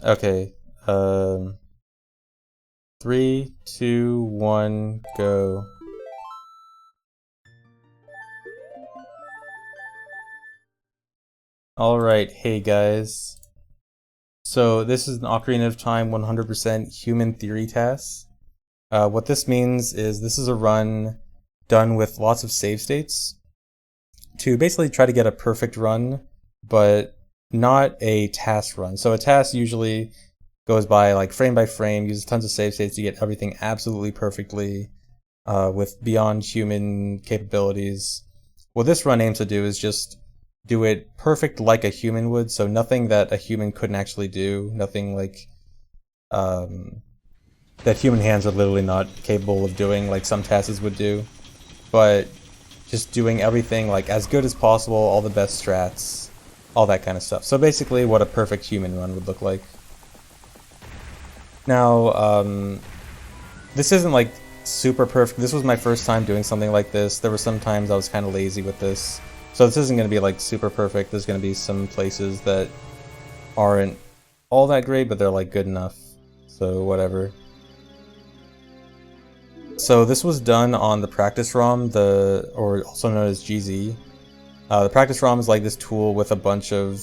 Okay. 3, 2, 1, go. Alright, hey guys. So this is an Ocarina of Time 100% human theory TAS. What this means is this is a run done with lots of save states to basically try to get a perfect run, but not a TAS run. So a TAS usually goes by frame, uses tons of save states to get everything absolutely perfectly with beyond human capabilities. What this run aims to do is just do it perfect like a human would, so nothing that a human couldn't actually do, nothing that human hands are literally not capable of doing like some tasks would do, but just doing everything like as good as possible, all the best strats, all that kind of stuff. So basically what a perfect human run would look like. Now, this isn't like super perfect. This was my first time doing something like this. There were some times I was kind of lazy with this. So this isn't going to be like super perfect. There's going to be some places that aren't all that great, but they're like good enough. So whatever. So this was done on the practice ROM, or also known as GZ. The practice ROM is like this tool with a bunch of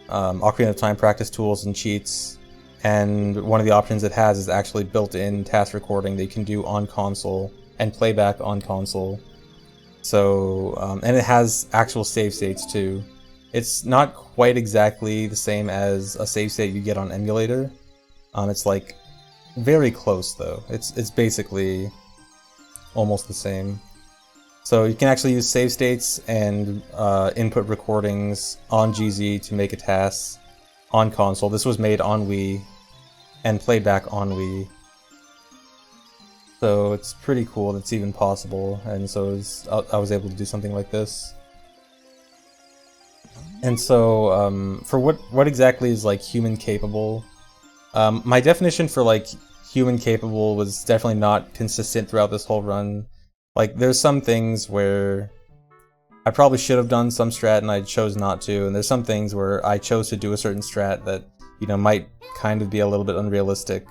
Ocarina of Time practice tools and cheats. And one of the options it has is actually built-in task recording that you can do on console and playback on console. So, and it has actual save states too. It's not quite exactly the same as a save state you get on emulator. It's like very close though. It's basically almost the same. So you can actually use save states and input recordings on GZ to make a task on console. This was made on Wii and played back on Wii. So it's pretty cool that it's even possible, and so I was able to do something like this. And so for what exactly is like human capable, my definition for like human capable was definitely not consistent throughout this whole run. Like there's some things where I probably should have done some strat and I chose not to, and there's some things where I chose to do a certain strat that, you know, might kind of be a little bit unrealistic.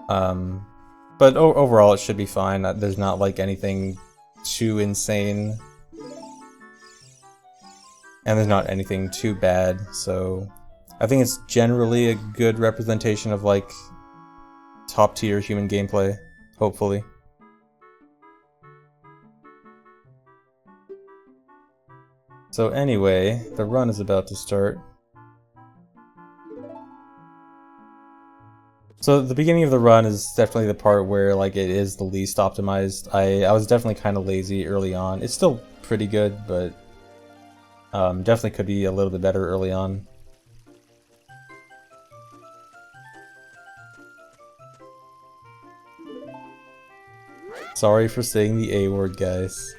But overall it should be fine. There's not like anything too insane. And there's not anything too bad, so I think it's generally a good representation of like top tier human gameplay, hopefully. So anyway, the run is about to start. So the beginning of the run is definitely the part where like it is the least optimized. I was definitely kind of lazy early on. It's still pretty good, but definitely could be a little bit better early on. Sorry for saying the A word, guys.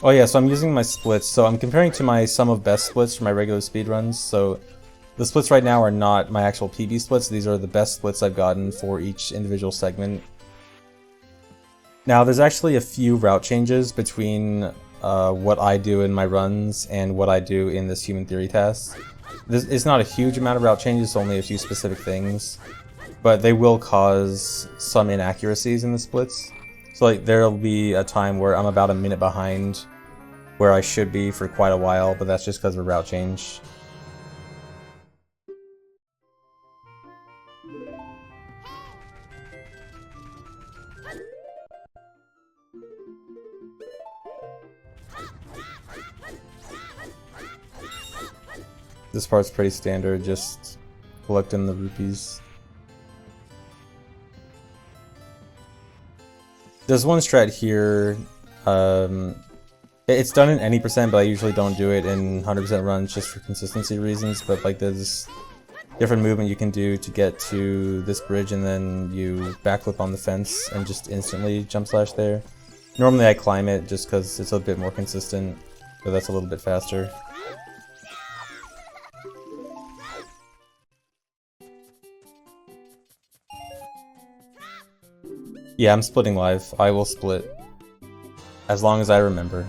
Oh yeah, so I'm using my splits. So I'm comparing to my sum of best splits for my regular speedruns. So the splits right now are not my actual PB splits. These are the best splits I've gotten for each individual segment. Now there's actually a few route changes between what I do in my runs and what I do in this human theory task. It's not a huge amount of route changes, only a few specific things, but they will cause some inaccuracies in the splits. So like there'll be a time where I'm about a minute behind where I should be for quite a while, but that's just because of a route change. This part's pretty standard, just collecting the rupees. There's one strat here, it's done in any percent, but I usually don't do it in 100% runs just for consistency reasons, but like there's different movement you can do to get to this bridge and then you backflip on the fence and just instantly jump slash there. Normally I climb it just because it's a bit more consistent, but that's a little bit faster. Yeah, I'm splitting live. I will split. As long as I remember.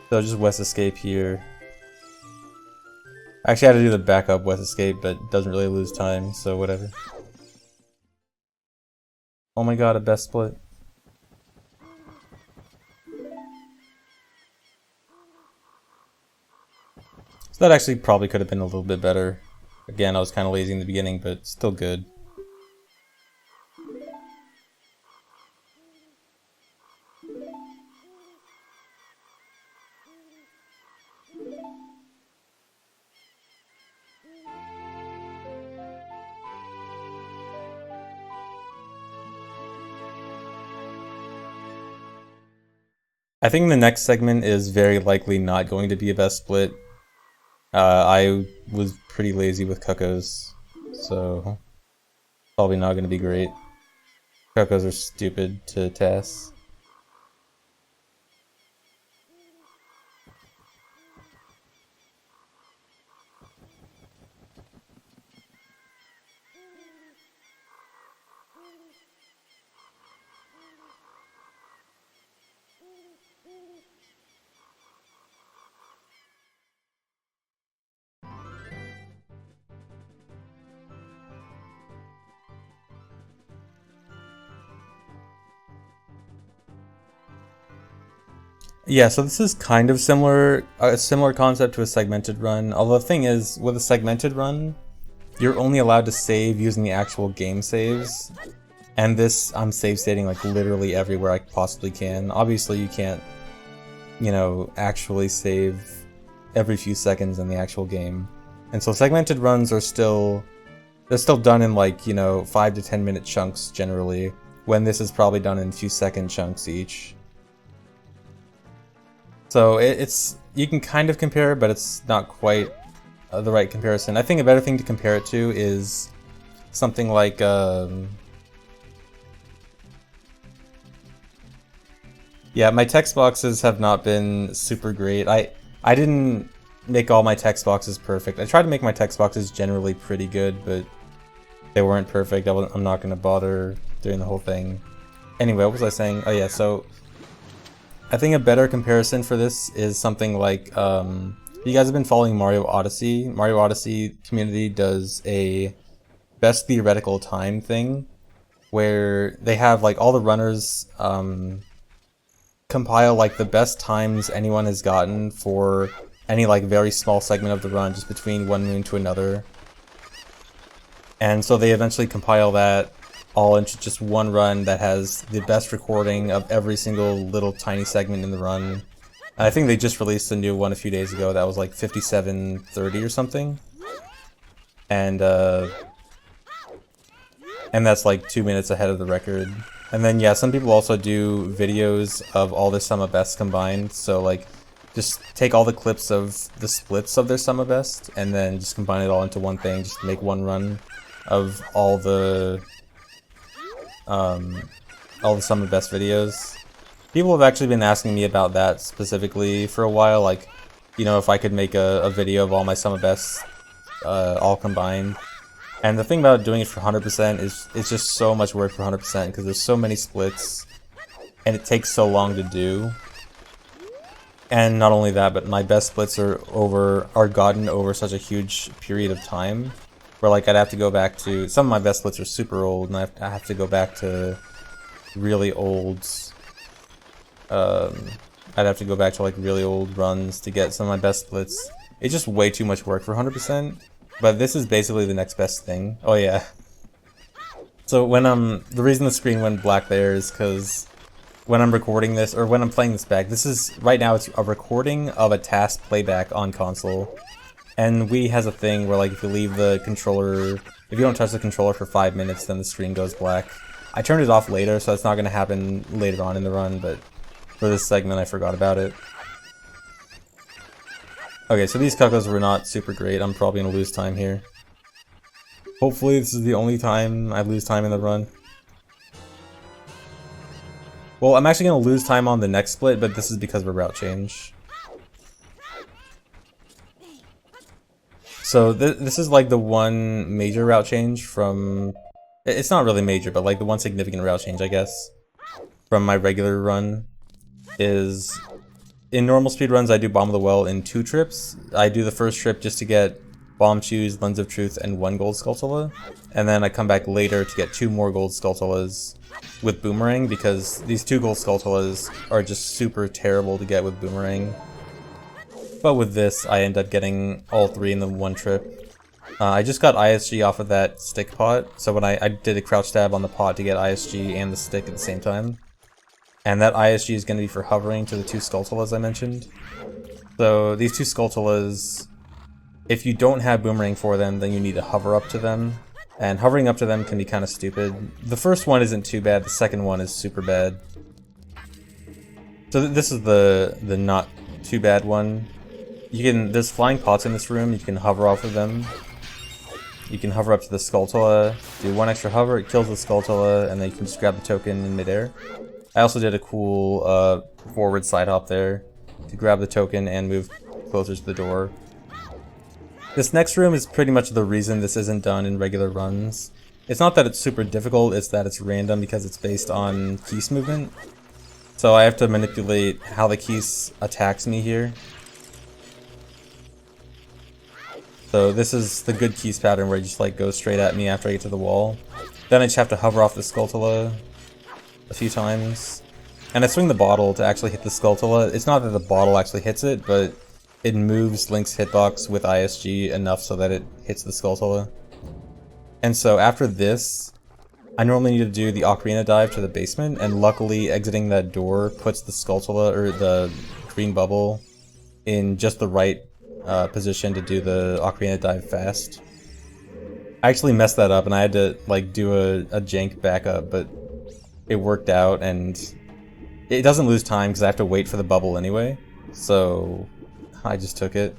So just West Escape here. I actually had to do the backup West Escape, but it doesn't really lose time, so whatever. Oh my god, a best split. So that actually probably could have been a little bit better. Again, I was kind of lazy in the beginning, but still good. I think the next segment is very likely not going to be a best split. I was pretty lazy with Cuckoos, so probably not going to be great. Cuckoos are stupid to TAS. Yeah, so this is kind of similar, a similar concept to a segmented run. Although the thing is, with a segmented run, you're only allowed to save using the actual game saves. And this, I'm save stating like literally everywhere I possibly can. Obviously you can't, you know, actually save every few seconds in the actual game. And so segmented runs are still, they're still done in like, you know, 5 to 10 minute chunks generally, when this is probably done in a few second chunks each. So it's, you can kind of compare, but it's not quite the right comparison. I think a better thing to compare it to is something like, yeah, my text boxes have not been super great. I didn't make all my text boxes perfect. I tried to make my text boxes generally pretty good, but they weren't perfect. I'm not going to bother doing the whole thing. Anyway, what was I saying? Oh yeah, so I think a better comparison for this is something like, you guys have been following Mario Odyssey. Mario Odyssey community does a best theoretical time thing, where they have like all the runners compile like the best times anyone has gotten for any like very small segment of the run, just between one moon to another. And so they eventually compile that all into just one run that has the best recording of every single little tiny segment in the run. And I think they just released a new one a few days ago that was like 57:30 or something. And that's like 2 minutes ahead of the record. And then yeah, some people also do videos of all their sum of bests combined. So like, just take all the clips of the splits of their sum of best and then just combine it all into one thing, just make one run of all the sum of best videos. People have actually been asking me about that specifically for a while, like, you know, if I could make a video of all my sum of bests all combined. And the thing about doing it for 100% is it's just so much work for 100% because there's so many splits and it takes so long to do. And not only that, but my best splits are gotten over such a huge period of time, where like I'd have to go back to, some of my best splits are super old, and I have to go back to really old, I'd have to go back to like really old runs to get some of my best splits. It's just way too much work for 100%, but this is basically the next best thing. Oh yeah. So when the reason the screen went black there is because when I'm recording this, or when I'm playing this back, this is, right now it's a recording of a TAS playback on console. And Wii has a thing where like if you leave the controller, if you don't touch the controller for 5 minutes, then the screen goes black. I turned it off later, so it's not going to happen later on in the run, but for this segment I forgot about it. Okay, so these Cuckoos were not super great. I'm probably going to lose time here. Hopefully this is the only time I lose time in the run. Well, I'm actually going to lose time on the next split, but this is because of a route change. So this is like the one major route change from... It's not really major, but like the one significant route change, I guess, from my regular run is in normal speedruns, I do Bomb of the Well in 2 trips. I do the first trip just to get Bomb Shoes, Lens of Truth, and 1 Gold Skulltula. And then I come back later to get 2 more Gold Skulltulas with Boomerang, because these 2 Gold Skulltulas are just super terrible to get with Boomerang. But with this, I end up getting all 3 in the 1 trip. I just got ISG off of that stick pot, so when I did a crouch stab on the pot to get ISG and the stick at the same time. And that ISG is going to be for hovering to the 2 Skulltulas I mentioned. So these 2 Skulltulas, if you don't have Boomerang for them, then you need to hover up to them. And hovering up to them can be kind of stupid. The first one isn't too bad, the second one is super bad. So this is the not too bad one. There's flying pots in this room, you can hover off of them. You can hover up to the Skulltula, do 1 extra hover, it kills the Skulltula, and then you can just grab the token in midair. I also did a cool forward side hop there to grab the token and move closer to the door. This next room is pretty much the reason this isn't done in regular runs. It's not that it's super difficult, it's that it's random because it's based on Keese movement. So I have to manipulate how the Keese attacks me here. So this is the good Keese pattern where you just like go straight at me after I get to the wall. Then I just have to hover off the Skulltula a few times. And I swing the bottle to actually hit the Skulltula. It's not that the bottle actually hits it, but it moves Link's hitbox with ISG enough so that it hits the Skulltula. And so after this, I normally need to do the Ocarina dive to the basement, and luckily exiting that door puts the Skulltula, or the green bubble, in just the right position to do the Ocarina dive fast. I actually messed that up and I had to like do a jank backup, but it worked out, and it doesn't lose time because I have to wait for the bubble anyway, so I just took it.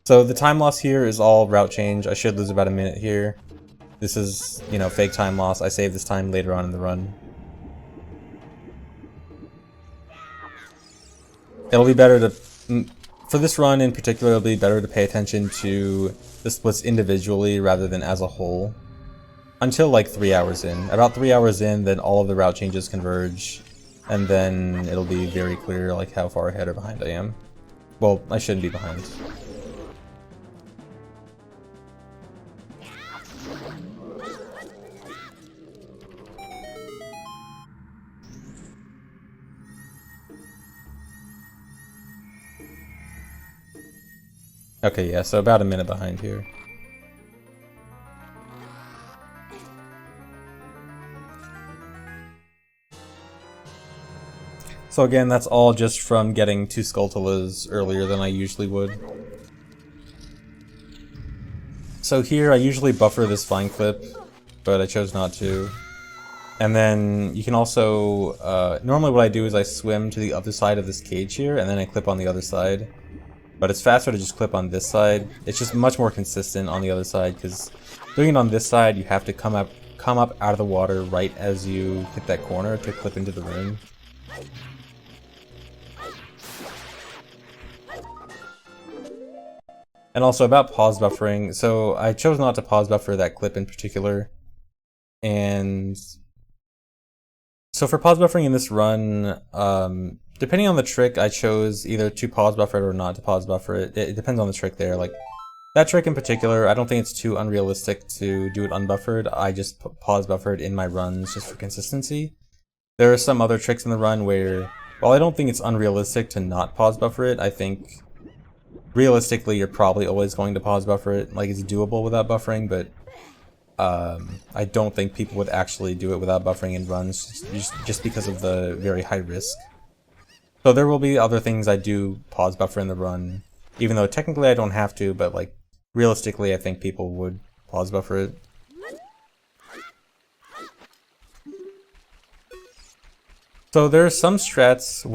So the time loss here is all route change. I should lose about a minute here. This is, you know, fake time loss. I save this time later on in the run. It'll be better to, for this run in particular, it'll be better to pay attention to the splits individually rather than as a whole. Until like 3 hours in. About 3 hours in, then all of the route changes converge, and then it'll be very clear like how far ahead or behind I am. Well, I shouldn't be behind. Okay, yeah, so about a minute behind here. So again, that's all just from getting 2 Skulltulas earlier than I usually would. So here I usually buffer this vine clip, but I chose not to. And then you can also, normally what I do is I swim to the other side of this cage here, and then I clip on the other side. But it's faster to just clip on this side. It's just much more consistent on the other side, because doing it on this side, you have to come up out of the water right as you hit that corner to clip into the room. And also about pause buffering, so I chose not to pause buffer that clip in particular. And so for pause buffering in this run, depending on the trick, I chose either to pause buffer it or not to pause buffer it. It depends on the trick there. Like that trick in particular, I don't think it's too unrealistic to do it unbuffered. I just pause buffered in my runs just for consistency. There are some other tricks in the run where, while I don't think it's unrealistic to not pause buffer it, I think realistically you're probably always going to pause buffer it. Like it's doable without buffering, but I don't think people would actually do it without buffering in runs just because of the very high risk. So there will be other things I do pause buffer in the run, even though technically I don't have to, but like realistically I think people would pause buffer it. So there are some strats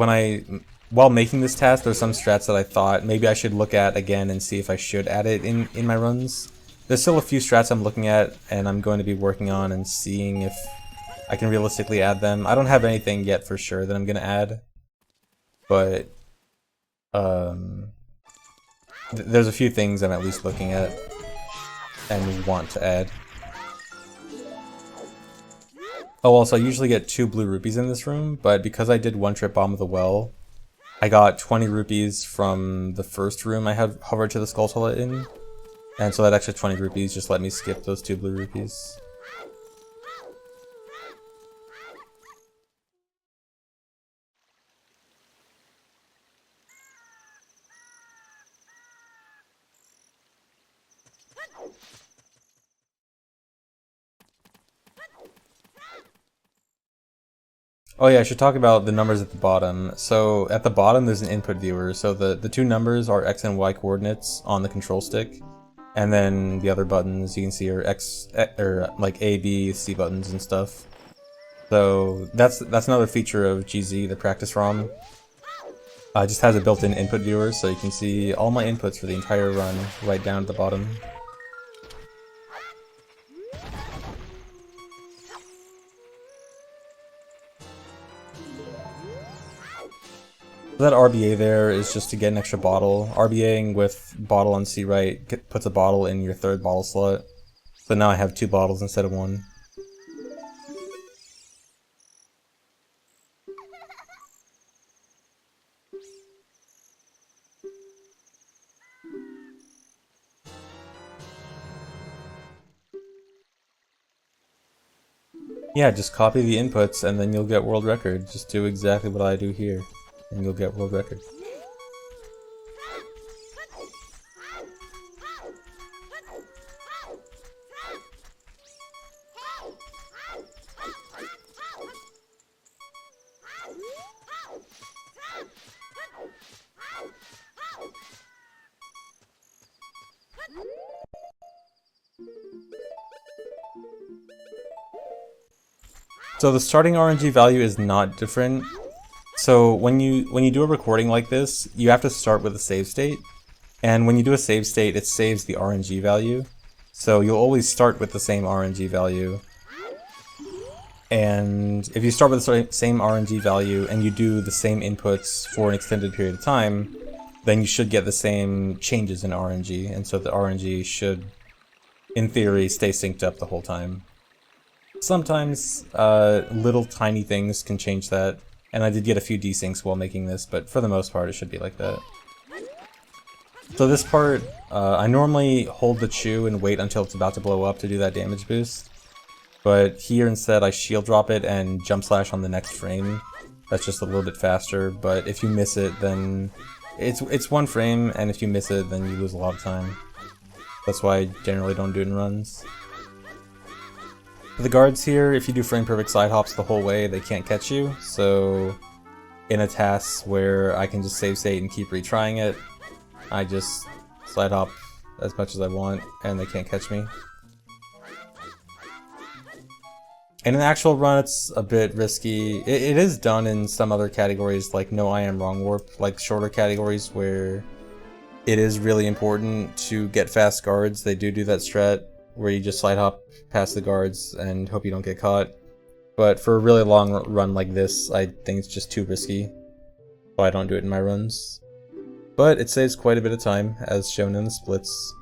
while making this task, there's some strats that I thought maybe I should look at again and see if I should add it in my runs. There's still a few strats I'm looking at and I'm going to be working on and seeing if I can realistically add them. I don't have anything yet for sure that I'm going to add, but there's a few things I'm at least looking at and want to add. Oh, also, I usually get 2 blue rupees in this room, but because I did one trip Bomb of the Well, I got 20 rupees from the first room I had hovered to the Skull Toilet in, and so that extra 20 rupees just let me skip those 2 blue rupees. Oh yeah, I should talk about the numbers at the bottom. So at the bottom there's an input viewer, so the 2 numbers are X and Y coordinates on the control stick. And then the other buttons you can see are or like A, B, C buttons and stuff. So that's another feature of GZ, the practice ROM. It just has a built-in input viewer, so you can see all my inputs for the entire run right down at the bottom. That RBA there is just to get an extra bottle. RBAing with bottle on C right puts a bottle in your 3rd bottle slot. So now I have 2 bottles instead of 1. Yeah, just copy the inputs and then you'll get world record. Just do exactly what I do here and you'll get world record. So the starting RNG value is not different. So when you do a recording like this, you have to start with a save state. And when you do a save state, it saves the RNG value. So you'll always start with the same RNG value. And if you start with the same RNG value and you do the same inputs for an extended period of time, then you should get the same changes in RNG. And so the RNG should, in theory, stay synced up the whole time. Sometimes little tiny things can change that, and I did get a few desyncs while making this, but for the most part it should be like that. So this part, I normally hold the chew and wait until it's about to blow up to do that damage boost, but here instead I shield drop it and jump slash on the next frame. That's just a little bit faster, but if you miss it then it's 1 frame, and if you miss it then you lose a lot of time. That's why I generally don't do it in runs. For the guards here, if you do frame perfect side hops the whole way, they can't catch you, so in a TAS where I can just save state and keep retrying it, I just slide hop as much as I want and they can't catch me. In an actual run it's a bit risky. It is done in some other categories like No I Am Wrong Warp, like shorter categories where it is really important to get fast guards. They do that strat where you just slide hop past the guards and hope you don't get caught. But for a really long run like this, I think it's just too risky, so I don't do it in my runs. But it saves quite a bit of time, as shown in the splits.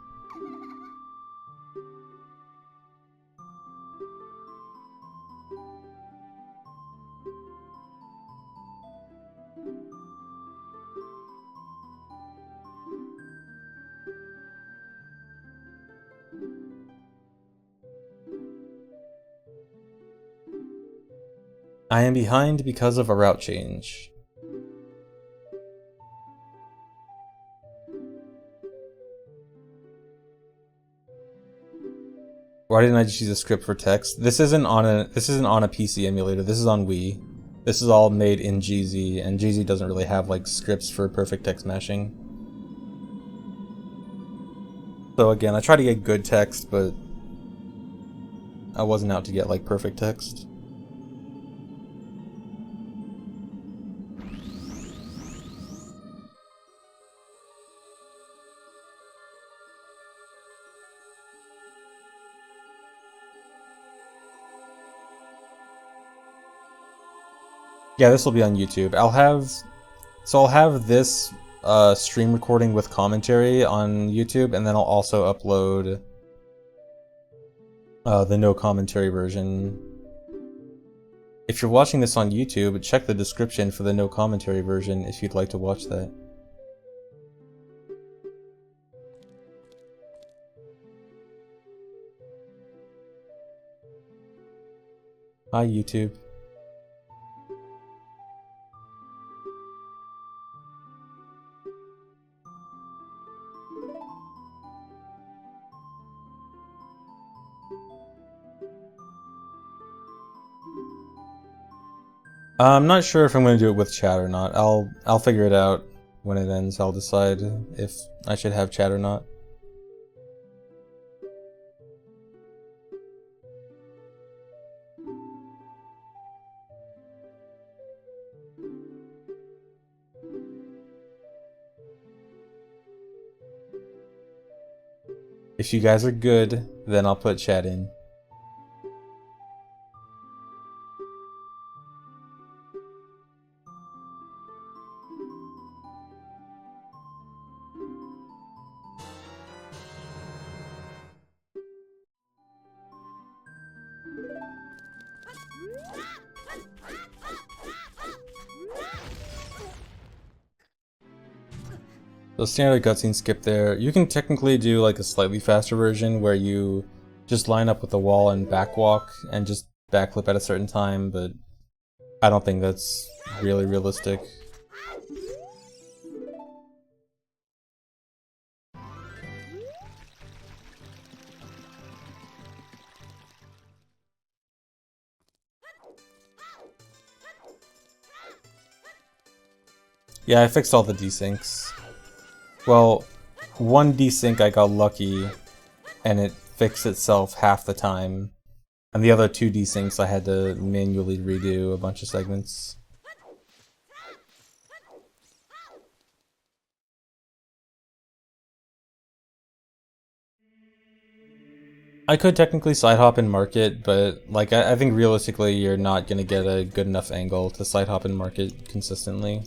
I am behind because of a route change. Why didn't I just use a script for text? This isn't on a PC emulator. This is on Wii. This is all made in GZ, and GZ doesn't really have like scripts for perfect text mashing. So again, I try to get good text, but I wasn't out to get like perfect text. Yeah, this will be on YouTube. I'll have this stream recording with commentary on YouTube, and then I'll also upload the no commentary version If you're watching this on YouTube, check the description for the no commentary version if you'd like to watch that. Hi, YouTube. I'm not sure if I'm going to do it with chat or not. I'll figure it out when it ends. I'll decide if I should have chat or not. If you guys are good, then I'll put chat in. So standard cutscene skip there. You can technically do like a slightly faster version where you just line up with the wall and backwalk and just backflip at a certain time, but I don't think that's really realistic. Yeah, I fixed all the desyncs. Well, one desync I got lucky, and it fixed itself half the time. And the other two desyncs I had to manually redo a bunch of segments. I could technically side hop and mark it, but like I think realistically you're not gonna get a good enough angle to side hop and mark it consistently.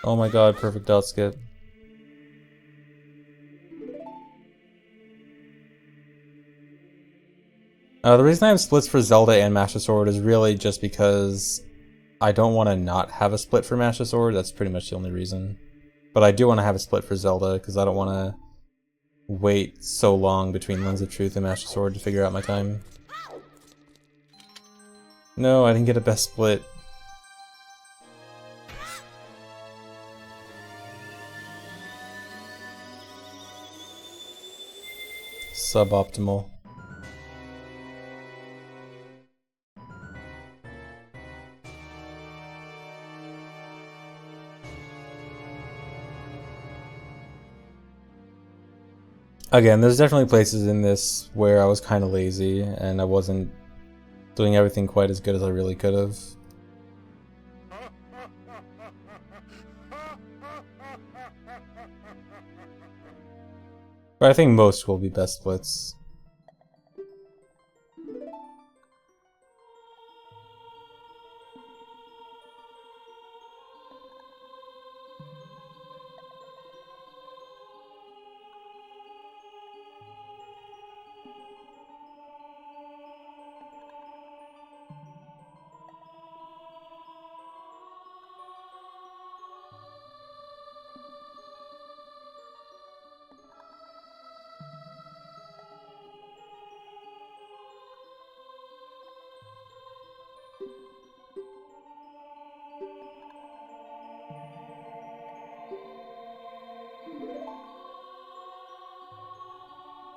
Oh my god, perfect dot skip. The reason I have splits for Zelda and Master Sword is really just because I don't want to not have a split for Master Sword. That's pretty much the only reason. But I do want to have a split for Zelda because I don't want to wait so long between Lens of Truth and Master Sword to figure out my time. No, I didn't get a best split. Suboptimal. Again, there's definitely places in this where I was kind of lazy and I wasn't doing everything quite as good as I really could have. But I think most will be best splits.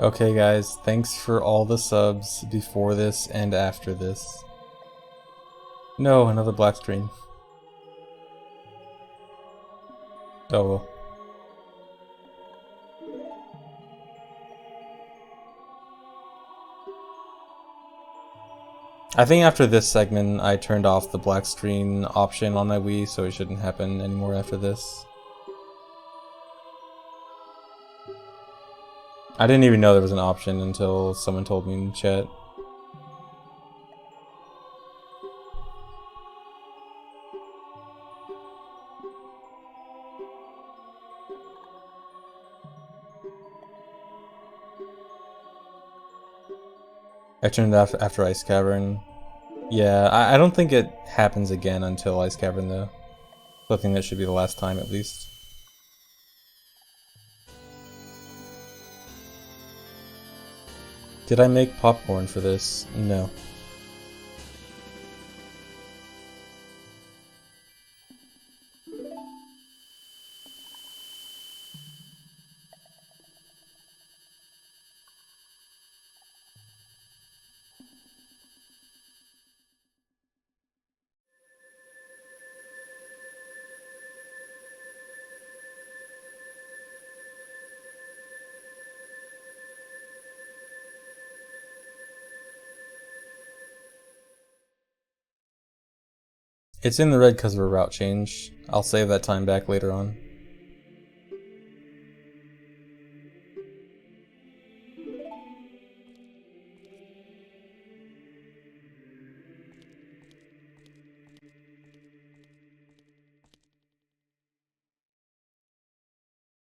Okay guys, thanks for all the subs before this and after this. No, another black screen. Oh well. I think after this segment I turned off the black screen option on my Wii, so it shouldn't happen anymore after this. I didn't even know there was an option until someone told me in chat. I turned it off after Ice Cavern. Yeah, I don't think it happens again until Ice Cavern though. So I think that should be the last time at least. Did I make popcorn for this? No. It's in the red because of a route change. I'll save that time back later on.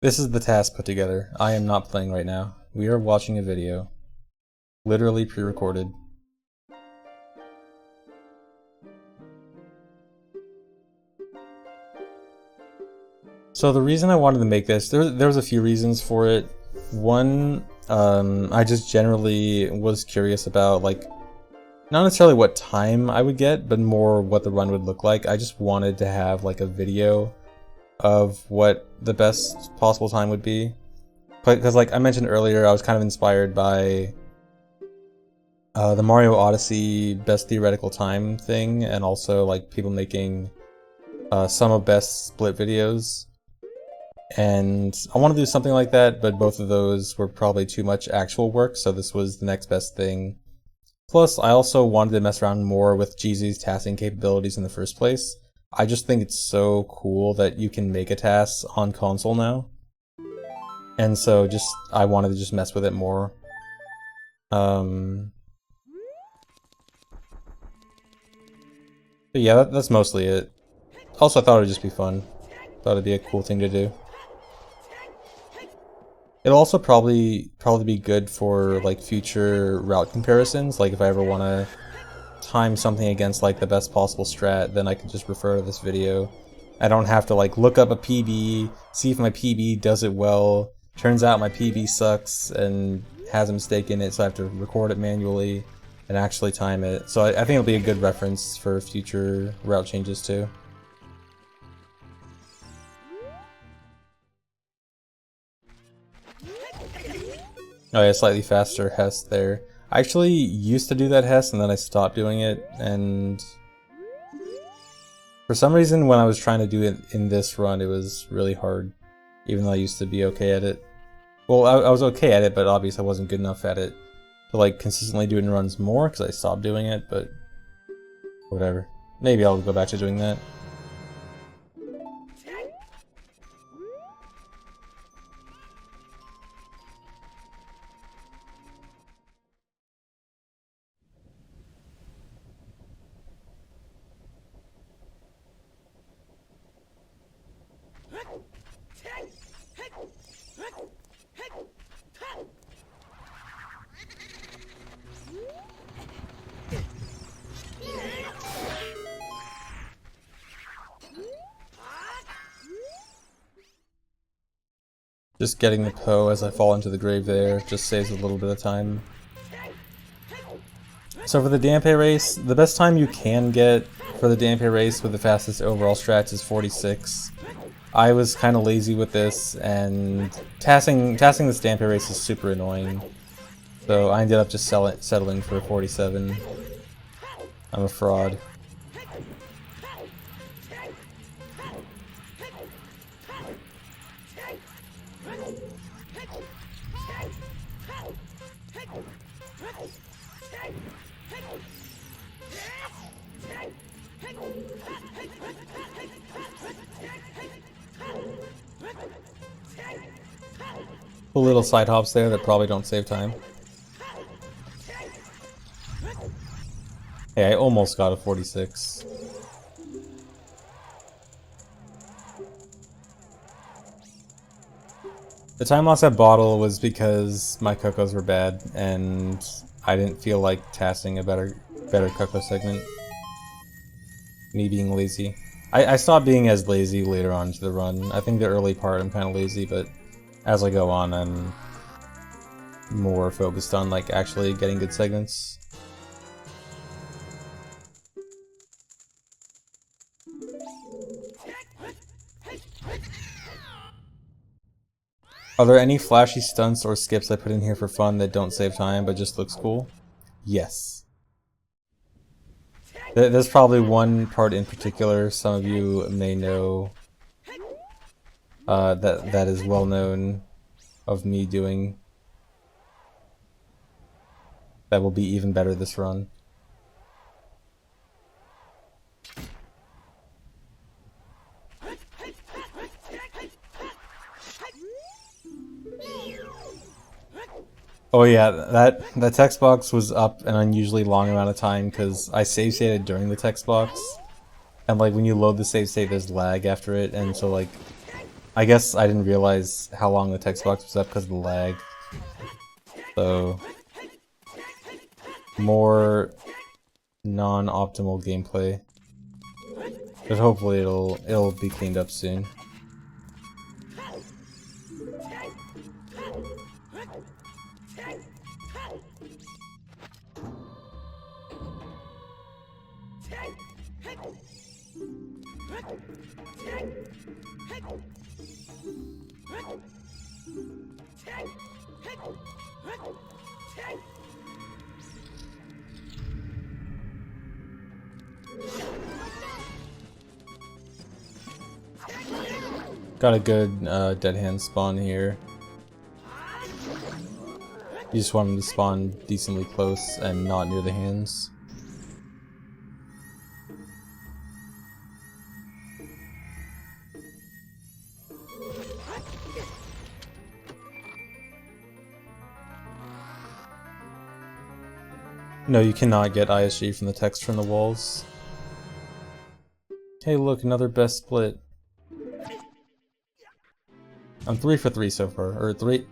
This is the task put together. I am not playing right now. We are watching a video. Literally pre-recorded. So the reason I wanted to make this, there was a few reasons for it. One, I just generally was curious about, like, not necessarily what time I would get, but more what the run would look like. I just wanted to have, like, a video of what the best possible time would be. Because, like I mentioned earlier, I was kind of inspired by the Mario Odyssey best theoretical time thing, and also, like, people making some of best split videos. And I want to do something like that, but both of those were probably too much actual work, so this was the next best thing. Plus, I also wanted to mess around more with GZ's tasking capabilities in the first place. I just think it's so cool that you can make a TAS on console now. And so I wanted to just mess with it more. But yeah, that's mostly it. Also, I thought it would just be fun. Thought it'd be a cool thing to do. It'll also probably be good for, like, future route comparisons. Like, if I ever want to time something against, like, the best possible strat, then I can just refer to this video. I don't have to, like, look up a PB, see if my PB does it well. Turns out my PB sucks and has a mistake in it, so I have to record it manually and actually time it. So I think it'll be a good reference for future route changes too. Oh yeah, slightly faster Hess there. I actually used to do that Hess and then I stopped doing it, and for some reason when I was trying to do it in this run it was really hard, even though I used to be okay at it. Well, I was okay at it, but obviously I wasn't good enough at it to, like, consistently do it in runs more because I stopped doing it, but whatever. Maybe I'll go back to doing that. Just getting the Poe as I fall into the grave there just saves a little bit of time. So for the Dampe race, the best time you can get for the Dampe race with the fastest overall strats is 46. I was kind of lazy with this, and tassing this Dampe race is super annoying. So I ended up just settling for 47. I'm a fraud. Little side hops there that probably don't save time. Hey, I almost got a 46. The time loss at bottle was because my cocos were bad, and I didn't feel like tasking a better Coco segment. Me being lazy. I stopped being as lazy later on to the run. I think the early part I'm kind of lazy, but as I go on, I'm more focused on like actually getting good segments. Are there any flashy stunts or skips I put in here for fun that don't save time but just looks cool? Yes. There's probably one part in particular some of you may know that is well known of me doing that will be even better this run. Oh yeah, that text box was up an unusually long amount of time because I save stated during the text box, and like when you load the save state, there's lag after it, and so like I guess I didn't realize how long the text box was up because of the lag. So more non-optimal gameplay, but hopefully it'll be cleaned up soon. Got a good dead hand spawn here. You just want them to spawn decently close and not near the hands. No, you cannot get ISG from the text from the walls. Hey look, another best split. I'm 3 for 3 so far, or three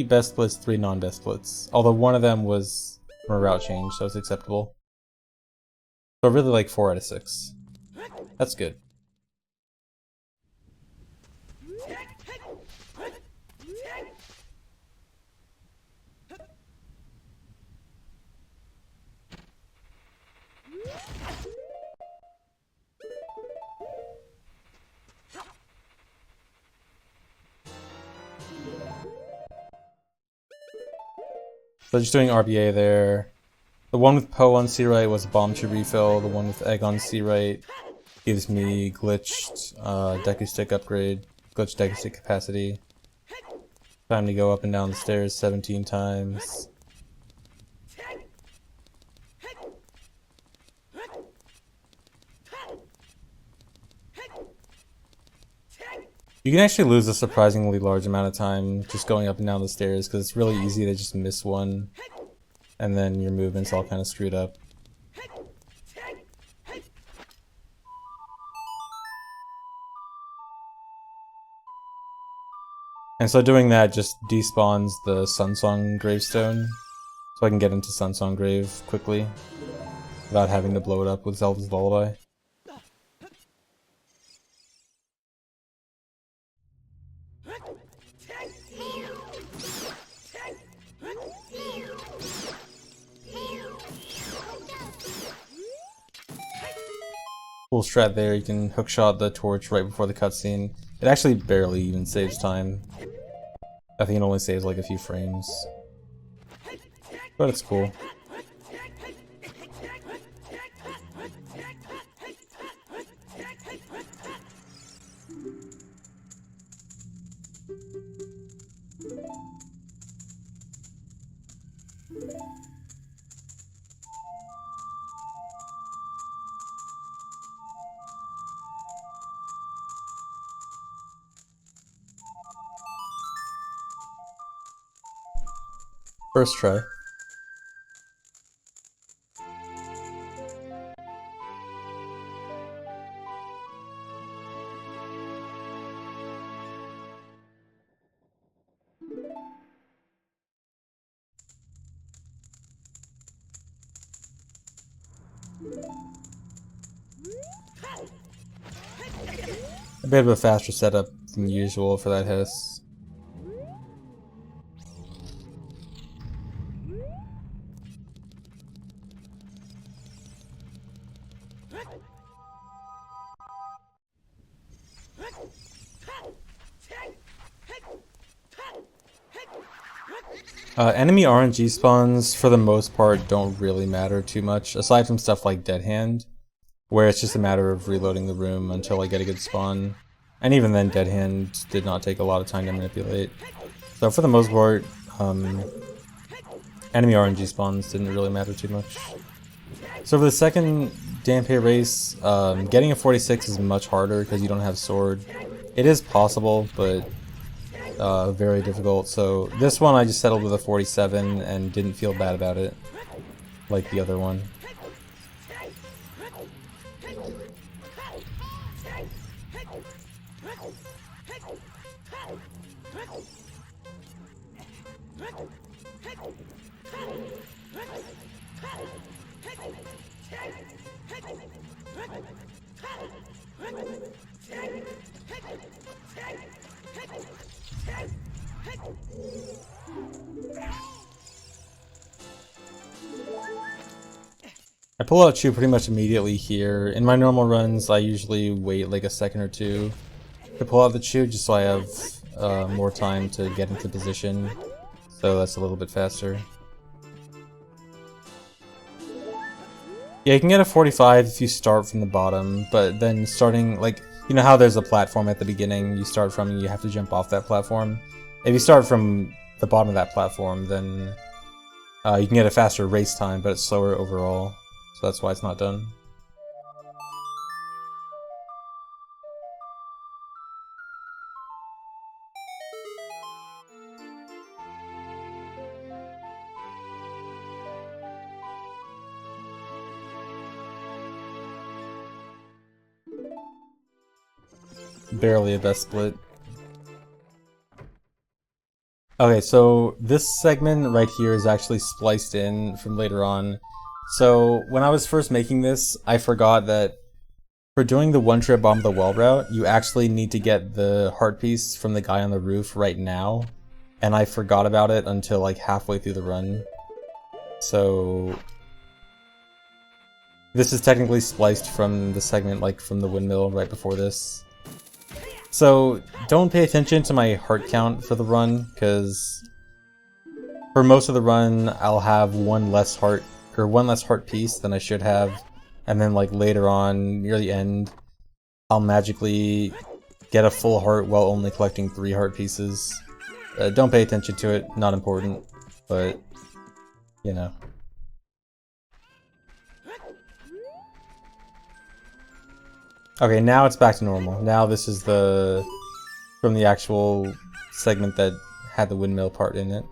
best splits, 3 non-best splits. Although one of them was from a route change, so it's acceptable. So really like 4 out of 6. That's good. So just doing RBA there. The one with Poe on C right was bomb to refill. The one with Egg on C right gives me glitched Deku Stick upgrade, glitched Deku Stick capacity. Time to go up and down the stairs 17 times. You can actually lose a surprisingly large amount of time just going up and down the stairs because it's really easy to just miss one and then your movement's all kind of screwed up. And so doing that just despawns the Sunsong gravestone, so I can get into Sunsong grave quickly without having to blow it up with Zelda's Lullaby. Cool strat there, you can hookshot the torch right before the cutscene. It actually barely even saves time. I think it only saves like a few frames. But it's cool. First try. A bit of a faster setup than usual for that hiss. Enemy RNG spawns, for the most part, don't really matter too much, aside from stuff like Dead Hand, where it's just a matter of reloading the room until I get a good spawn. And even then, Dead Hand did not take a lot of time to manipulate. So for the most part, enemy RNG spawns didn't really matter too much. So for the second Dampe race, getting a 46 is much harder because you don't have sword. It is possible, but very difficult. So this one I just settled with a 47 and didn't feel bad about it, like the other one. I pull out Chew pretty much immediately here. In my normal runs, I usually wait like a second or two to pull out the Chew just so I have more time to get into position. So that's a little bit faster. Yeah, you can get a 45 if you start from the bottom, but then starting, like, you know how there's a platform at the beginning you start from and you have to jump off that platform? If you start from the bottom of that platform, then you can get a faster race time, but it's slower overall. So that's why it's not done. Barely a best split. Okay, so this segment right here is actually spliced in from later on. So when I was first making this, I forgot that for doing the one-trip bomb the well route, you actually need to get the heart piece from the guy on the roof right now. And I forgot about it until like halfway through the run. So this is technically spliced from the segment like from the windmill right before this. So don't pay attention to my heart count for the run, because for most of the run I'll have one less heart piece than I should have, and then like later on near the end I'll magically get a full heart while only collecting 3 heart pieces. Don't pay attention to it, not important, but you know. Okay, now it's back to normal. Now this is from the actual segment that had the windmill part in it.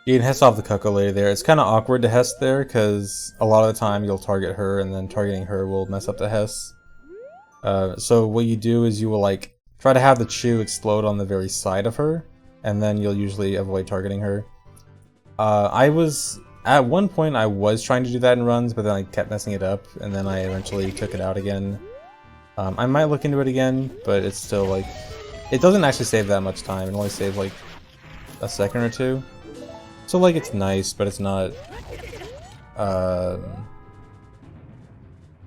You can Hess off the Cuckoo Lady there. It's kind of awkward to Hess there, because a lot of the time you'll target her, and then targeting her will mess up the Hess. So what you do is you will like try to have the Chew explode on the very side of her, and then you'll usually avoid targeting her. At one point I was trying to do that in runs, but then I kept messing it up, and then I eventually took it out again. I might look into it again, but it's still like, it doesn't actually save that much time. It only saves like a second or two. So like it's nice, but it's not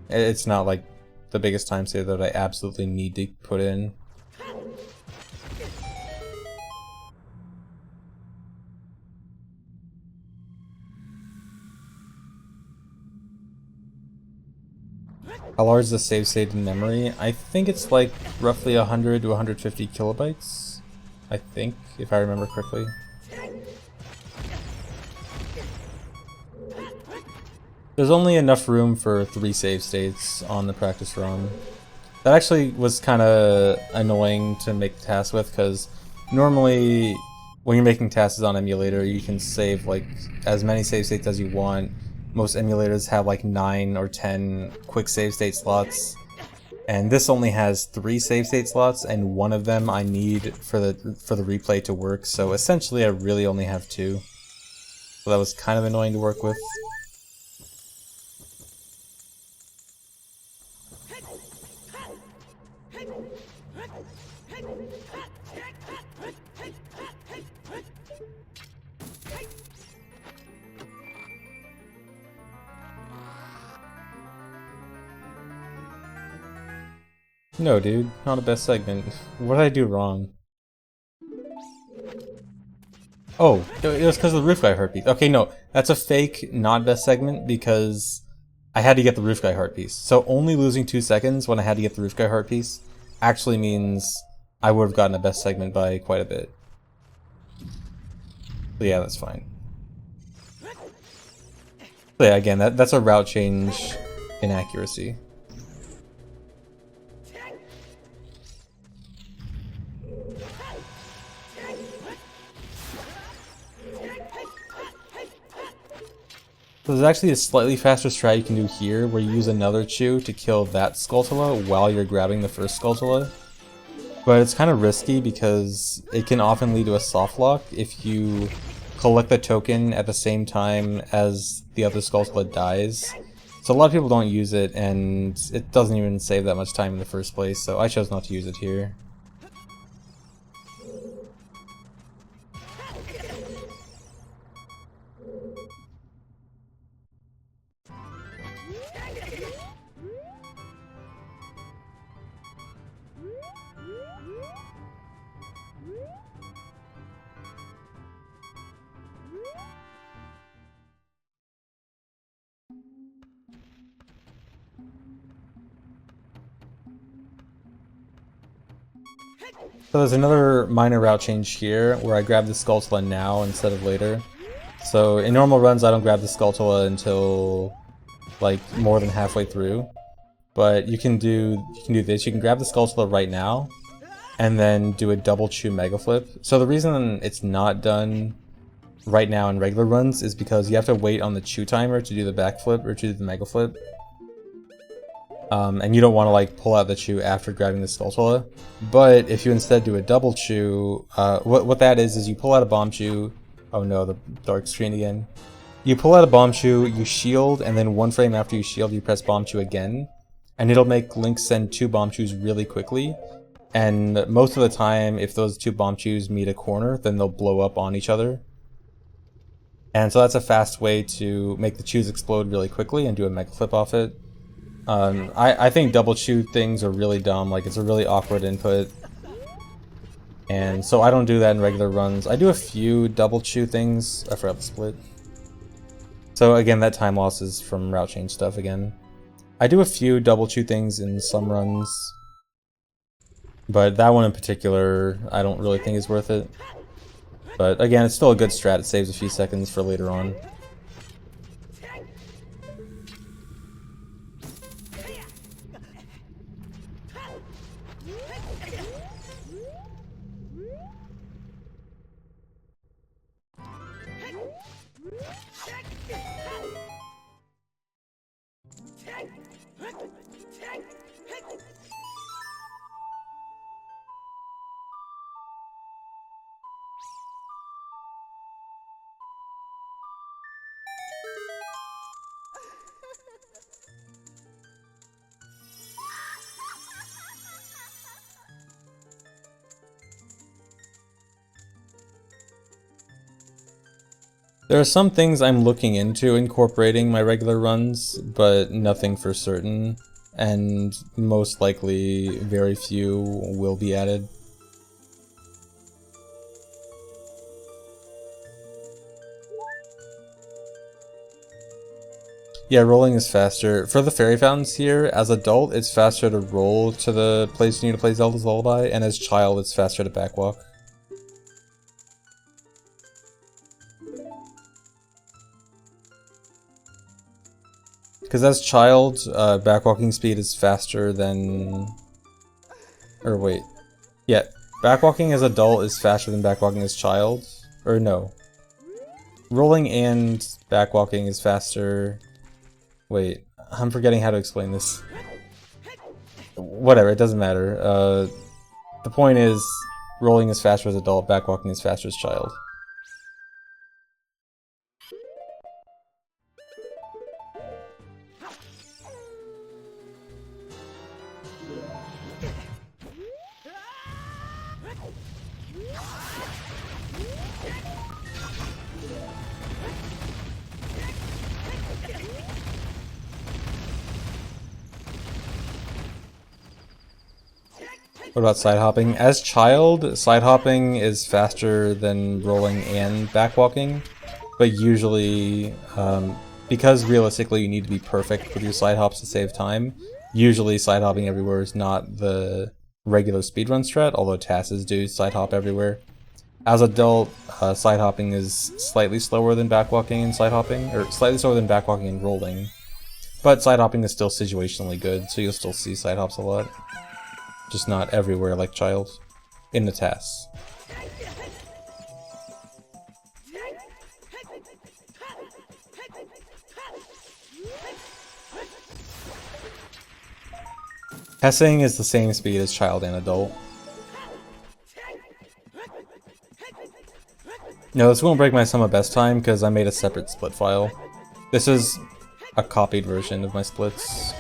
like the biggest time save that I absolutely need to put in. How large is the save state in memory? I think it's like roughly 100 to 150 kilobytes. I think, if I remember correctly. There's only enough room for 3 save states on the practice ROM. That actually was kind of annoying to make the TAS with, because normally when you're making TASs on emulator, you can save like as many save states as you want. Most emulators have like 9 or 10 quick save state slots, And this only has 3 save state slots, and one of them I need for the replay to work, so essentially I really only have 2. So that was kind of annoying to work with. No, dude, not a best segment. What did I do wrong? Oh, it was because of the roof guy heart piece. Okay, no, that's a fake not best segment because I had to get the roof guy heart piece. So only losing 2 seconds when I had to get the roof guy heart piece actually means I would have gotten a best segment by quite a bit. So yeah, that's fine. So yeah, again, that's a route change inaccuracy. So there's actually a slightly faster strat you can do here where you use another chew to kill that Skulltula while you're grabbing the first Skulltula. But it's kind of risky because it can often lead to a soft lock if you collect the token at the same time as the other Skulltula dies. So a lot of people don't use it, and it doesn't even save that much time in the first place, so I chose not to use it here. So there's another minor route change here where I grab the Skulltula now instead of later. So in normal runs I don't grab the Skulltula until like more than halfway through. But you can do this, you can grab the Skulltula right now and then do a double chew mega flip. So the reason it's not done right now in regular runs is because you have to wait on the chew timer to do the backflip or to do the mega flip. And you don't want to like pull out the chew after grabbing the Skulltula. But if you instead do a double chew, what that is you pull out a bomb chew. Oh no, the dark screen again. You pull out a bomb chew, you shield, and then 1 frame after you shield, you press bomb chew again, and it'll make Link send 2 bomb chews really quickly. And most of the time, if those 2 bomb chews meet a corner, then they'll blow up on each other. And so that's a fast way to make the chews explode really quickly and do a mega flip off it. I think double chew things are really dumb, like it's a really awkward input. And so I don't do that in regular runs. I do a few double chew things. I forgot the split. So again, that time loss is from route change stuff again. I do a few double chew things in some runs. But that one in particular, I don't really think is worth it. But again, it's still a good strat, it saves a few seconds for later on. There are some things I'm looking into incorporating my regular runs, but nothing for certain, and most likely very few will be added. Yeah, rolling is faster. For the fairy fountains here, as adult, it's faster to roll to the place you need to play Zelda's Lullaby, and as child, it's faster to backwalk. Because as child, backwalking speed is faster than... Or wait. Yeah, backwalking as adult is faster than backwalking as child. Or no. Rolling and backwalking is faster... Wait, I'm forgetting how to explain this. whatever, it doesn't matter. The point is, rolling is faster as adult, backwalking is faster as child. What about side hopping? As child, side hopping is faster than rolling and backwalking, but usually, because realistically you need to be perfect with your side hops to save time, usually side hopping everywhere is not the regular speedrun strat, although TASs do side hop everywhere. As adult, side hopping is slightly slower than backwalking and side hopping, or slightly slower than backwalking and rolling, but side hopping is still situationally good, so you'll still see side hops a lot. Just not everywhere like child in the TAS. TASing is the same speed as child and adult. No, this won't break my sum of best time because I made a separate split file. This is a copied version of my splits.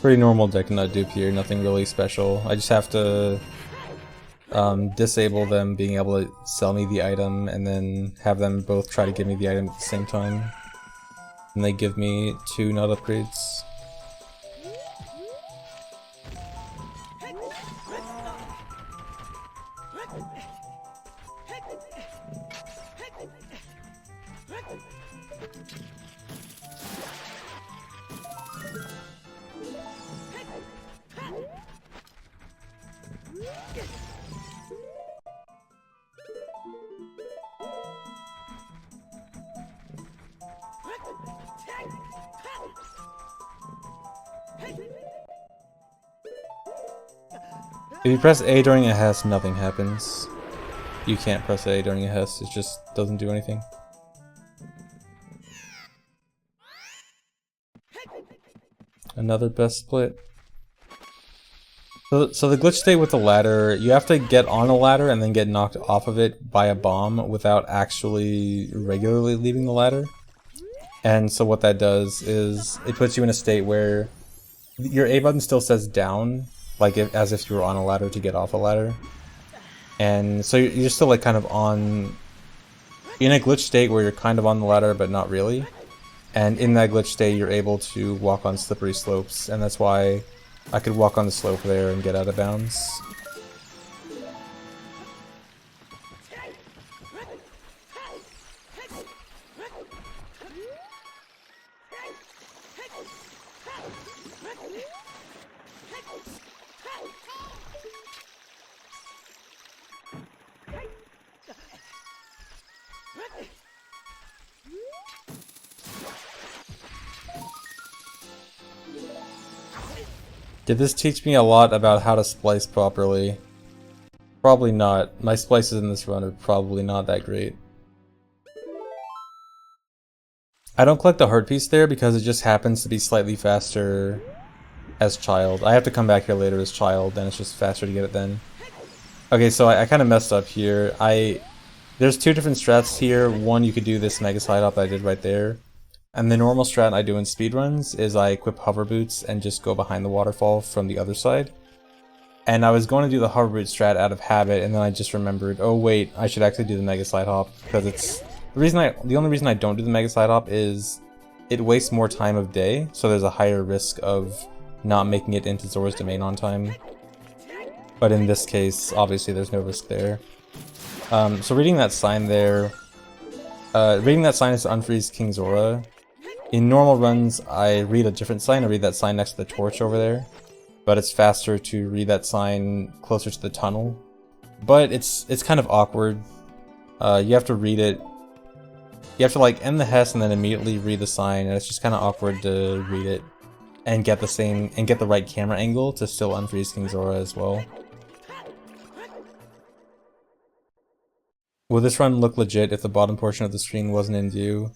Pretty normal deck nut dupe here, nothing really special. I just have to disable them being able to sell me the item and then have them both try to give me the item at the same time. And they give me 2 nut upgrades. If you press A during a HES, nothing happens. You can't press A during a HES, it just doesn't do anything. Another best split. So the glitch state with the ladder, you have to get on a ladder and then get knocked off of it by a bomb without actually regularly leaving the ladder. And so what that does is it puts you in a state where your A button still says down, like as if you were on a ladder to get off a ladder. And so you're still like kind of on, in a glitch state where you're kind of on the ladder but not really. And in that glitch state you're able to walk on slippery slopes, and that's why I could walk on the slope there and get out of bounds. Did this teach me a lot about how to splice properly? Probably not. My splices in this run are probably not that great. I don't collect the heart piece there because it just happens to be slightly faster as child. I have to come back here later as child, and it's just faster to get it then. Okay, so I kind of messed up here. There's 2 different strats here. One, you could do this mega slide up that I did right there. And the normal strat I do in speedruns is I equip hover boots and just go behind the waterfall from the other side. And I was going to do the hover boot strat out of habit, and then I just remembered, oh wait, I should actually do the mega slide hop, because it's the only reason I don't do the mega slide hop is it wastes more time of day, so there's a higher risk of not making it into Zora's domain on time. But in this case, obviously there's no risk there. So reading that sign there, reading that sign is to unfreeze King Zora. In normal runs, I read a different sign. I read that sign next to the torch over there. But it's faster to read that sign closer to the tunnel. But it's kind of awkward. You have to read it. You have to like end the HES and then immediately read the sign, and it's just kind of awkward to read it. and get the right camera angle to still unfreeze King Zora as well. Would this run look legit if the bottom portion of the screen wasn't in view?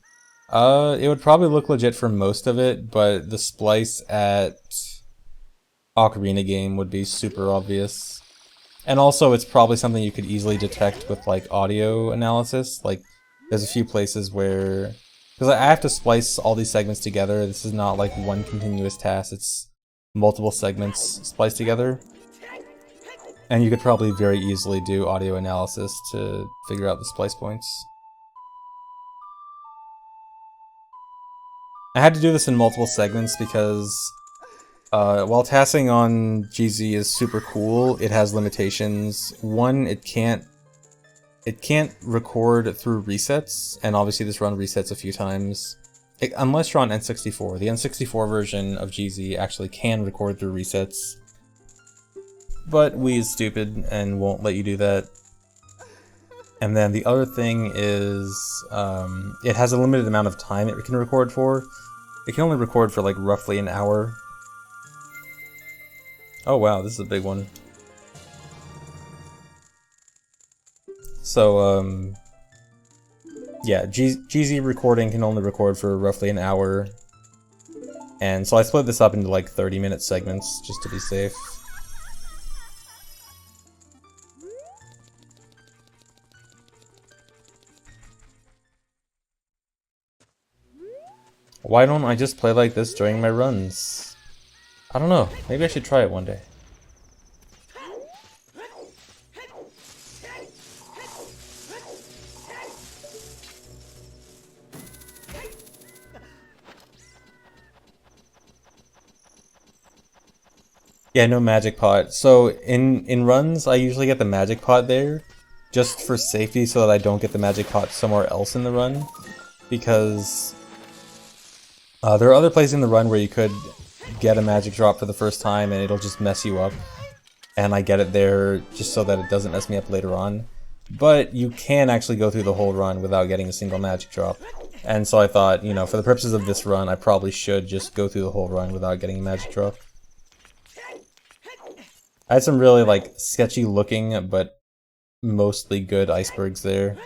It would probably look legit for most of it, but the splice at Ocarina game would be super obvious. And also, it's probably something you could easily detect with like audio analysis. Like, there's a few places where, because I have to splice all these segments together. This is not like one continuous task. It's multiple segments spliced together. And you could probably very easily do audio analysis to figure out the splice points. I had to do this in multiple segments because while tassing on GZ is super cool, it has limitations. One, it can't record through resets, and obviously this run resets a few times. Unless you're on N64. The N64 version of GZ actually can record through resets. But Wii is stupid and won't let you do that. And then the other thing is, it has a limited amount of time it can record for. It can only record for like roughly an hour. Oh wow, this is a big one. So, yeah, GZ recording can only record for roughly an hour. And so I split this up into like 30-minute segments just to be safe. Why don't I just play like this during my runs? I don't know, maybe I should try it one day. Yeah, no magic pot. So in runs, I usually get the magic pot there, just for safety so that I don't get the magic pot somewhere else in the run. Because there are other places in the run where you could get a magic drop for the first time and it'll just mess you up. And I get it there just so that it doesn't mess me up later on. But you can actually go through the whole run without getting a single magic drop. And so I thought, you know, for the purposes of this run, I probably should just go through the whole run without getting a magic drop. I had some really, like, sketchy looking, but mostly good icebergs there.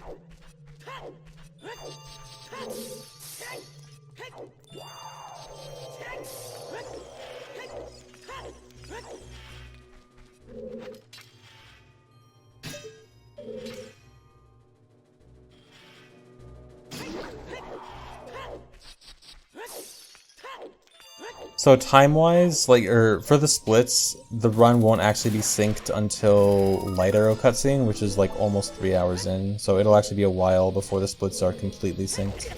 So time-wise, like, for the splits, the run won't actually be synced until Light Arrow cutscene, which is like almost 3 hours in. So it'll actually be a while before the splits are completely synced.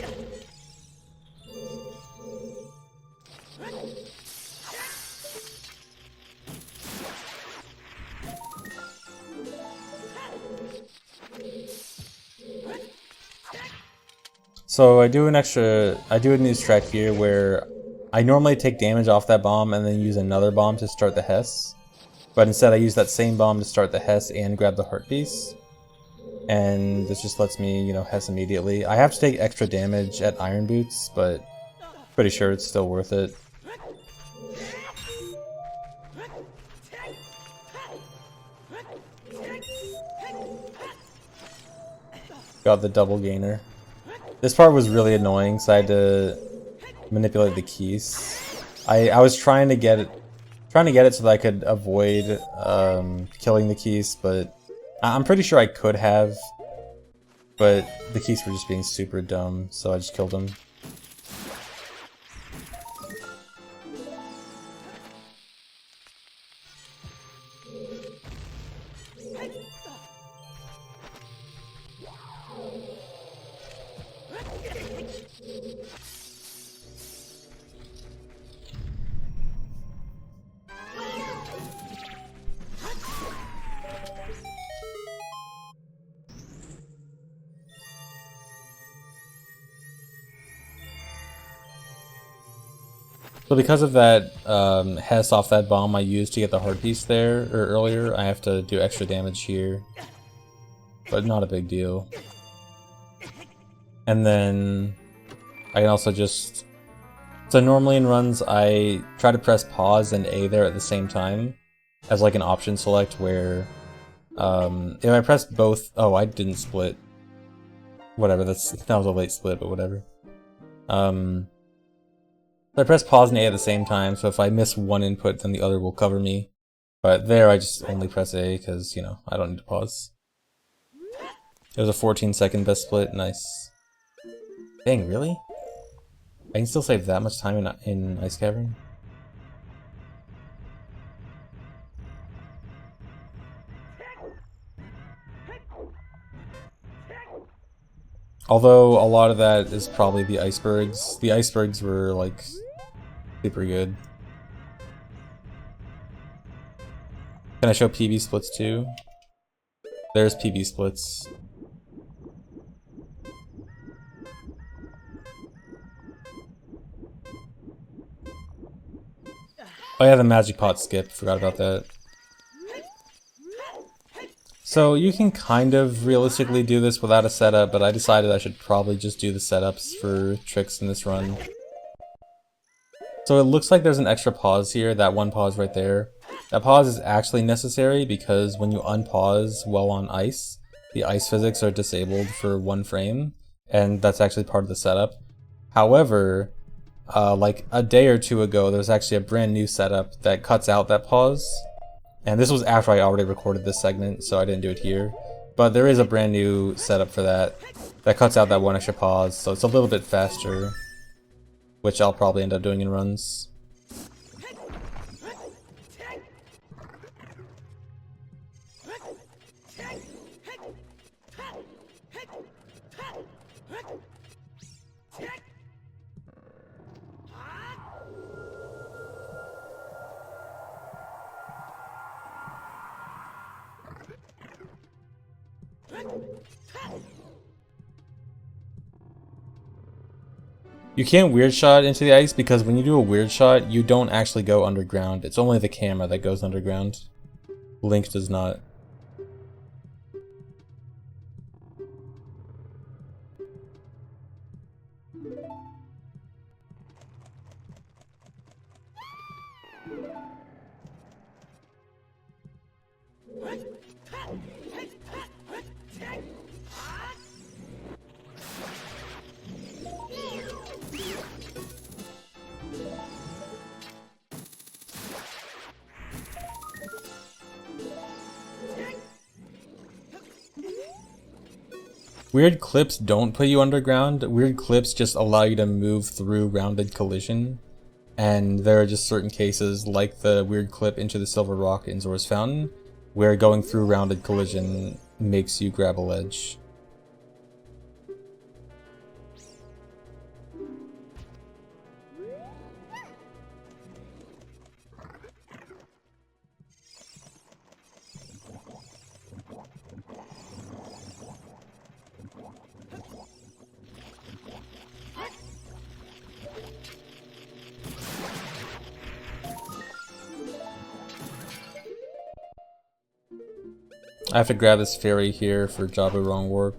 So I do a new strat here where I normally take damage off that bomb and then use another bomb to start the Hess. But instead I use that same bomb to start the Hess and grab the heart piece. And this just lets me, you know, Hess immediately. I have to take extra damage at Iron Boots, but pretty sure it's still worth it. Got the double gainer. This part was really annoying, so I had to manipulate the keys. I was trying to get it so that I could avoid killing the keys, but I'm pretty sure I could have, but the keys were just being super dumb, so I just killed them. So because of that Hess off that bomb I used to get the heart piece there, or earlier, I have to do extra damage here. But not a big deal. And then I can also just So normally in runs, I try to press pause and A there at the same time as like an option select where if I pressed both, oh, I didn't split. Whatever, that was a late split, but whatever. So I press pause and A at the same time, so if I miss one input, then the other will cover me. But there, I just only press A because, you know, I don't need to pause. It was a 14-second best split, nice. Dang, really? I can still save that much time in Ice Cavern? Although a lot of that is probably the icebergs. The icebergs were like super good. Can I show PB splits too? There's PB splits. Oh yeah, the magic pot skip, forgot about that. So you can kind of realistically do this without a setup, but I decided I should probably just do the setups for tricks in this run. So it looks like there's an extra pause here, that one pause right there. That pause is actually necessary because when you unpause while on ice, the ice physics are disabled for 1 frame, and that's actually part of the setup. However, like a day or two ago, there's actually a brand new setup that cuts out that pause. And this was after I already recorded this segment, so I didn't do it here. But there is a brand new setup for that cuts out that 1 extra pause, so it's a little bit faster, which I'll probably end up doing in runs. You can't weird shot into the ice because when you do a weird shot, you don't actually go underground. It's only the camera that goes underground. Link does not. Weird clips don't put you underground. Weird clips just allow you to move through rounded collision. And there are just certain cases, like the weird clip into the silver rock in Zora's Fountain, where going through rounded collision makes you grab a ledge. I have to grab this fairy here for Jabu Wrong Warp.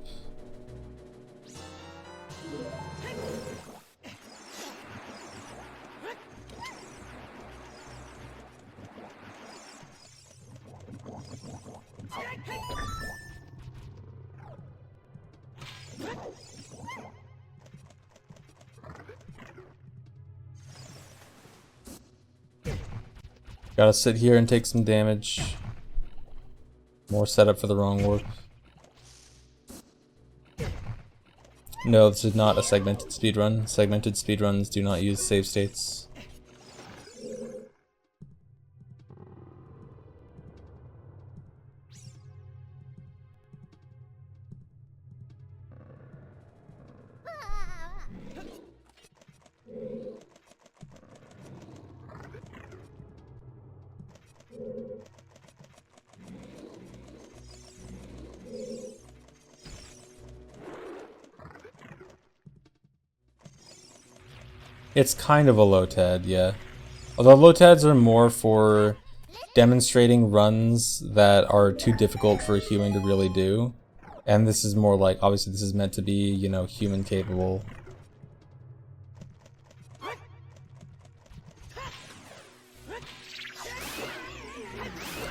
Gotta sit here and take some damage. More setup for the wrong warp. No, this is not a segmented speedrun. Segmented speedruns do not use save states. It's kind of a low TAD, yeah. Although low TADs are more for demonstrating runs that are too difficult for a human to really do. And this is more like, obviously this is meant to be, you know, human capable.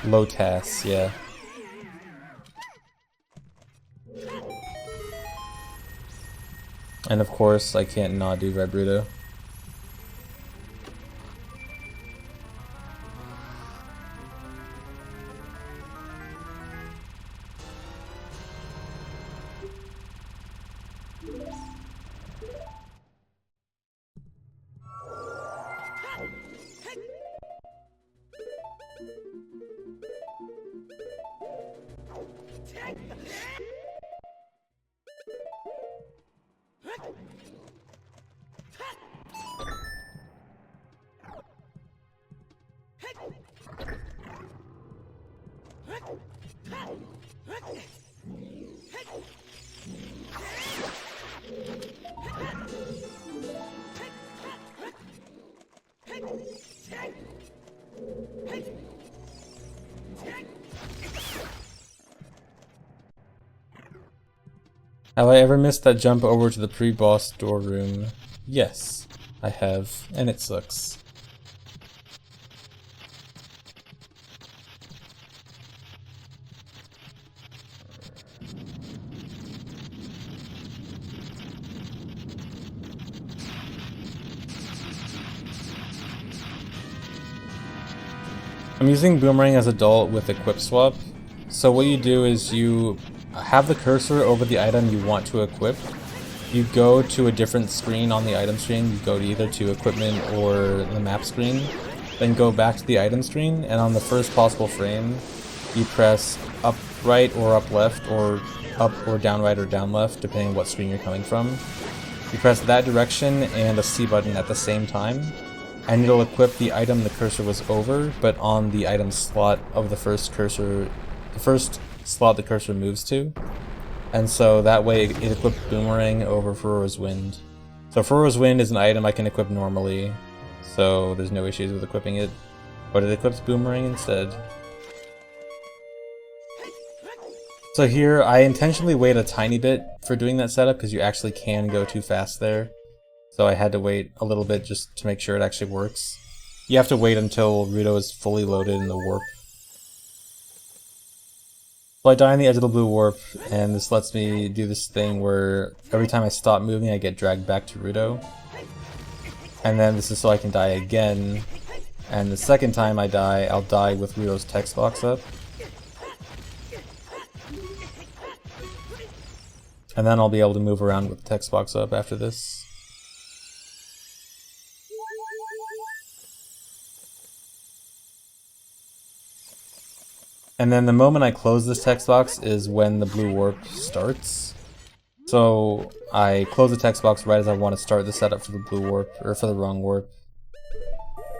Low TAS, yeah. And of course, I can't not do Red Bruto. Have I ever missed that jump over to the pre-boss door room? Yes, I have, and it sucks. I'm using Boomerang as adult with Equip Swap. So what you do is you have the cursor over the item you want to equip. You go to a different screen on the item screen. You go to either to equipment or the map screen. Then go back to the item screen, and on the first possible frame, you press up right or up left, or up or down right or down left, depending on what screen you're coming from. You press that direction and a C button at the same time, and it'll equip the item the cursor was over, but on the item slot of the first slot the cursor moves to. And so that way it equipped Boomerang over Furo's Wind. So Furo's Wind is an item I can equip normally, so there's no issues with equipping it, but it equips Boomerang instead. So here, I intentionally wait a tiny bit for doing that setup because you actually can go too fast there. So I had to wait a little bit just to make sure it actually works. You have to wait until Ruto is fully loaded in the warp. So I die on the edge of the blue warp, and this lets me do this thing where every time I stop moving I get dragged back to Ruto. And then this is so I can die again, and the second time I die, I'll die with Ruto's text box up. And then I'll be able to move around with the text box up after this. And then the moment I close this text box is when the blue warp starts. So I close the text box right as I want to start the setup for the blue warp, or for the wrong warp.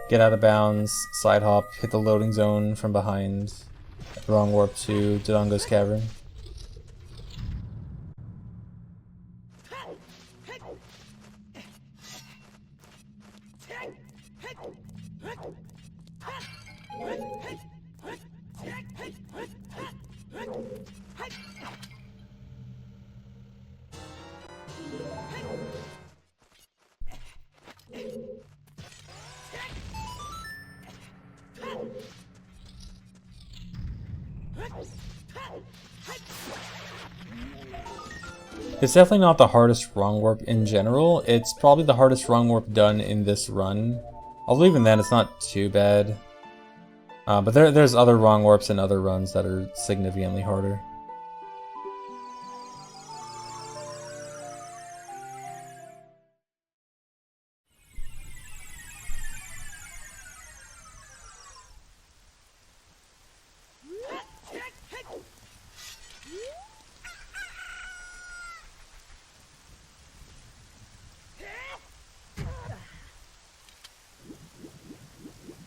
Get out of bounds, side hop, hit the loading zone from behind. Wrong warp to Dodongo's Cavern. It's definitely not the hardest wrong warp in general. It's probably the hardest wrong warp done in this run. Although even then, it's not too bad. But there's other wrong warps in other runs that are significantly harder.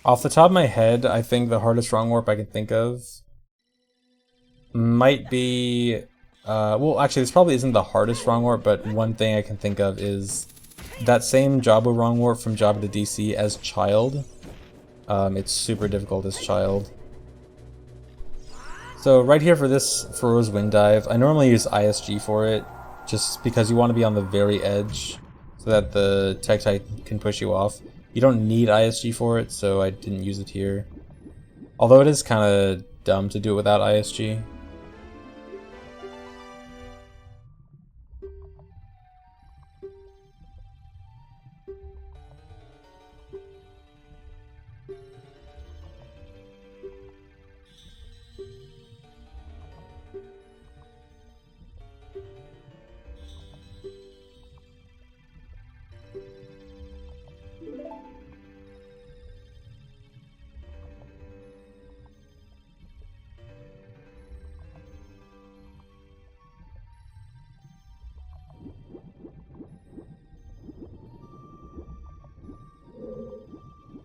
Off the top of my head, I think the hardest wrong warp I can think of might be... well, actually, this probably isn't the hardest wrong warp, but one thing I can think of is that same Jabu wrong warp from Jabu to DC as Child. It's super difficult as Child. So right here for this Furo's Wind Dive, I normally use ISG for it, just because you want to be on the very edge so that the Tektite can push you off. You don't need ISG for it, so I didn't use it here. Although it is kind of dumb to do it without ISG.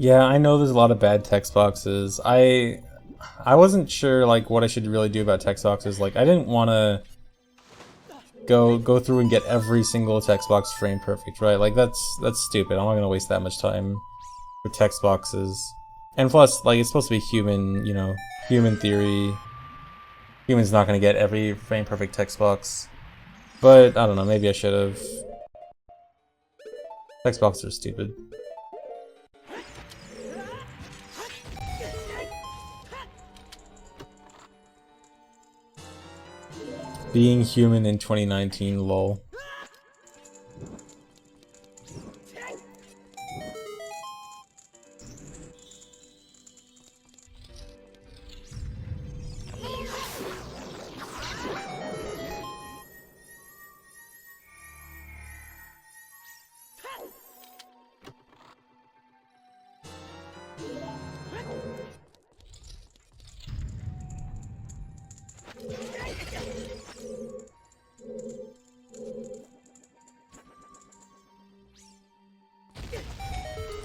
Yeah, I know there's a lot of bad text boxes. I wasn't sure like what I should really do about text boxes. Like I didn't want to go through and get every single text box frame perfect, right? Like that's stupid. I'm not gonna waste that much time with text boxes. And plus, like it's supposed to be human, you know, human theory. Human's not gonna get every frame perfect text box. But I don't know, maybe I should have. Text boxes are stupid. Being human in 2019, lol.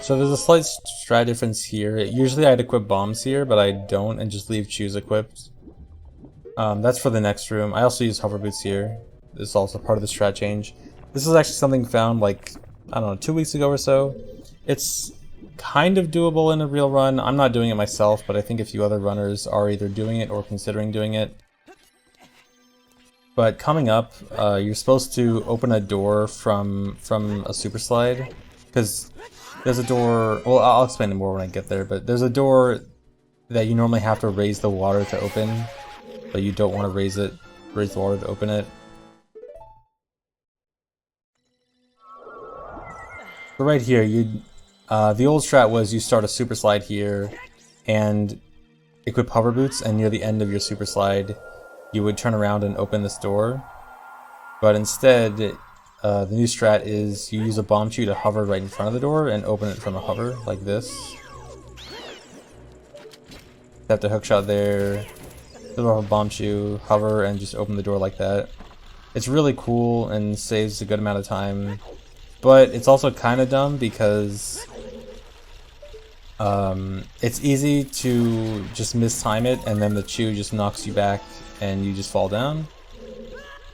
So there's a slight strat difference here. Usually I'd equip bombs here, but I don't and just leave shoes equipped. That's for the next room. I also use hover boots here. This is also part of the strat change. This is actually something found like, I don't know, 2 weeks ago or so. It's kind of doable in a real run. I'm not doing it myself, but I think a few other runners are either doing it or considering doing it. But coming up, you're supposed to open a door from a super slide, because there's a door, well I'll explain it more when I get there, but there's a door that you normally have to raise the water to open, but you don't want to raise the water to open it. So right here, the old strat was you start a super slide here and equip hover boots, and near the end of your super slide you would turn around and open this door. But instead, the new strat is you use a bomb shoe to hover right in front of the door and open it from a hover, like this. Tap the hookshot there, little bomb shoe, hover, and just open the door like that. It's really cool and saves a good amount of time, but it's also kind of dumb because it's easy to just mistime it and then the chew just knocks you back and you just fall down.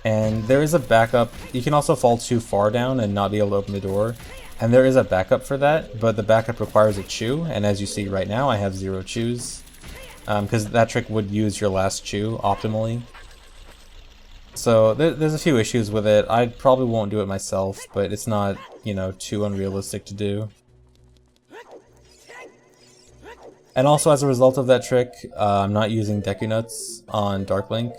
And there is a backup. You can also fall too far down and not be able to open the door, and there is a backup for that, but the backup requires a chew, and as you see right now I have 0 chews, because that trick would use your last chew optimally. So there's a few issues with it. I probably won't do it myself, but it's not, you know, too unrealistic to do. And also as a result of that trick, I'm not using Deku Nuts on Dark Link.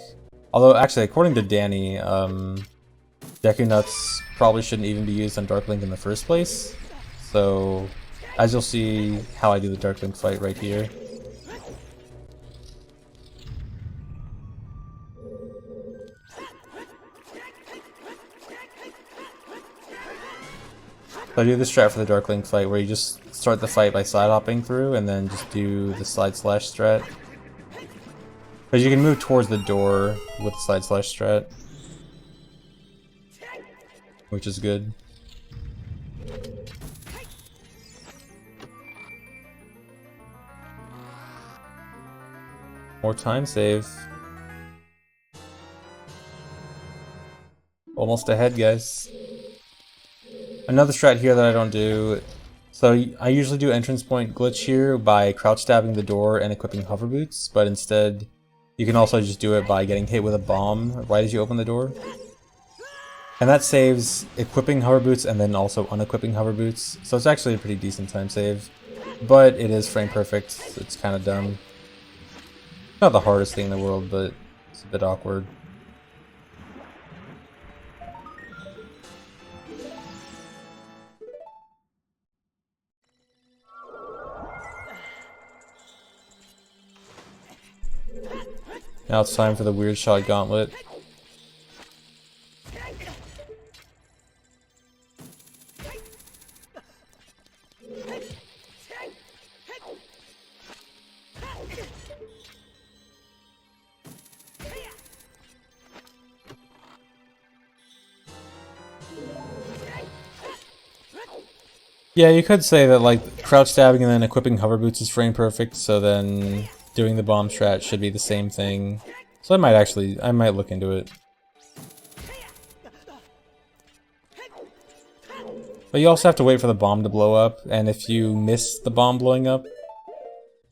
Although actually, according to Danny, Deku Nuts probably shouldn't even be used on Dark Link in the first place. So as you'll see how I do the Dark Link fight right here. So I do this strat for the Dark Link fight where you just start the fight by side hopping through and then just do the slide slash strat. Because you can move towards the door with the slide slash strat, which is good. More time save. Almost ahead, guys. Another strat here that I don't do. So I usually do entrance point glitch here by crouch stabbing the door and equipping hover boots, but instead you can also just do it by getting hit with a bomb right as you open the door. And that saves equipping hover boots and then also unequipping hover boots. So it's actually a pretty decent time save. But it is frame perfect, so it's kind of dumb. Not the hardest thing in the world, but it's a bit awkward. Now it's time for the weird shot gauntlet. Yeah, you could say that like crouch stabbing and then equipping hover boots is frame perfect, so then doing the bomb strat should be the same thing. So I might look into it. But you also have to wait for the bomb to blow up, and if you miss the bomb blowing up,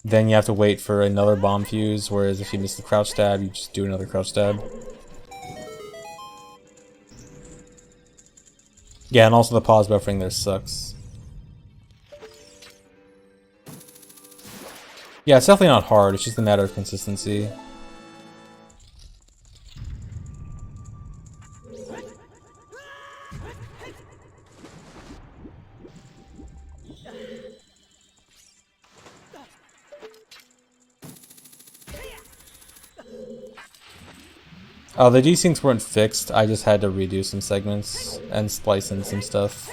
then you have to wait for another bomb fuse, whereas if you miss the crouch stab, you just do another crouch stab. Yeah, and also the pause buffering there sucks. Yeah, it's definitely not hard, it's just a matter of consistency. Oh, the desyncs weren't fixed, I just had to redo some segments and splice in some stuff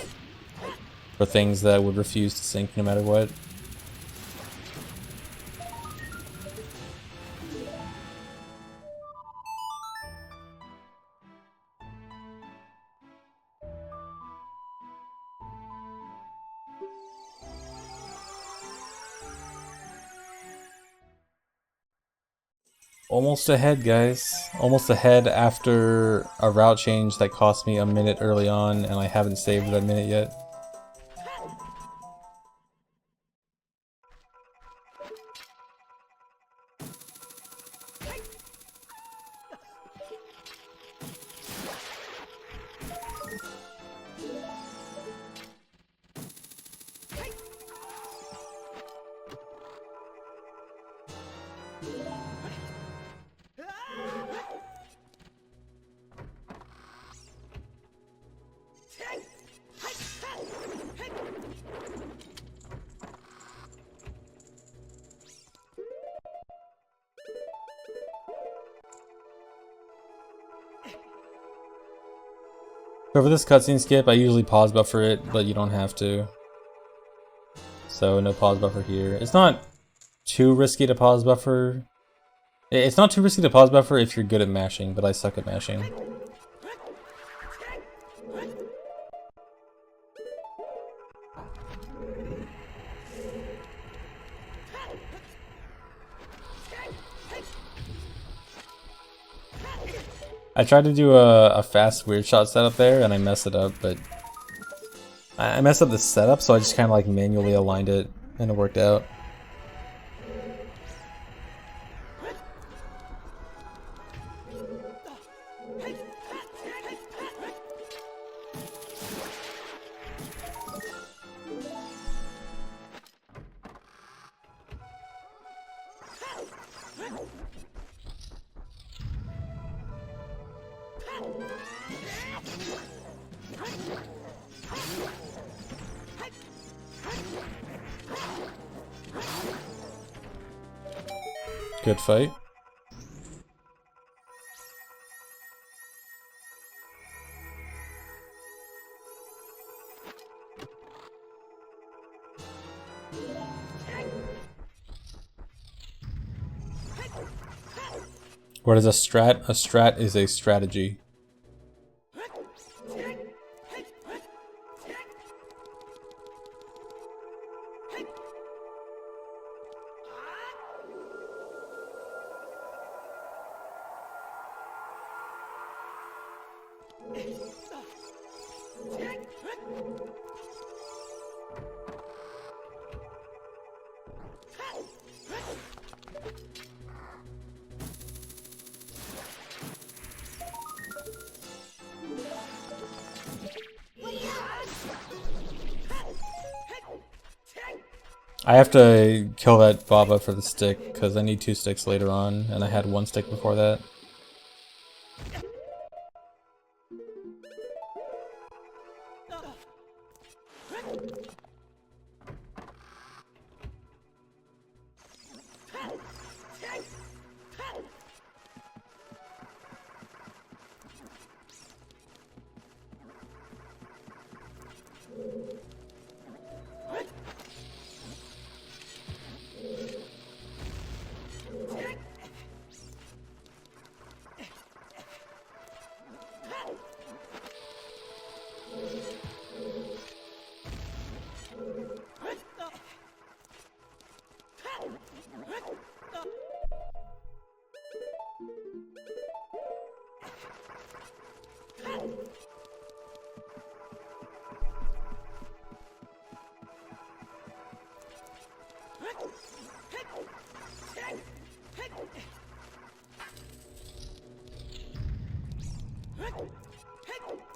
for things that would refuse to sync no matter what. Almost ahead, guys. Almost ahead after a route change that cost me a minute early on, and I haven't saved that minute yet. So for this cutscene skip, I usually pause buffer it, but you don't have to. So no pause buffer here. It's not too risky to pause buffer. It's not too risky to pause buffer if you're good at mashing, but I suck at mashing. I tried to do a fast weird shot setup there and I messed it up, but I messed up the setup, so I just kind of like manually aligned it and it worked out. Good fight. What is a strat? A strat is a strategy. I have to kill that Baba for the stick, because I need 2 sticks later on, and I had 1 stick before that.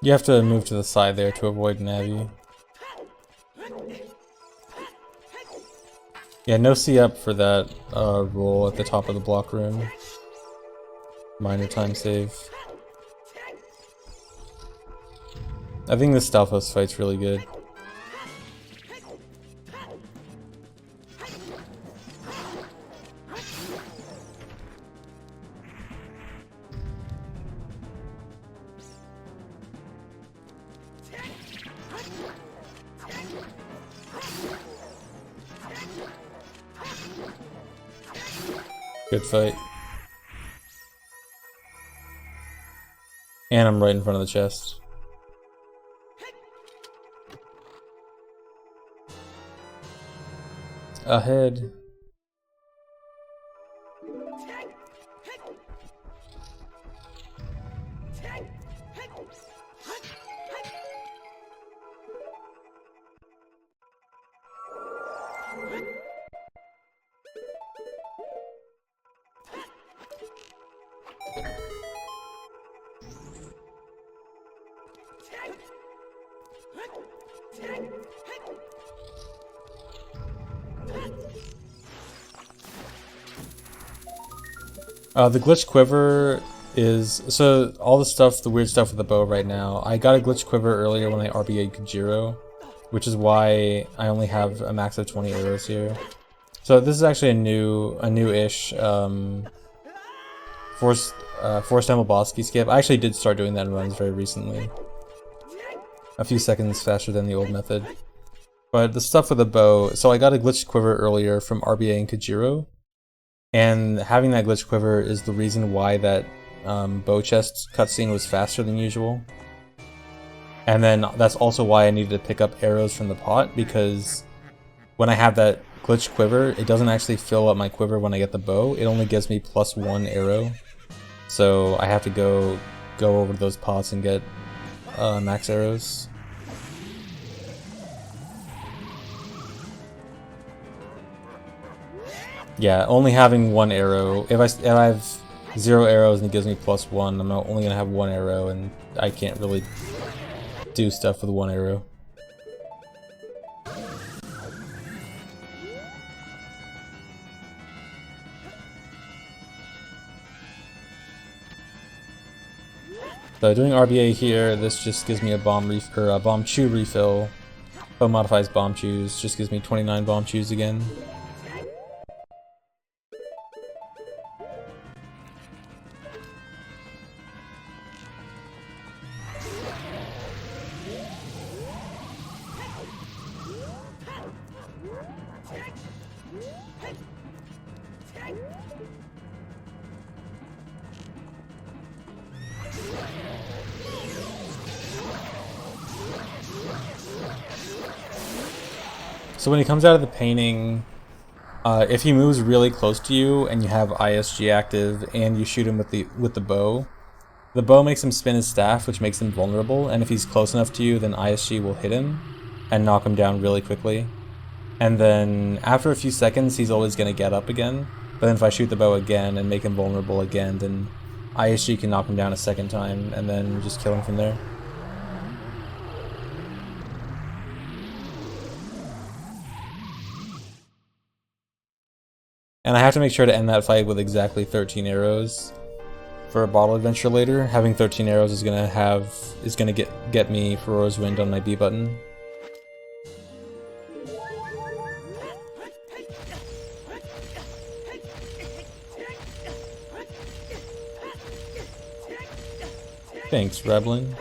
You have to move to the side there to avoid Navi. Yeah, no C up for that roll at the top of the block room. Minor time save. I think this Stalfos fight's really good. Good fight. And I'm right in front of the chest. Ahead. The glitch quiver is, so all the stuff, the weird stuff with the bow right now, I got a glitch quiver earlier when I RBA'd Kujiro, which is why I only have a max of 20 arrows here. So this is actually a new-ish Forced Temple boss key skip. I actually did start doing that in runs very recently. A few seconds faster than the old method. But the stuff with the bow, so I got a glitch quiver earlier from RBA and Kujiro. And having that glitch quiver is the reason why that bow chest cutscene was faster than usual. And then that's also why I needed to pick up arrows from the pot, because when I have that glitch quiver, it doesn't actually fill up my quiver when I get the bow. It only gives me +1 arrow. So I have to go over to those pots and get max arrows. Yeah, only having 1 arrow. If I have 0 arrows and it gives me +1, I'm only gonna have 1 arrow, and I can't really do stuff with 1 arrow. So doing RBA here, this just gives me a bomb chew refill. Bow modifies bomb chews, just gives me 29 bomb chews again. So when he comes out of the painting, if he moves really close to you and you have ISG active and you shoot him with the bow makes him spin his staff, which makes him vulnerable, and if he's close enough to you, then ISG will hit him and knock him down really quickly. And then after a few seconds, he's always going to get up again, but then if I shoot the bow again and make him vulnerable again, then ISG can knock him down a second time and then just kill him from there. And I have to make sure to end that fight with exactly 13 arrows for a bottle adventure later. Having 13 arrows is gonna get me Ferora's Wind on my B button. Thanks, Reblin.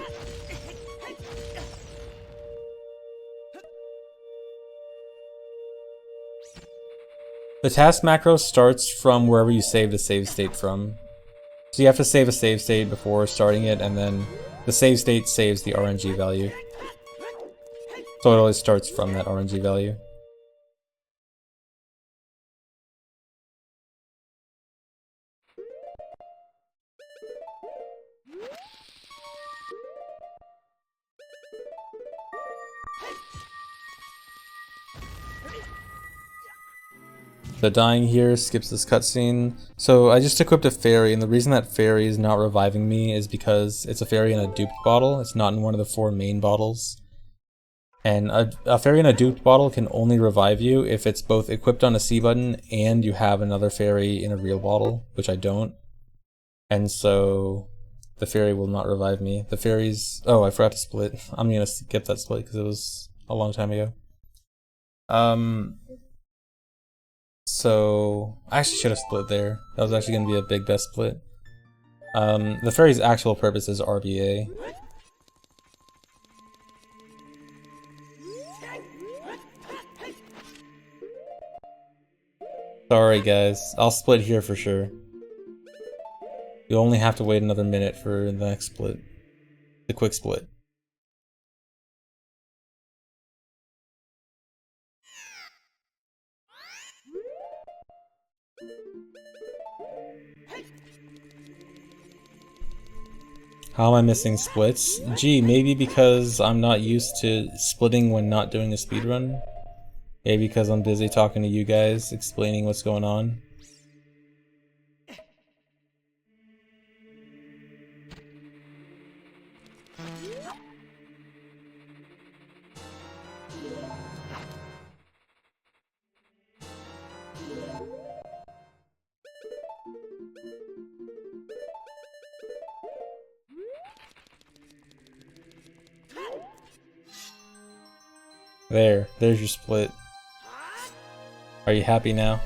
The task macro starts from wherever you saved a save state from. So you have to save a save state before starting it, and then the save state saves the RNG value. So it always starts from that RNG value. The dying here skips this cutscene. So I just equipped a fairy, and the reason that fairy is not reviving me is because it's a fairy in a duped bottle. It's not in one of the 4 main bottles. And a fairy in a duped bottle can only revive you if it's both equipped on a C button and you have another fairy in a real bottle, which I don't. And so the fairy will not revive me. The fairies... Oh, I forgot to split. I'm gonna skip that split because it was a long time ago. So I actually should have split there. That was actually going to be a big best split. The fairy's actual purpose is RBA. Sorry guys, I'll split here for sure. You'll only have to wait another minute for the next split. The quick split. How am I missing splits? Gee, maybe because I'm not used to splitting when not doing a speedrun. Maybe because I'm busy talking to you guys, explaining what's going on. There's your split. Are you happy now?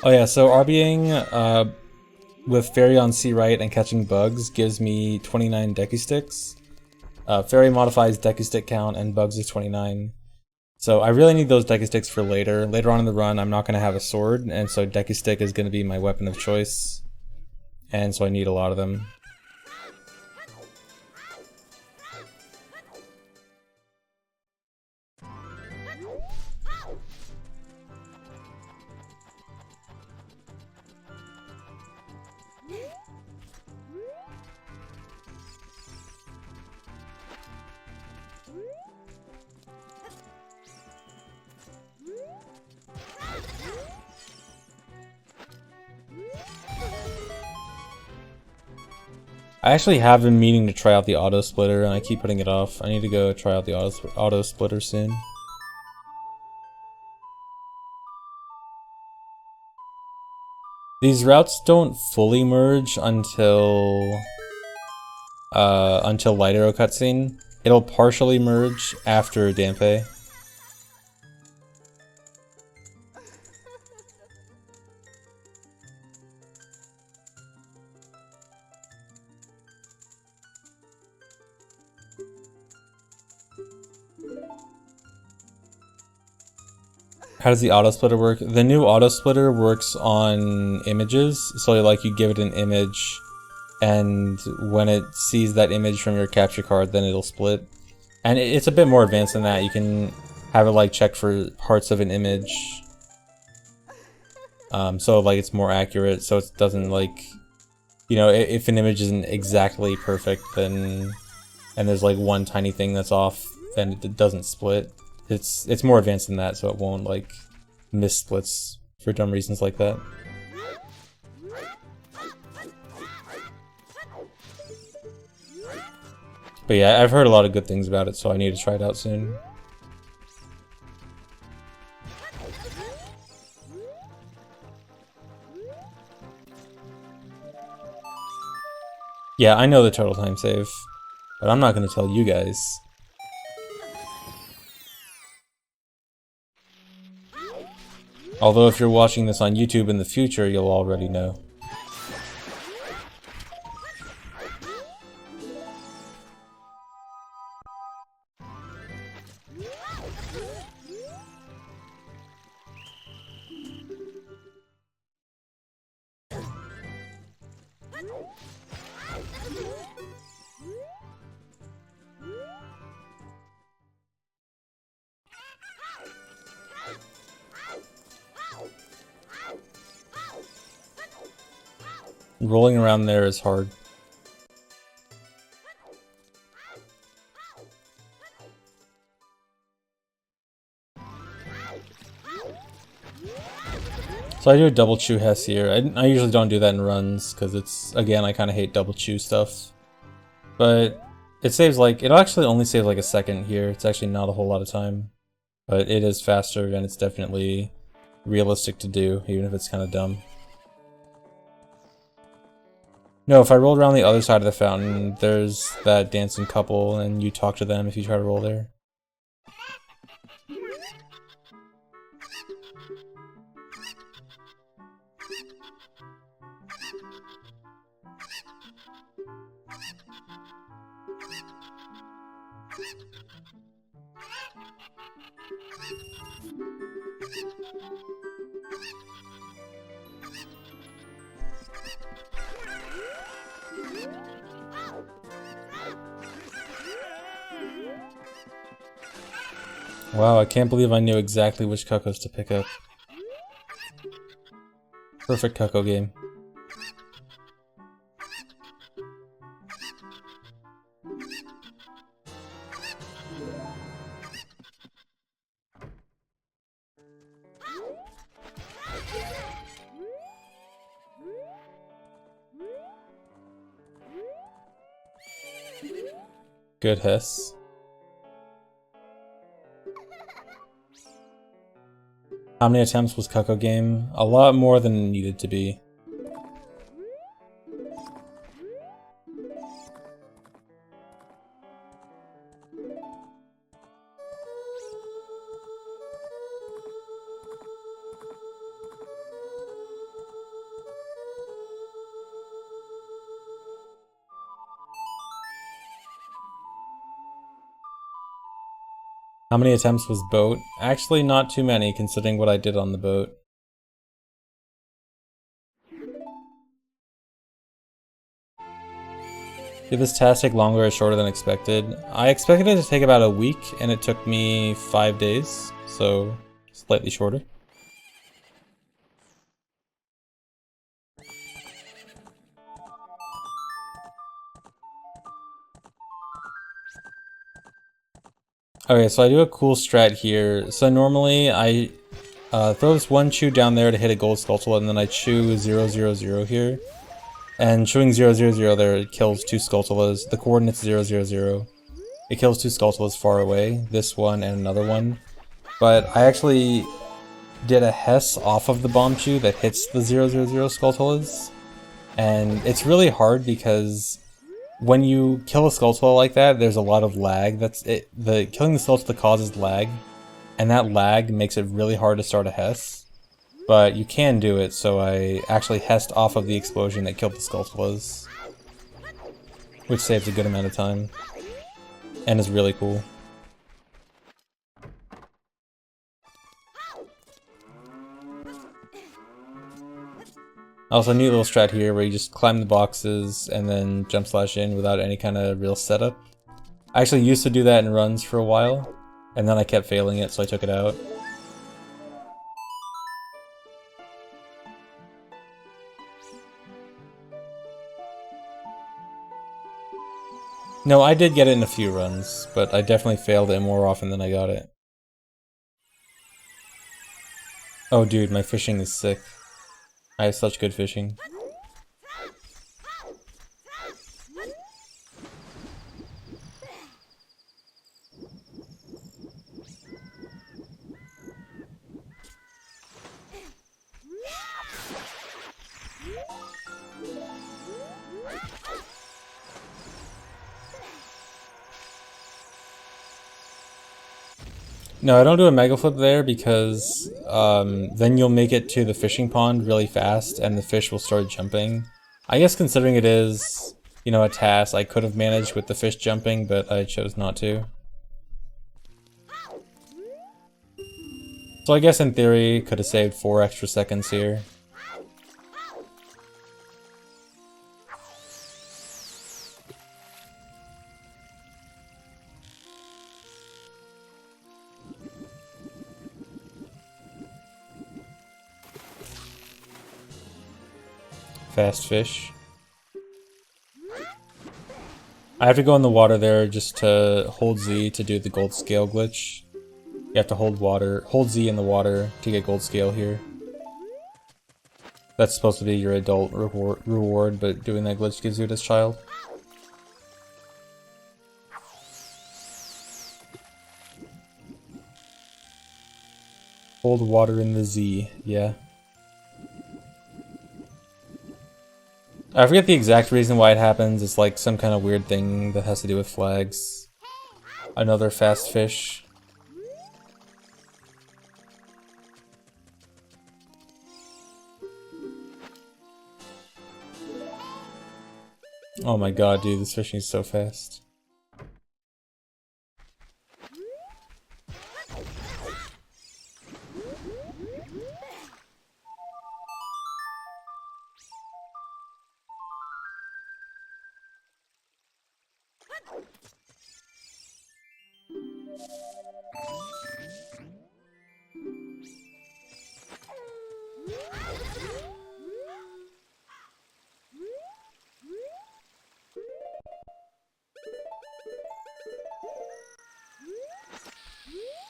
Oh yeah, so RBing with Fairy on C right and catching bugs gives me 29 Deku Sticks. Fairy modifies Deku Stick count and bugs is 29. So I really need those Deku Sticks for later. Later on in the run I'm not going to have a sword, and so Deku Stick is going to be my weapon of choice. And so I need a lot of them. I actually have been meaning to try out the auto splitter and I keep putting it off. I need to go try out the auto splitter soon. These routes don't fully merge until Light Arrow cutscene. It'll partially merge after Dampe. How does the auto splitter work? The new auto splitter works on images, so like you give it an image and when it sees that image from your capture card then it'll split. And it's a bit more advanced than that. You can have it like check for parts of an image. So like it's more accurate, so it doesn't like, you know, if an image isn't exactly perfect then, and there's like one tiny thing that's off, then it doesn't split. It's more advanced than that, so it won't like miss splits for dumb reasons like that. But yeah, I've heard a lot of good things about it, so I need to try it out soon. Yeah, I know the total time save, but I'm not going to tell you guys. Although if you're watching this on YouTube in the future, you'll already know. Rolling around there is hard. So I do a double chew Hess here. I usually don't do that in runs, because it's, again, I kind of hate double chew stuff. But it saves like, it'll actually only save like a second here. It's actually not a whole lot of time. But it is faster, and it's definitely realistic to do, even if it's kind of dumb. No, if I rolled around the other side of the fountain, there's that dancing couple, and you talk to them if you try to roll there. Wow, I can't believe I knew exactly which Cuckoos to pick up. Perfect Cuckoo game. Good Hess. How many attempts was Cuckoo game? A lot more than it needed to be. How many attempts was boat? Actually not too many, considering what I did on the boat. Did this task take longer or shorter than expected? I expected it to take about a week, and it took me 5 days, so slightly shorter. Okay, so I do a cool strat here. So normally I throw this one chew down there to hit a gold Skulltula, and then I chew 000 here. And chewing 000 there, it kills 2 Skulltulas. The coordinate's 000. It kills 2 Skulltulas far away, this one and another one. But I actually did a Hess off of the bomb chew that hits the 000 Skulltulas. And it's really hard because when you kill a Skulltula like that, there's a lot of lag. Killing the Skulltula causes lag, and that lag makes it really hard to start a Hess. But you can do it, so I actually Hessed off of the explosion that killed the Skulltulas, which saves a good amount of time, and is really cool. Also, a neat little strat here where you just climb the boxes and then jump slash in without any kind of real setup. I actually used to do that in runs for a while, and then I kept failing it, so I took it out. No, I did get it in a few runs, but I definitely failed it more often than I got it. Oh dude, my fishing is sick. I have such good fishing. No, I don't do a mega flip there because then you'll make it to the fishing pond really fast and the fish will start jumping. I guess considering it is, you know, a TAS, I could have managed with the fish jumping, but I chose not to. So I guess in theory, could have saved 4 extra seconds here. Fast fish. I have to go in the water there just to hold Z to do the gold scale glitch. You have to hold Z in the water to get gold scale here. That's supposed to be your adult reward, but doing that glitch gives you it as child. Hold water in the Z, yeah. I forget the exact reason why it happens. It's like some kind of weird thing that has to do with flags. Another fast fish. Oh my god, dude, this fishing is so fast.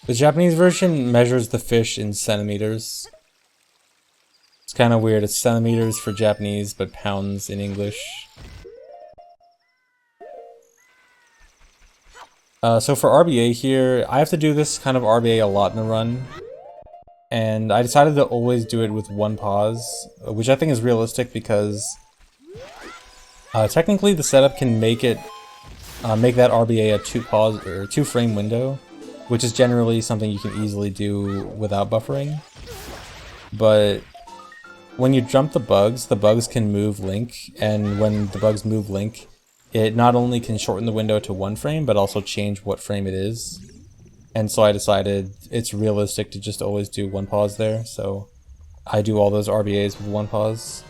The Japanese version measures the fish in centimeters. It's kind of weird. It's centimeters for Japanese, but pounds in English. So for RBA here, I have to do this kind of RBA a lot in the run. And I decided to always do it with one pause, which I think is realistic because technically the setup can make that RBA a 2 pause or 2 frame window, which is generally something you can easily do without buffering. But when you jump the bugs can move Link, and when the bugs move Link, it not only can shorten the window to 1 frame, but also change what frame it is. And so I decided it's realistic to just always do 1 pause there, so I do all those RBAs with 1 pause.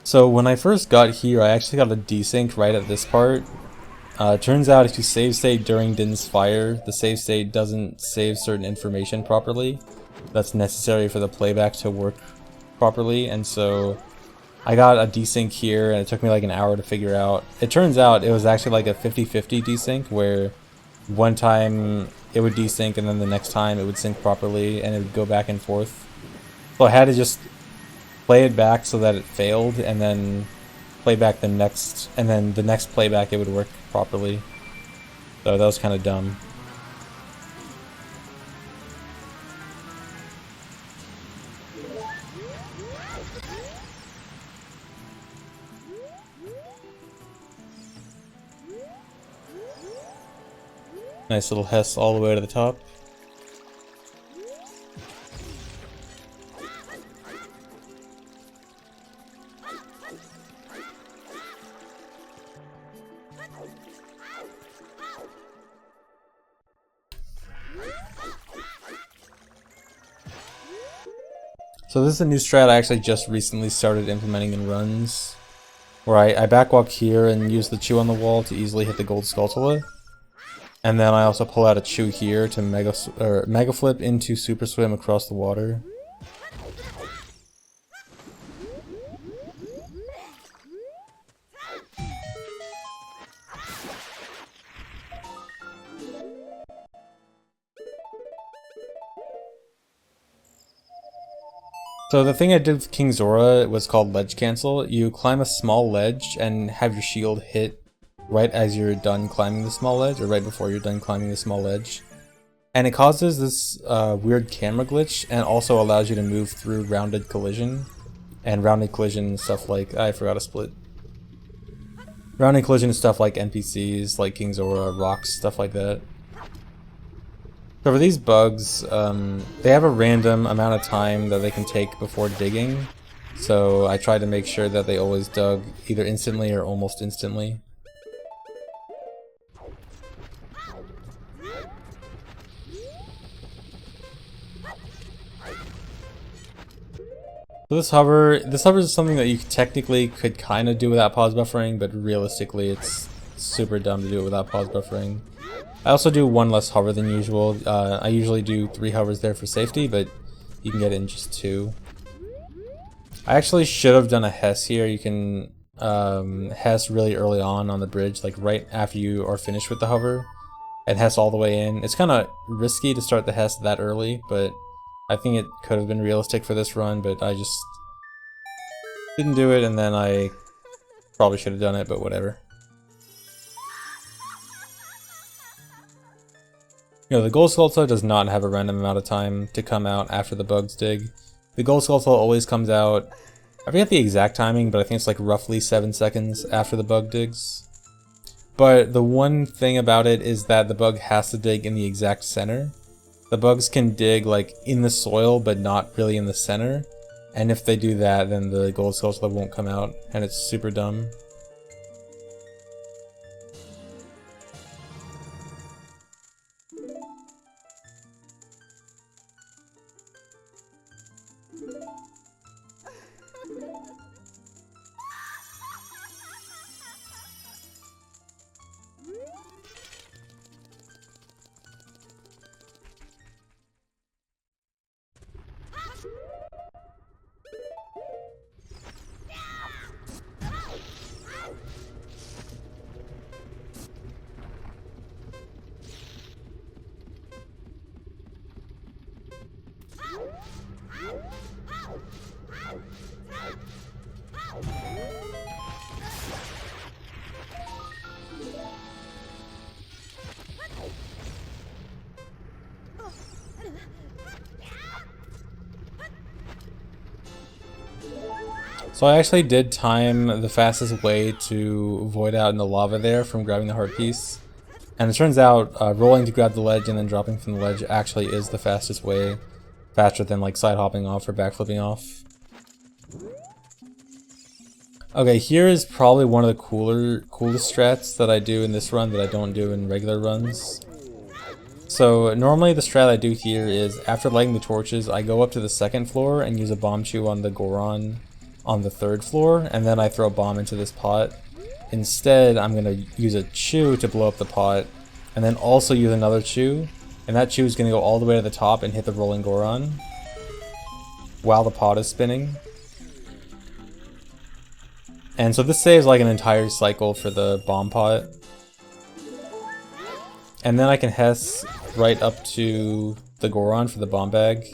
So when I first got here, I actually got a desync right at this part. Turns out if you save state during Din's fire, the save state doesn't save certain information properly that's necessary for the playback to work properly, and so I got a desync here and it took me like an hour to figure out. It turns out it was actually like a 50-50 desync where one time it would desync and then the next time it would sync properly and it would go back and forth. So I had to just play it back so that it failed, and then play back the next, and then the next playback it would work properly. So that was kind of dumb. Nice little Hess all the way to the top. So this is a new strat I actually just recently started implementing in runs, where I backwalk here and use the chew on the wall to easily hit the gold Skulltula. And then I also pull out a chew here to mega flip into super swim across the water. So the thing I did with King Zora was called ledge cancel. You climb a small ledge and have your shield hit right as you're done climbing the small ledge, or right before you're done climbing the small ledge. And it causes this weird camera glitch, and also allows you to move through rounded collision. And rounded collision stuff like, I forgot a split. Rounded collision is stuff like NPCs, like King Zora, rocks, stuff like that. So for these bugs, they have a random amount of time that they can take before digging. So I try to make sure that they always dug either instantly or almost instantly. So this hover is something that you technically could kind of do without pause buffering, but realistically it's super dumb to do it without pause buffering. I also do one less hover than usual. I usually do 3 hovers there for safety, but you can get it in just 2. I actually should have done a Hess here. You can Hess really early on the bridge, like right after you are finished with the hover, and Hess all the way in. It's kind of risky to start the Hess that early, but I think it could have been realistic for this run, but I just didn't do it, and then I probably should have done it, but whatever. You know, the Gold Skulltula does not have a random amount of time to come out after the bugs dig. The Gold Skulltula always comes out, I forget the exact timing, but I think it's like roughly 7 seconds after the bug digs. But the one thing about it is that the bug has to dig in the exact center. The bugs can dig like in the soil, but not really in the center. And if they do that, then the Gold Skulltula won't come out, and it's super dumb. So I actually did time the fastest way to void out in the lava there from grabbing the heart piece. And it turns out rolling to grab the ledge and then dropping from the ledge actually is the fastest way. Faster than like side hopping off or backflipping off. Okay, here is probably one of the coolest strats that I do in this run that I don't do in regular runs. So normally the strat I do here is after lighting the torches, I go up to the 2nd floor and use a bomb chew on the Goron on the 3rd floor, and then I throw a bomb into this pot. Instead, I'm going to use a chew to blow up the pot, and then also use another chew, and that chew is going to go all the way to the top and hit the rolling Goron while the pot is spinning. And so this saves like an entire cycle for the bomb pot. And then I can Hess right up to the Goron for the bomb bag,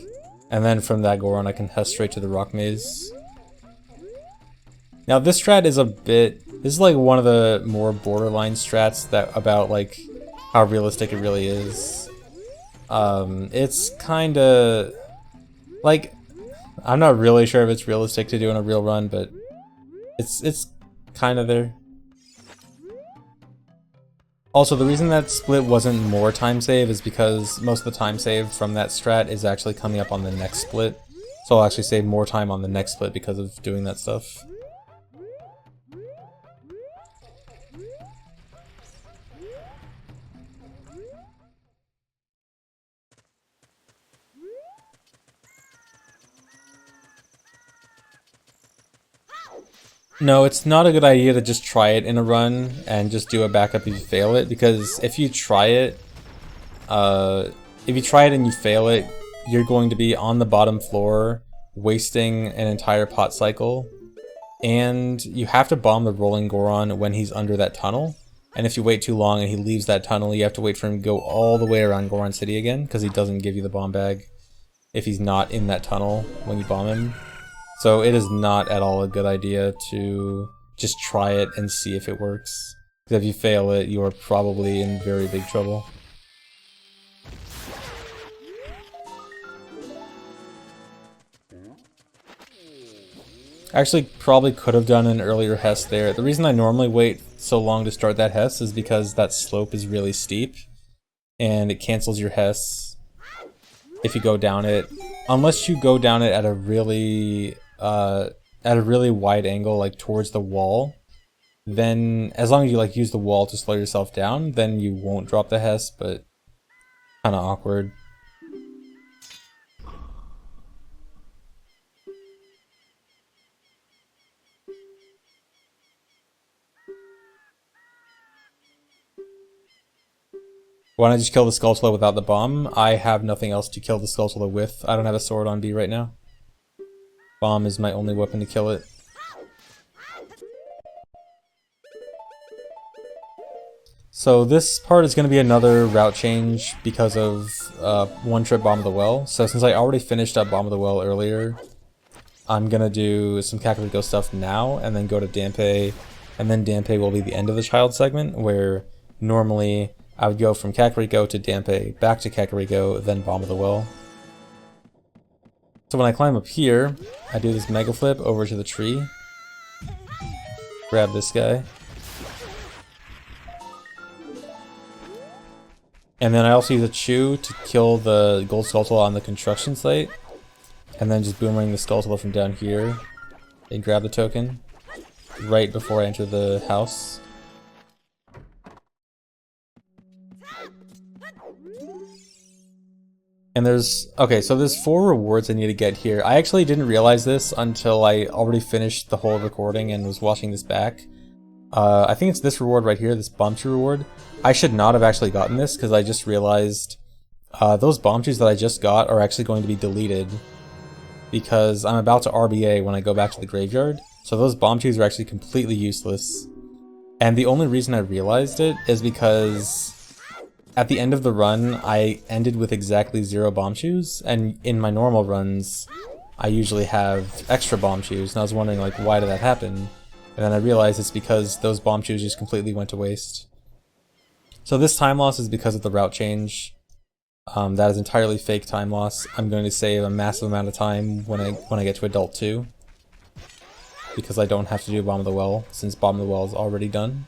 and then from that Goron I can Hess straight to the rock maze. Now this strat is this is like one of the more borderline strats that about like how realistic it really is. It's kinda like, I'm not really sure if it's realistic to do in a real run, but it's kinda there. Also, the reason that split wasn't more time save is because most of the time save from that strat is actually coming up on the next split. So I'll actually save more time on the next split because of doing that stuff. No, it's not a good idea to just try it in a run and just do a backup if you fail it, because if you try it and you fail it, you're going to be on the bottom floor wasting an entire pot cycle, and you have to bomb the rolling Goron when he's under that tunnel. And if you wait too long and he leaves that tunnel, you have to wait for him to go all the way around Goron City again, because he doesn't give you the bomb bag if he's not in that tunnel when you bomb him. So it is not at all a good idea to just try it and see if it works. Because if you fail it, you are probably in very big trouble. Actually, probably could have done an earlier Hess there. The reason I normally wait so long to start that Hess is because that slope is really steep, and it cancels your Hess if you go down it. Unless you go down it at a really wide angle, like towards the wall, then as long as you like use the wall to slow yourself down, then you won't drop the Hess, but kind of awkward. Why don't I just kill the Skulltula without the bomb? I have nothing else to kill the Skulltula with. I don't have a sword on B right now. Bomb is my only weapon to kill it. So this part is going to be another route change because of one-trip Bomb of the Well. So since I already finished up Bomb of the Well earlier, I'm going to do some Kakariko stuff now, and then go to Dampé, and then Dampé will be the end of the child segment, where normally I would go from Kakariko to Dampé, back to Kakariko, then Bomb of the Well. So when I climb up here, I do this Mega Flip over to the tree, grab this guy, and then I also use a Chew to kill the Gold Skulltula on the construction site, and then just boomerang the Skulltula from down here, and grab the token right before I enter the house. And there's 4 rewards I need to get here. I actually didn't realize this until I already finished the whole recording and was watching this back. I think it's this reward right here, this bomb chew reward. I should not have actually gotten this, because I just realized those bomb chews that I just got are actually going to be deleted, because I'm about to RBA when I go back to the graveyard. So those bomb chews are actually completely useless. And the only reason I realized it is because at the end of the run, I ended with exactly 0 bomb chews, and in my normal runs, I usually have extra bomb chews, and I was wondering, like, why did that happen? And then I realized it's because those bomb chews just completely went to waste. So this time loss is because of the route change. That is entirely fake time loss. I'm going to save a massive amount of time when I get to Adult 2, because I don't have to do Bomb of the Well, since Bomb of the Well is already done.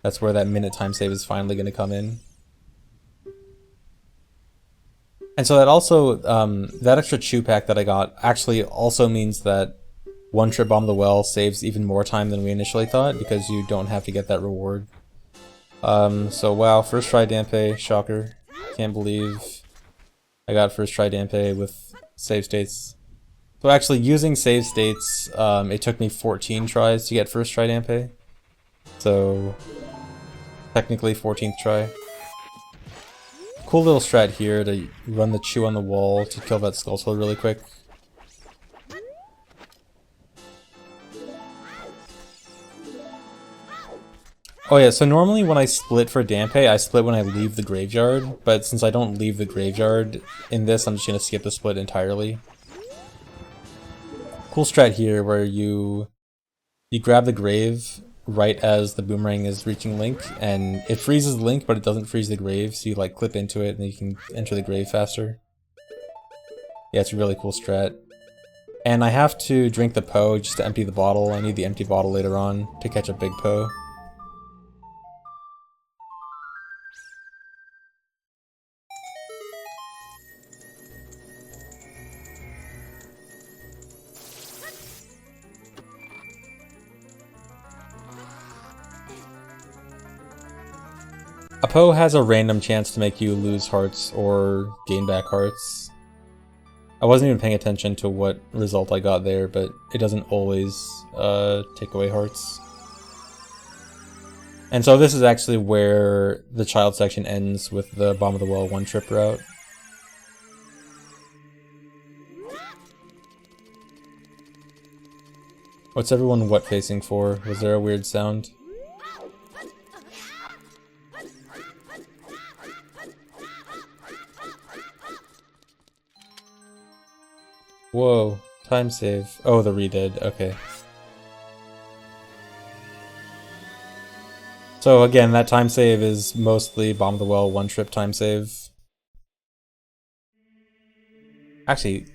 That's where that minute time save is finally going to come in. And so that also, that extra chew pack that I got actually also means that one-trip Bomb of the Well saves even more time than we initially thought, because you don't have to get that reward. So wow, first try Dampé, shocker. Can't believe I got first try Dampé with save states. So actually, using save states, it took me 14 tries to get first try Dampé. So technically 14th try. Cool little strat here to run the chew on the wall to kill that Skulltula really quick. Oh yeah, so normally when I split for Dampé, I split when I leave the graveyard, but since I don't leave the graveyard in this, I'm just gonna skip the split entirely. Cool strat here where you grab the grave right as the boomerang is reaching Link, and it freezes Link, but it doesn't freeze the grave, so you like clip into it and you can enter the grave faster. Yeah, it's a really cool strat. And I have to drink the Poe just to empty the bottle. I need the empty bottle later on to catch a big Poe. A Poe has a random chance to make you lose hearts or gain back hearts. I wasn't even paying attention to what result I got there, but it doesn't always take away hearts. And so this is actually where the child section ends with the Bottom of the Well one-trip route. What's everyone what-facing for? Was there a weird sound? Whoa, time save. Oh, the redid, okay. So again, that time save is mostly Bottom of the Well one-trip time save. Actually,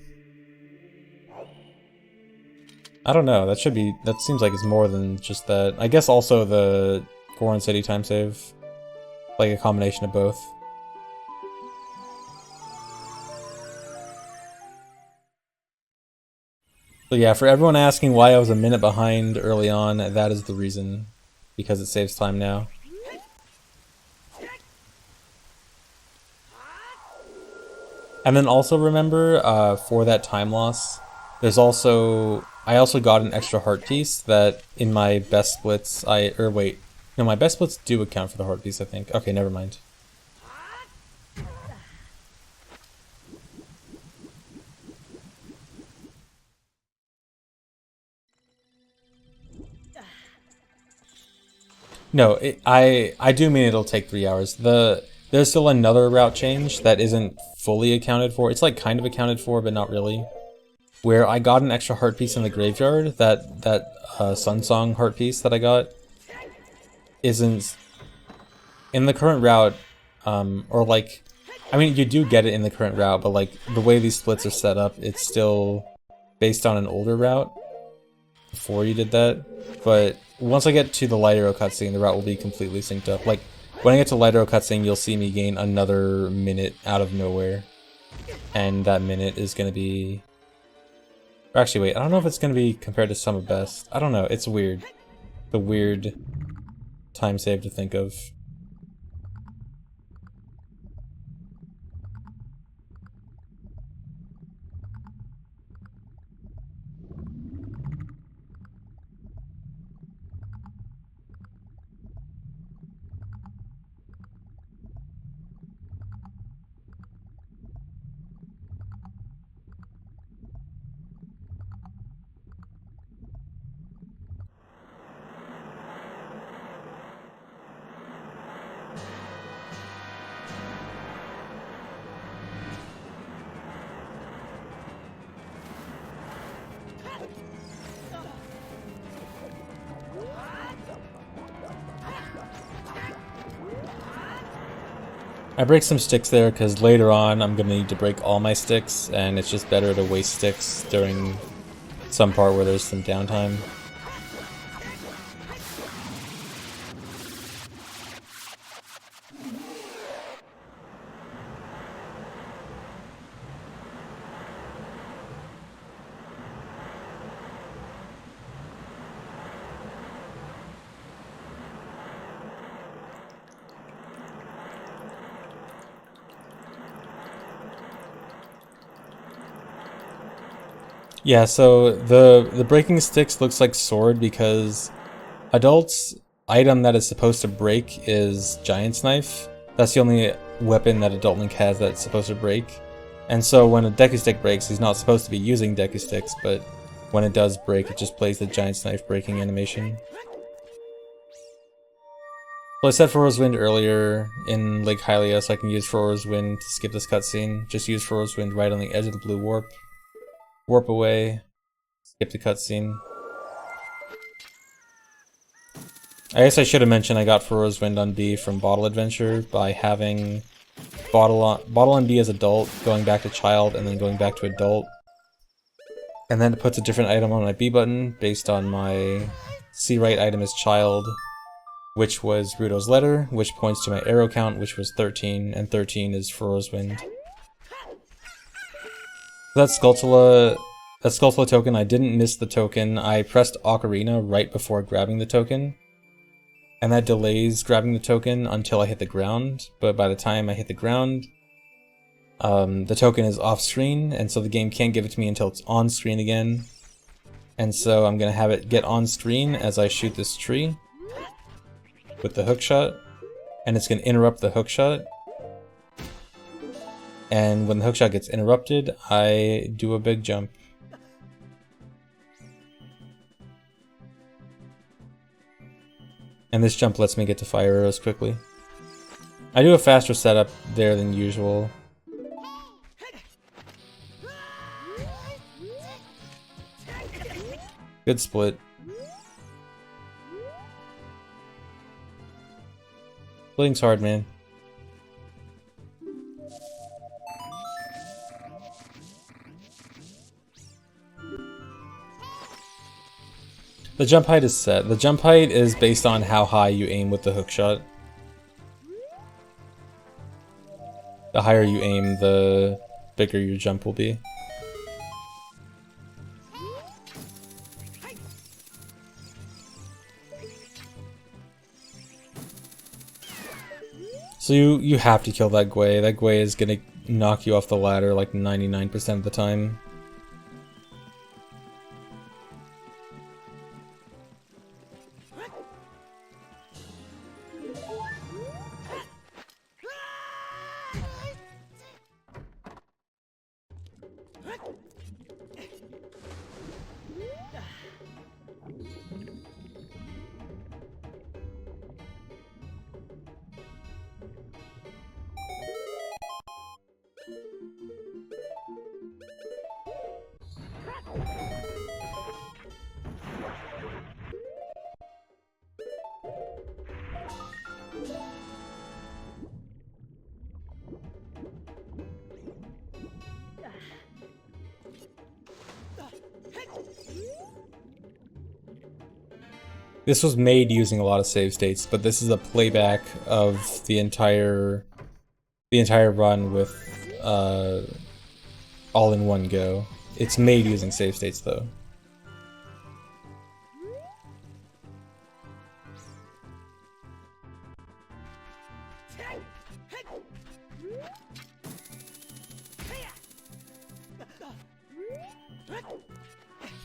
I don't know, that seems like it's more than just that. I guess also the Goron City time save. Like a combination of both. So yeah, for everyone asking why I was a minute behind early on, that is the reason. Because it saves time now. And then also remember, for that time loss, I also got an extra heart piece that in my best splits, my best splits do account for the heart piece, I think. Okay, never mind. No, I do mean it'll take 3 hours. There's still another route change that isn't fully accounted for. It's like kind of accounted for, but not really. Where I got an extra heart piece in the graveyard, that Sun Song heart piece that I got isn't in the current route, or like, I mean, you do get it in the current route, but like the way these splits are set up, it's still based on an older route before you did that. But once I get to the Light Arrow cutscene, the route will be completely synced up. Like, when I get to Light Arrow cutscene, you'll see me gain another minute out of nowhere. And that minute is going to be... Or actually, wait, I don't know if it's going to be compared to Sum of Best. I don't know, it's weird. The weird time save to think of. I break some sticks there because later on I'm going to need to break all my sticks, and it's just better to waste sticks during some part where there's some downtime. Yeah, so the breaking sticks looks like sword because Adult's item that is supposed to break is Giant's Knife. That's the only weapon that Adult Link has that's supposed to break. And so when a Deku Stick breaks, he's not supposed to be using Deku Sticks, but when it does break, it just plays the Giant's Knife breaking animation. So I said Foro's Wind earlier in Lake Hylia, so I can use Foro's Wind to skip this cutscene. Just use Foro's Wind right on the edge of the blue warp. Warp away, skip the cutscene. I guess I should have mentioned I got Foro's Wind on B from Bottle Adventure by having Bottle on B as adult, going back to child, and then going back to adult. And then it puts a different item on my B button based on my C right item as child, which was Ruto's Letter, which points to my arrow count, which was 13, and 13 is Foro's Wind. That Skulltula token, I didn't miss the token. I pressed Ocarina right before grabbing the token. And that delays grabbing the token until I hit the ground. But by the time I hit the ground, the token is off screen, and so the game can't give it to me until it's on screen again. And so I'm gonna have it get on screen as I shoot this tree with the hook shot, and it's gonna interrupt the hook shot. And when the hook shot gets interrupted, I do a big jump. And this jump lets me get to fire arrows quickly. I do a faster setup there than usual. Good split. Splitting's hard, man. The jump height is set. The jump height is based on how high you aim with the hook shot. The higher you aim, the bigger your jump will be. So you have to kill that Gwei. That Gwei is gonna knock you off the ladder like 99% of the time. This was made using a lot of save states, but this is a playback of the entire run with all in one go. It's made using save states though.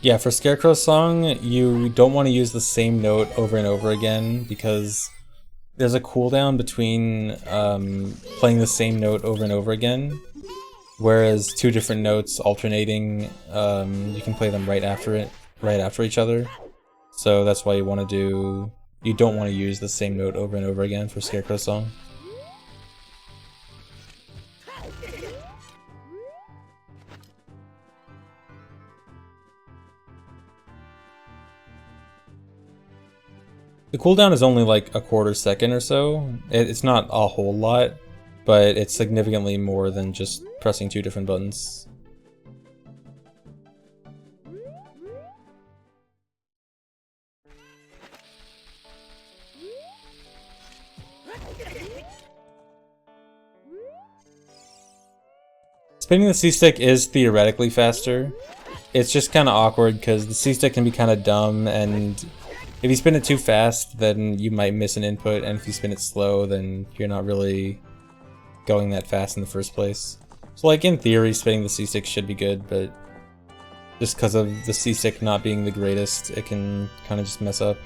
Yeah, for Scarecrow's song, you don't want to use the same note over and over again because there's a cooldown between playing the same note over and over again, whereas two different notes alternating, you can play them right after each other. So that's why you don't want to use the same note over and over again for Scarecrow's song. The cooldown is only like a quarter second or so. It's not a whole lot, but it's significantly more than just pressing two different buttons. Spinning the C-stick is theoretically faster. It's just kind of awkward because the C-stick can be kind of dumb, and if you spin it too fast, then you might miss an input, and if you spin it slow, then you're not really going that fast in the first place. So like in theory, spinning the C-stick should be good, but just because of the C-stick not being the greatest, it can kind of just mess up.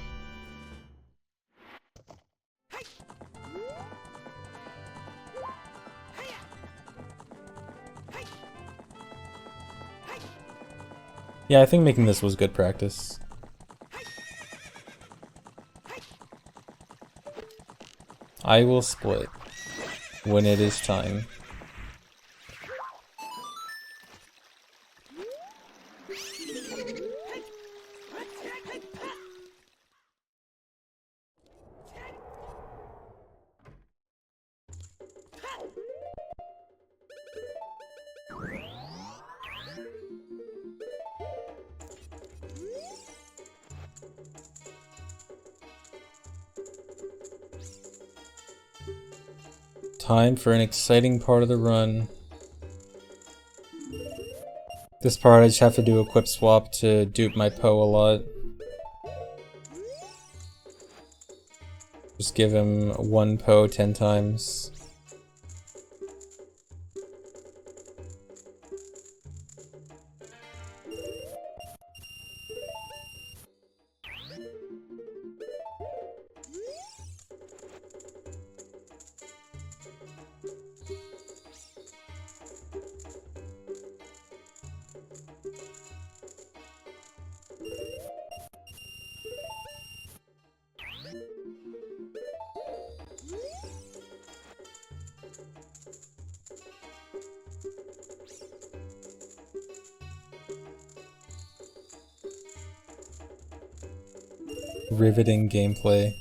Yeah, I think making this was good practice. I will split when it is time. Time for an exciting part of the run. This part I just have to do a equip swap to dupe my Poe a lot. Just give him one Poe 10 times. Riveting gameplay.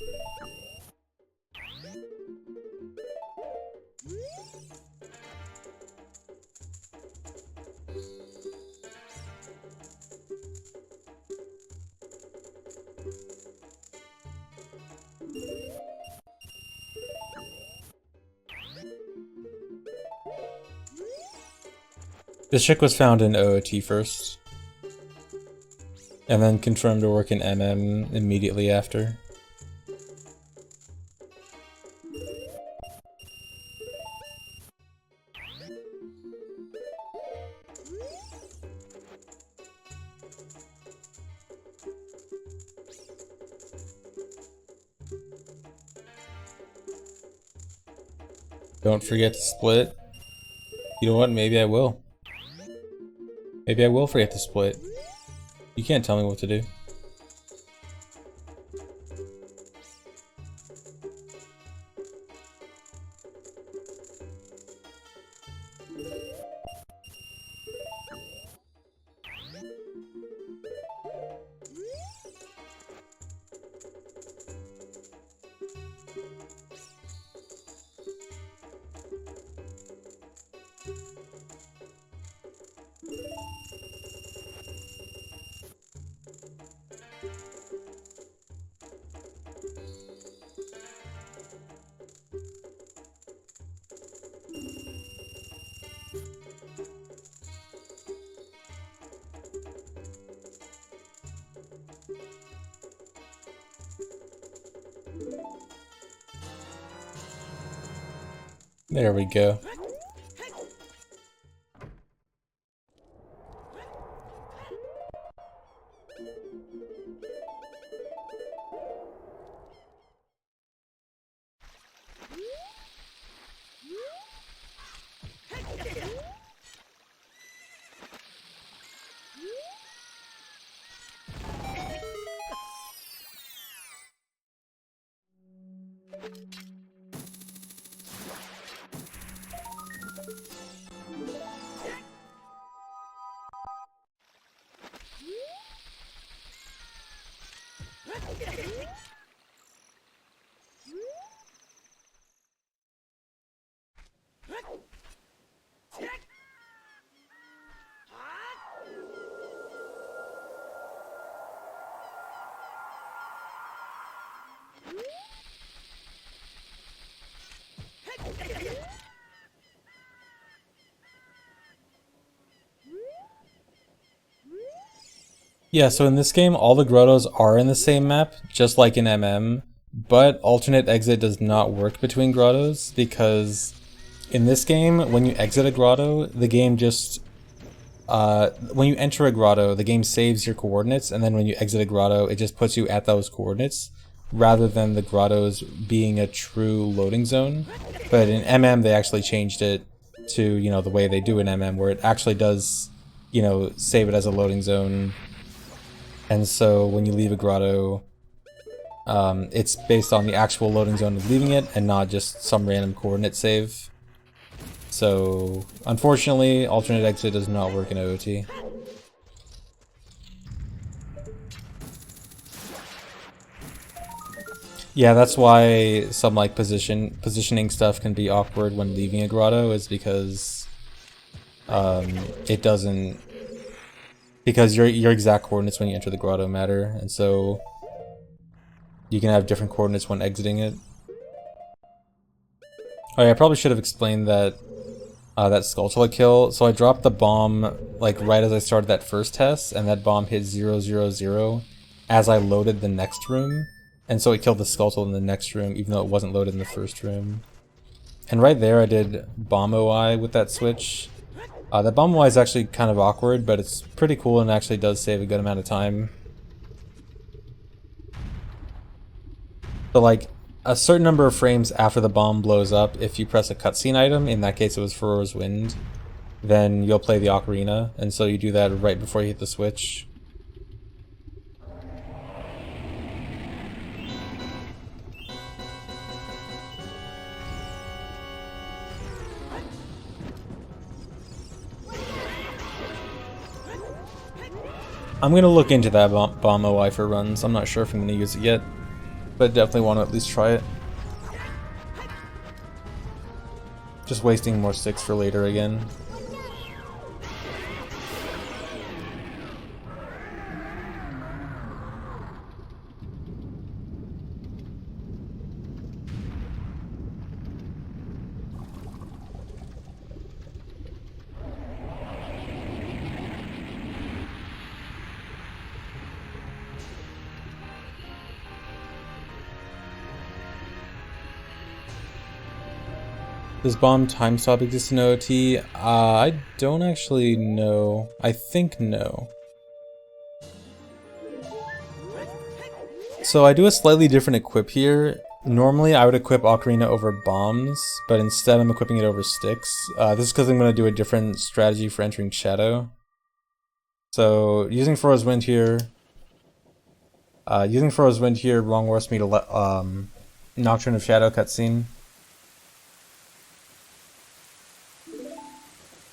This trick was found in OOT first, and then confirmed to work in MM immediately after. Don't forget to split. You know what? Maybe I will. Maybe I will forget to split. You can't tell me what to do. There we go. Yeah, so in this game, all the grottos are in the same map, just like in MM, but alternate exit does not work between grottos, because in this game, when you exit a grotto, the game just... when you enter a grotto, the game saves your coordinates, and then when you exit a grotto, it just puts you at those coordinates, rather than the grottos being a true loading zone. But in MM, they actually changed it to, you know, the way they do in MM, where it actually does, you know, save it as a loading zone. And so when you leave a grotto, it's based on the actual loading zone of leaving it, and not just some random coordinate save. So, unfortunately, alternate exit does not work in OOT. Yeah, that's why some like positioning stuff can be awkward when leaving a grotto, is because it doesn't, because your exact coordinates when you enter the grotto matter, and so you can have different coordinates when exiting it. Oh yeah, I probably should have explained that that Skulltula kill. So I dropped the bomb like right as I started that first test, and that bomb hit 000 as I loaded the next room. And so it killed the Skulltula in the next room, even though it wasn't loaded in the first room. And right there I did bomb OI with that switch. That bomb OI is actually kind of awkward, but it's pretty cool and actually does save a good amount of time. So like, a certain number of frames after the bomb blows up, if you press a cutscene item, in that case it was Furo's Wind, then you'll play the Ocarina, and so you do that right before you hit the switch. I'm gonna look into that bomb OI for runs. I'm not sure if I'm gonna use it yet, but definitely want to at least try it. Just wasting more sticks for later again. Does bomb time stop exist in OOT? I don't actually know. I think no. So I do a slightly different equip here. Normally I would equip Ocarina over bombs, but instead I'm equipping it over sticks. This is because I'm going to do a different strategy for entering Shadow. So using Fro's Wind here, wrong horse me to Nocturne of Shadow cutscene.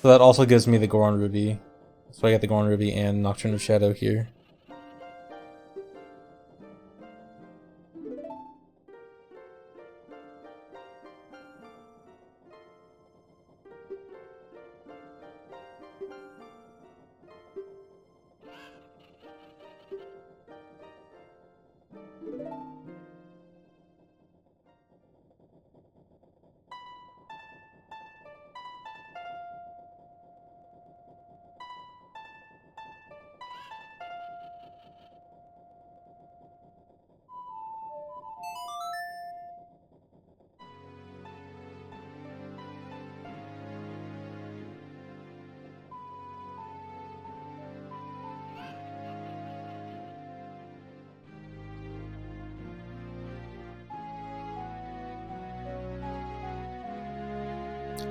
So that also gives me the Goron Ruby. So I get the Goron Ruby and Nocturne of Shadow here.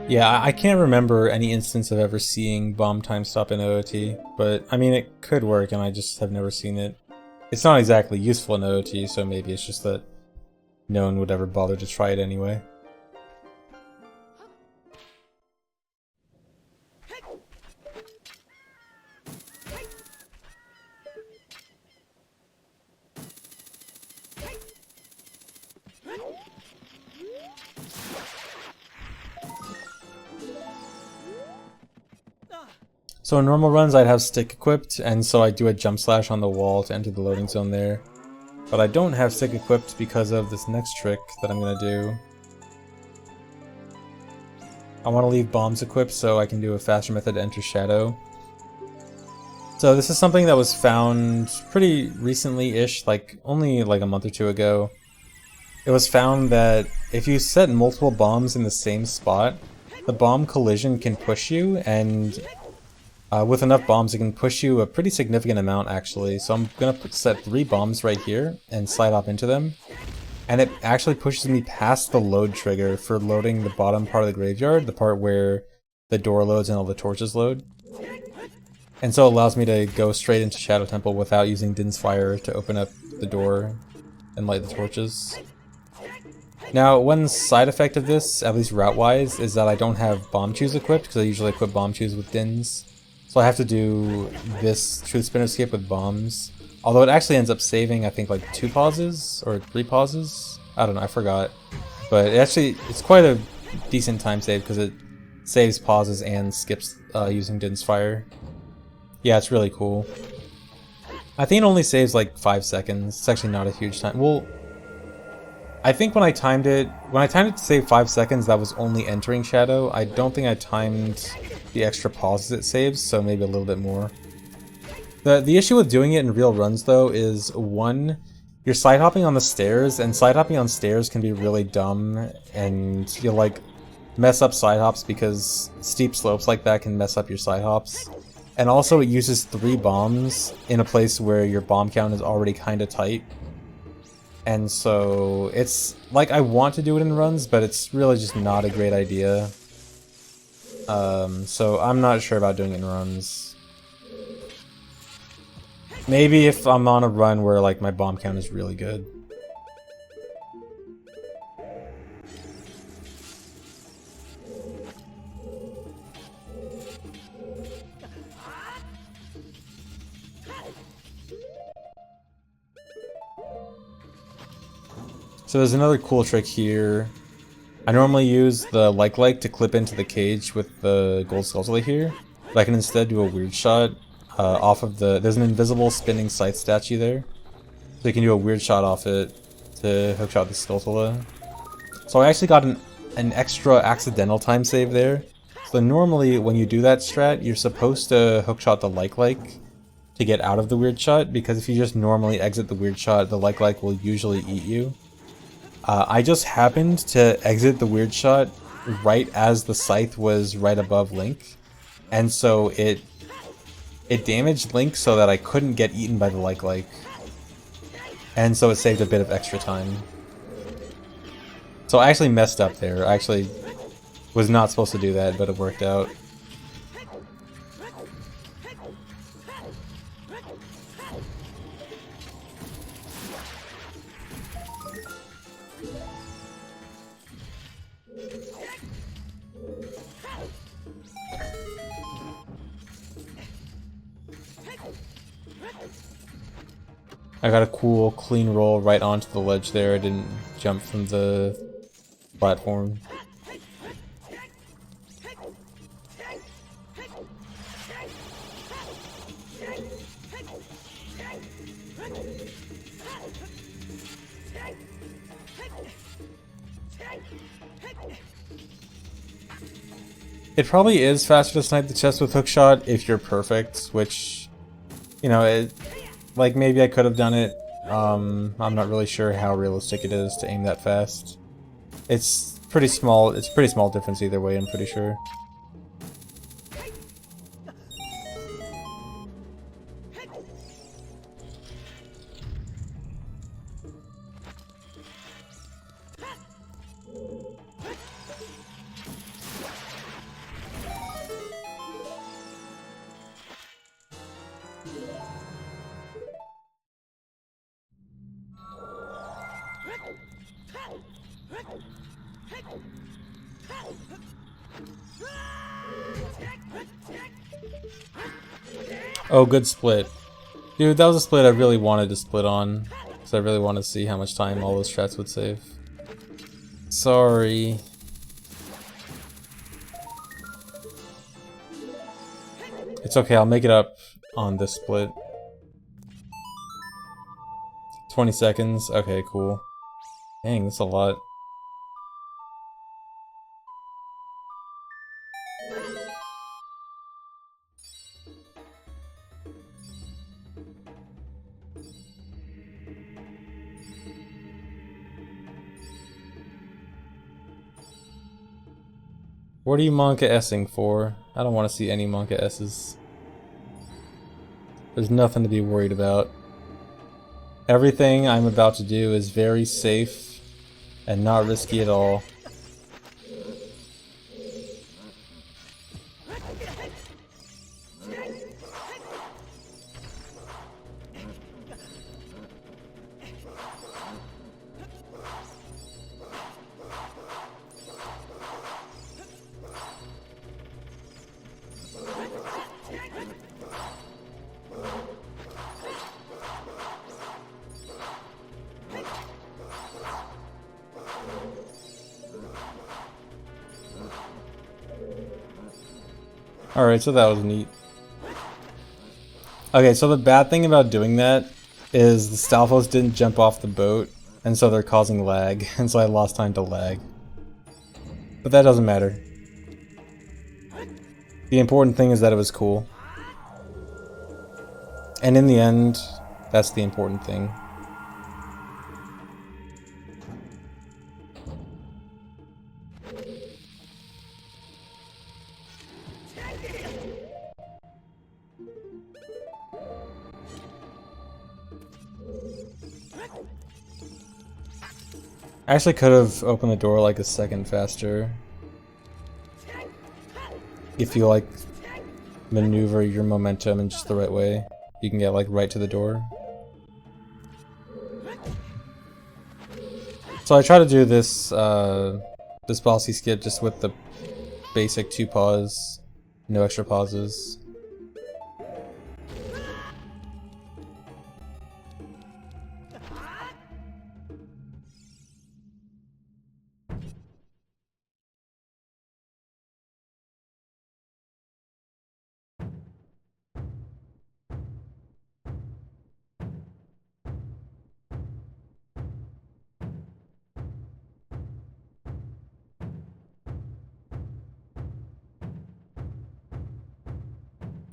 Yeah, I can't remember any instance of ever seeing bomb time stop in OOT, but I mean it could work and I just have never seen it. It's not exactly useful in OOT, so maybe it's just that no one would ever bother to try it anyway. So in normal runs I'd have stick equipped, and so I do a jump slash on the wall to enter the loading zone there. But I don't have stick equipped because of this next trick that I'm gonna do. I want to leave bombs equipped so I can do a faster method to enter Shadow. So this is something that was found pretty recently-ish, like only like a month or two ago. It was found that if you set multiple bombs in the same spot, the bomb collision can push you, and with enough bombs it can push you a pretty significant amount actually. So I'm gonna set 3 bombs right here and slide up into them. And it actually pushes me past the load trigger for loading the bottom part of the graveyard, the part where the door loads and all the torches load. And so it allows me to go straight into Shadow Temple without using Din's Fire to open up the door and light the torches. Now, one side effect of this, at least route-wise, is that I don't have Bomb Chews equipped, because I usually equip Bomb Chews with Dins. So I have to do this Truth Spinner skip with bombs. Although it actually ends up saving, I think, like 2 pauses, or 3 pauses? I don't know, I forgot. But it's quite a decent time save, because it saves pauses and skips using Din's Fire. Yeah, it's really cool. I think it only saves like 5 seconds. It's actually not a huge time. Well, I think when I timed it to save 5 seconds, that was only entering Shadow. I don't think I timed the extra pauses it saves, so maybe a little bit more. The issue with doing it in real runs, though, is 1, you're side hopping on the stairs, and side hopping on stairs can be really dumb, and you'll like mess up side hops because steep slopes like that can mess up your side hops. And also it uses 3 bombs in a place where your bomb count is already kinda tight. And so it's like I want to do it in runs, but it's really just not a great idea. So I'm not sure about doing it in runs. Maybe if I'm on a run where like my bomb count is really good. So there's another cool trick here. I normally use the like to clip into the cage with the gold skeletal here, but I can instead do a weird shot off of the... There's an invisible spinning scythe statue there, so you can do a weird shot off it to hookshot the skeletal. So I actually got an extra accidental time save there. So normally when you do that strat, you're supposed to hookshot the like to get out of the weird shot, because if you just normally exit the weird shot, the like will usually eat you. I just happened to exit the weird shot right as the scythe was right above Link, and so it damaged Link so that I couldn't get eaten by the like, and so it saved a bit of extra time. So I actually messed up there. I actually was not supposed to do that, but it worked out. I got a cool clean roll right onto the ledge there. I didn't jump from the platform. It probably is faster to snipe the chest with hookshot if you're perfect, which, you know, like maybe I could have done it. I'm not really sure how realistic it is to aim that fast. It's pretty small. It's a pretty small difference either way, I'm pretty sure. Oh, good split. Dude, that was a split I really wanted to split on, because I really wanted to see how much time all those strats would save. Sorry. It's okay, I'll make it up on this split. 20 seconds? Okay, cool. Dang, that's a lot. What are you Monka S-ing for? I don't want to see any Monka S's. There's nothing to be worried about. Everything I'm about to do is very safe and not risky at all. Alright, so that was neat. Okay, so the bad thing about doing that is the Stalfos didn't jump off the boat, and so they're causing lag, and so I lost time to lag. But that doesn't matter. The important thing is that it was cool. And in the end, that's the important thing. I actually could have opened the door like a second faster. If you like maneuver your momentum in just the right way, you can get like right to the door. So I try to do this this bossy skip just with the basic 2 pause, no extra pauses.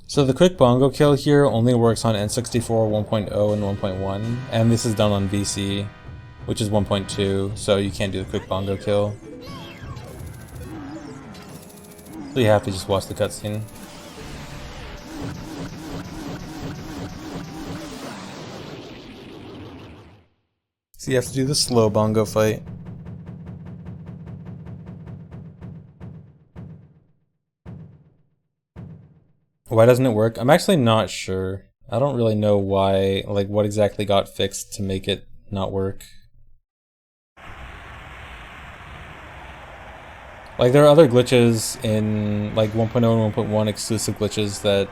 So the quick bongo kill here only works on N64 1.0 and 1.1, and this is done on VC, which is 1.2, so you can't do the quick bongo kill. So you have to just watch the cutscene. So you have to do the slow bongo fight. Why doesn't it work? I'm actually not sure. I don't really know why, like what exactly got fixed to make it not work. Like there are other glitches in like 1.0 and 1.1 exclusive glitches that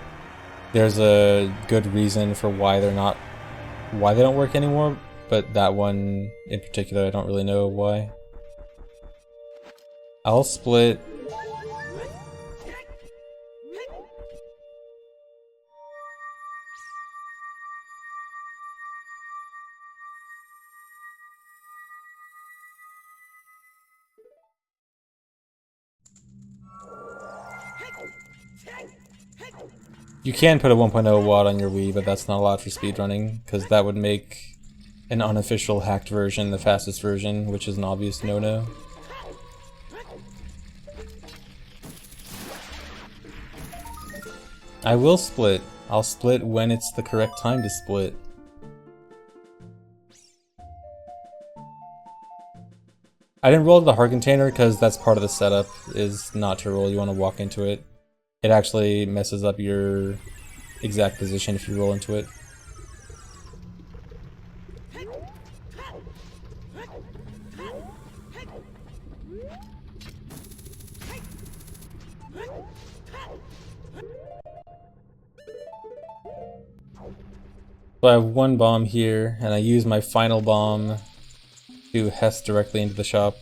there's a good reason for why they don't work anymore, but that one in particular I don't really know why. I'll split. You can put a 1.0 WOD on your Wii, but that's not allowed for speedrunning, because that would make an unofficial hacked version the fastest version, which is an obvious no-no. I will split. I'll split when it's the correct time to split. I didn't roll to the heart container because that's part of the setup, is not to roll. You want to walk into it. It actually messes up your exact position if you roll into it. So I have one bomb here, and I use my final bomb to hest directly into the shop.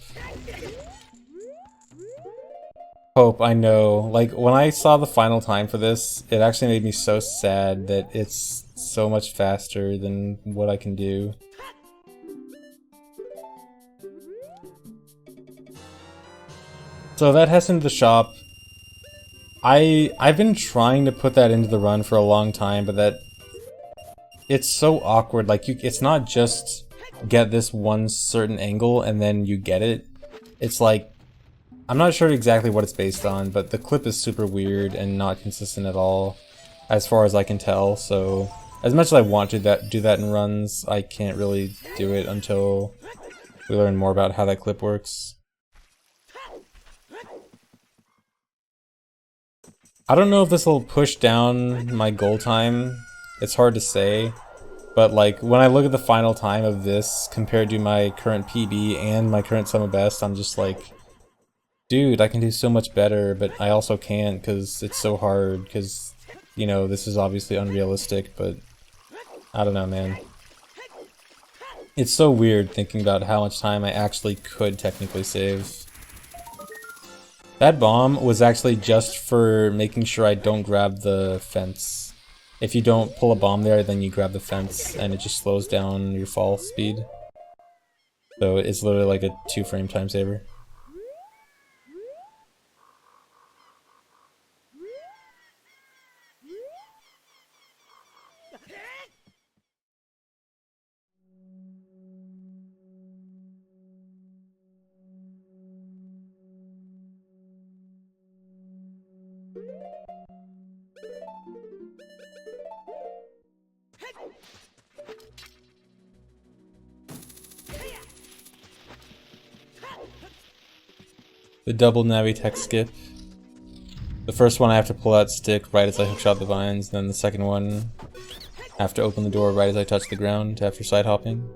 Hope, I know. Like, when I saw the final time for this, it actually made me so sad that it's so much faster than what I can do. So that hest into the shop. I've been trying to put that into the run for a long time, but it's so awkward. Like, it's not just get this one certain angle and then you get it. It's like, I'm not sure exactly what it's based on, but the clip is super weird and not consistent at all, as far as I can tell. So, as much as I want to do that in runs, I can't really do it until we learn more about how that clip works. I don't know if this will push down my goal time. It's hard to say. But like, when I look at the final time of this compared to my current PB and my current summer best, I'm just like, dude, I can do so much better, but I also can't because it's so hard, because, you know, this is obviously unrealistic, but I don't know, man. It's so weird thinking about how much time I actually could technically save. That bomb was actually just for making sure I don't grab the fence. If you don't pull a bomb there, then you grab the fence, and it just slows down your fall speed. So it's literally like a 2-frame time saver. The double Navi tech skip. The first one I have to pull out stick right as I hookshot the vines, then the second one I have to open the door right as I touch the ground after side hopping.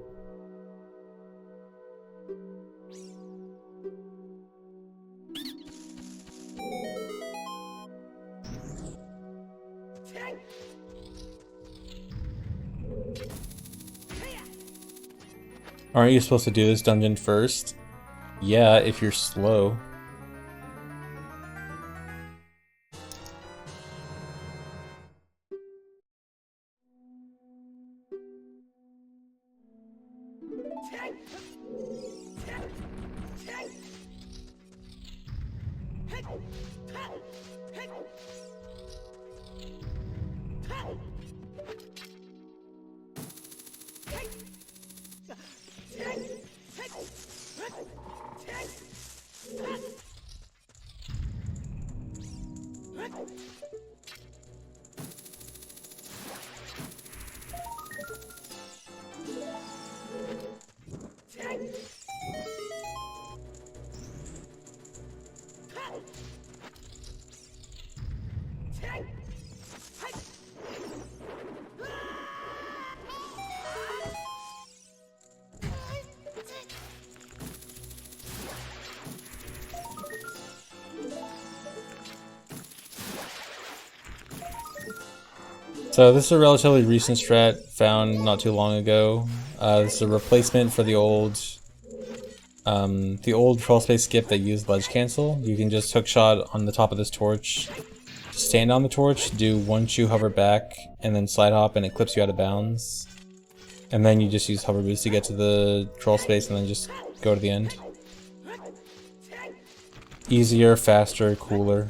Aren't you supposed to do this dungeon first? Yeah, if you're slow. So this is a relatively recent strat found not too long ago. This is a replacement for the old crawl space skip that used ledge cancel. You can just hookshot on the top of this torch, stand on the torch, do 1 chew hover back, and then slide hop, and it clips you out of bounds. And then you just use hover boost to get to the crawl space and then just go to the end. Easier, faster, cooler.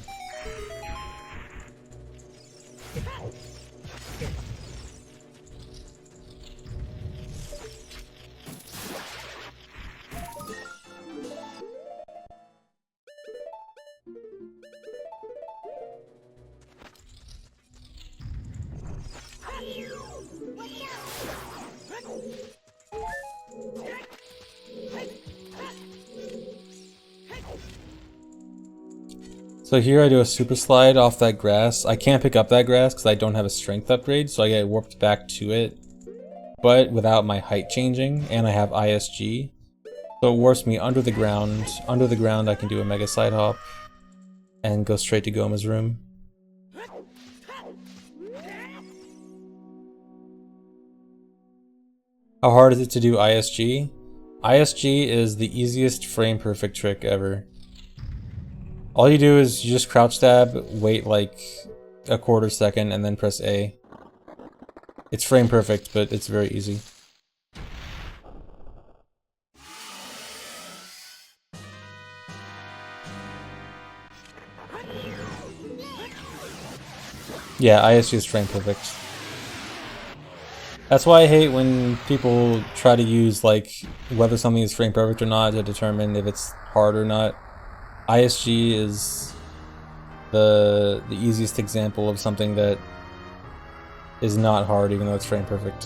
So here I do a super slide off that grass. I can't pick up that grass because I don't have a strength upgrade, so I get warped back to it, but without my height changing, and I have ISG. So it warps me under the ground. Under the ground I can do a mega side hop and go straight to Goma's room. How hard is it to do ISG? ISG is the easiest frame perfect trick ever. All you do is you just crouch stab, wait like a quarter second, and then press A. It's frame perfect, but it's very easy. Yeah, ISG is frame perfect. That's why I hate when people try to use like whether something is frame perfect or not to determine if it's hard or not. ISG is the easiest example of something that is not hard even though it's frame perfect.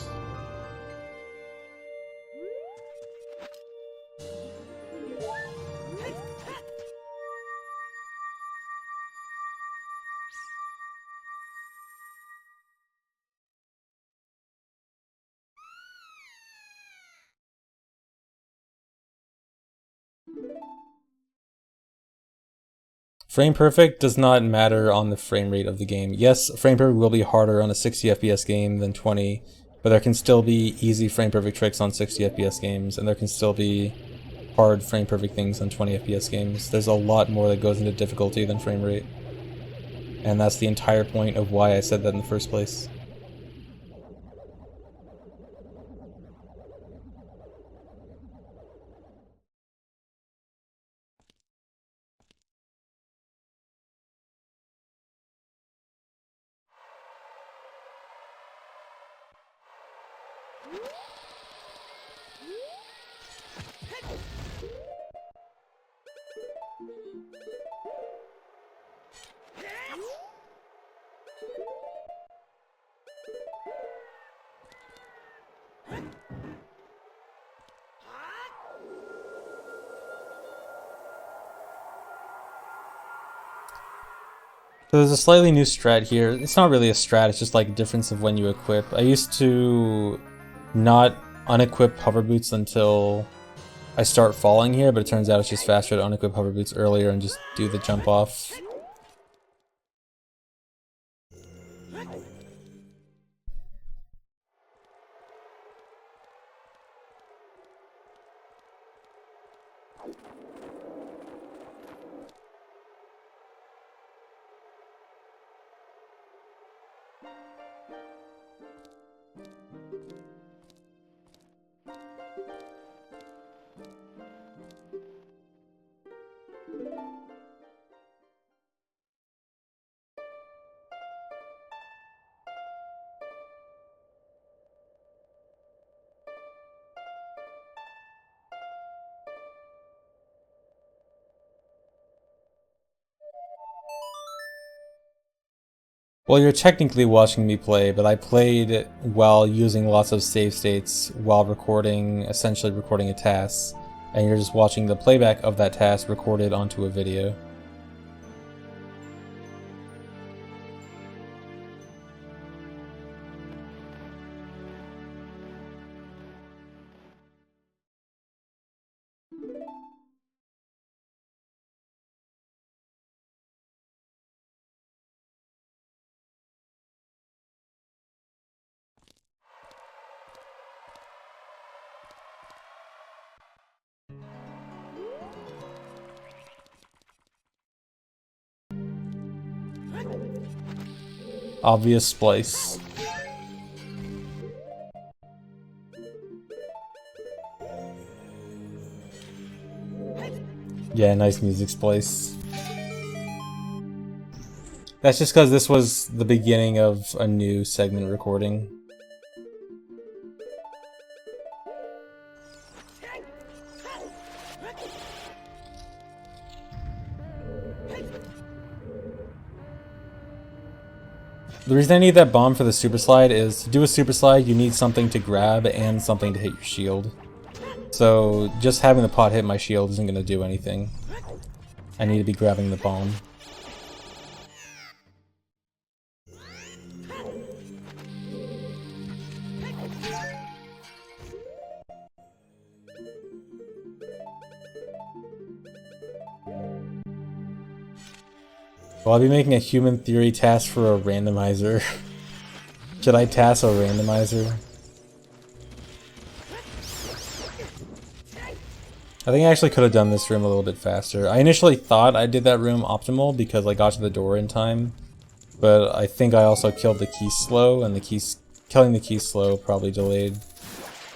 Frame perfect does not matter on the frame rate of the game. Yes, frame perfect will be harder on a 60 FPS game than 20, but there can still be easy frame perfect tricks on 60 FPS games, and there can still be hard frame perfect things on 20 FPS games. There's a lot more that goes into difficulty than frame rate. And that's the entire point of why I said that in the first place. So there's a slightly new strat here. It's not really a strat, it's just like a difference of when you equip. I used to not unequip hover boots until I start falling here, but it turns out it's just faster to unequip hover boots earlier and just do the jump off. Well, you're technically watching me play, but I played while using lots of save states while recording, essentially recording a TAS, and you're just watching the playback of that TAS recorded onto a video. Obvious splice. Yeah, nice music splice. That's just because this was the beginning of a new segment recording. The reason I need that bomb for the super slide is to do a super slide you need something to grab and something to hit your shield. So just having the pot hit my shield isn't going to do anything. I need to be grabbing the bomb. Well, I'll be making a human theory task for a randomizer. Should I task a randomizer? I think I actually could have done this room a little bit faster. I initially thought I did that room optimal because I got to the door in time, but I think I also killed the key slow, and killing the key slow probably delayed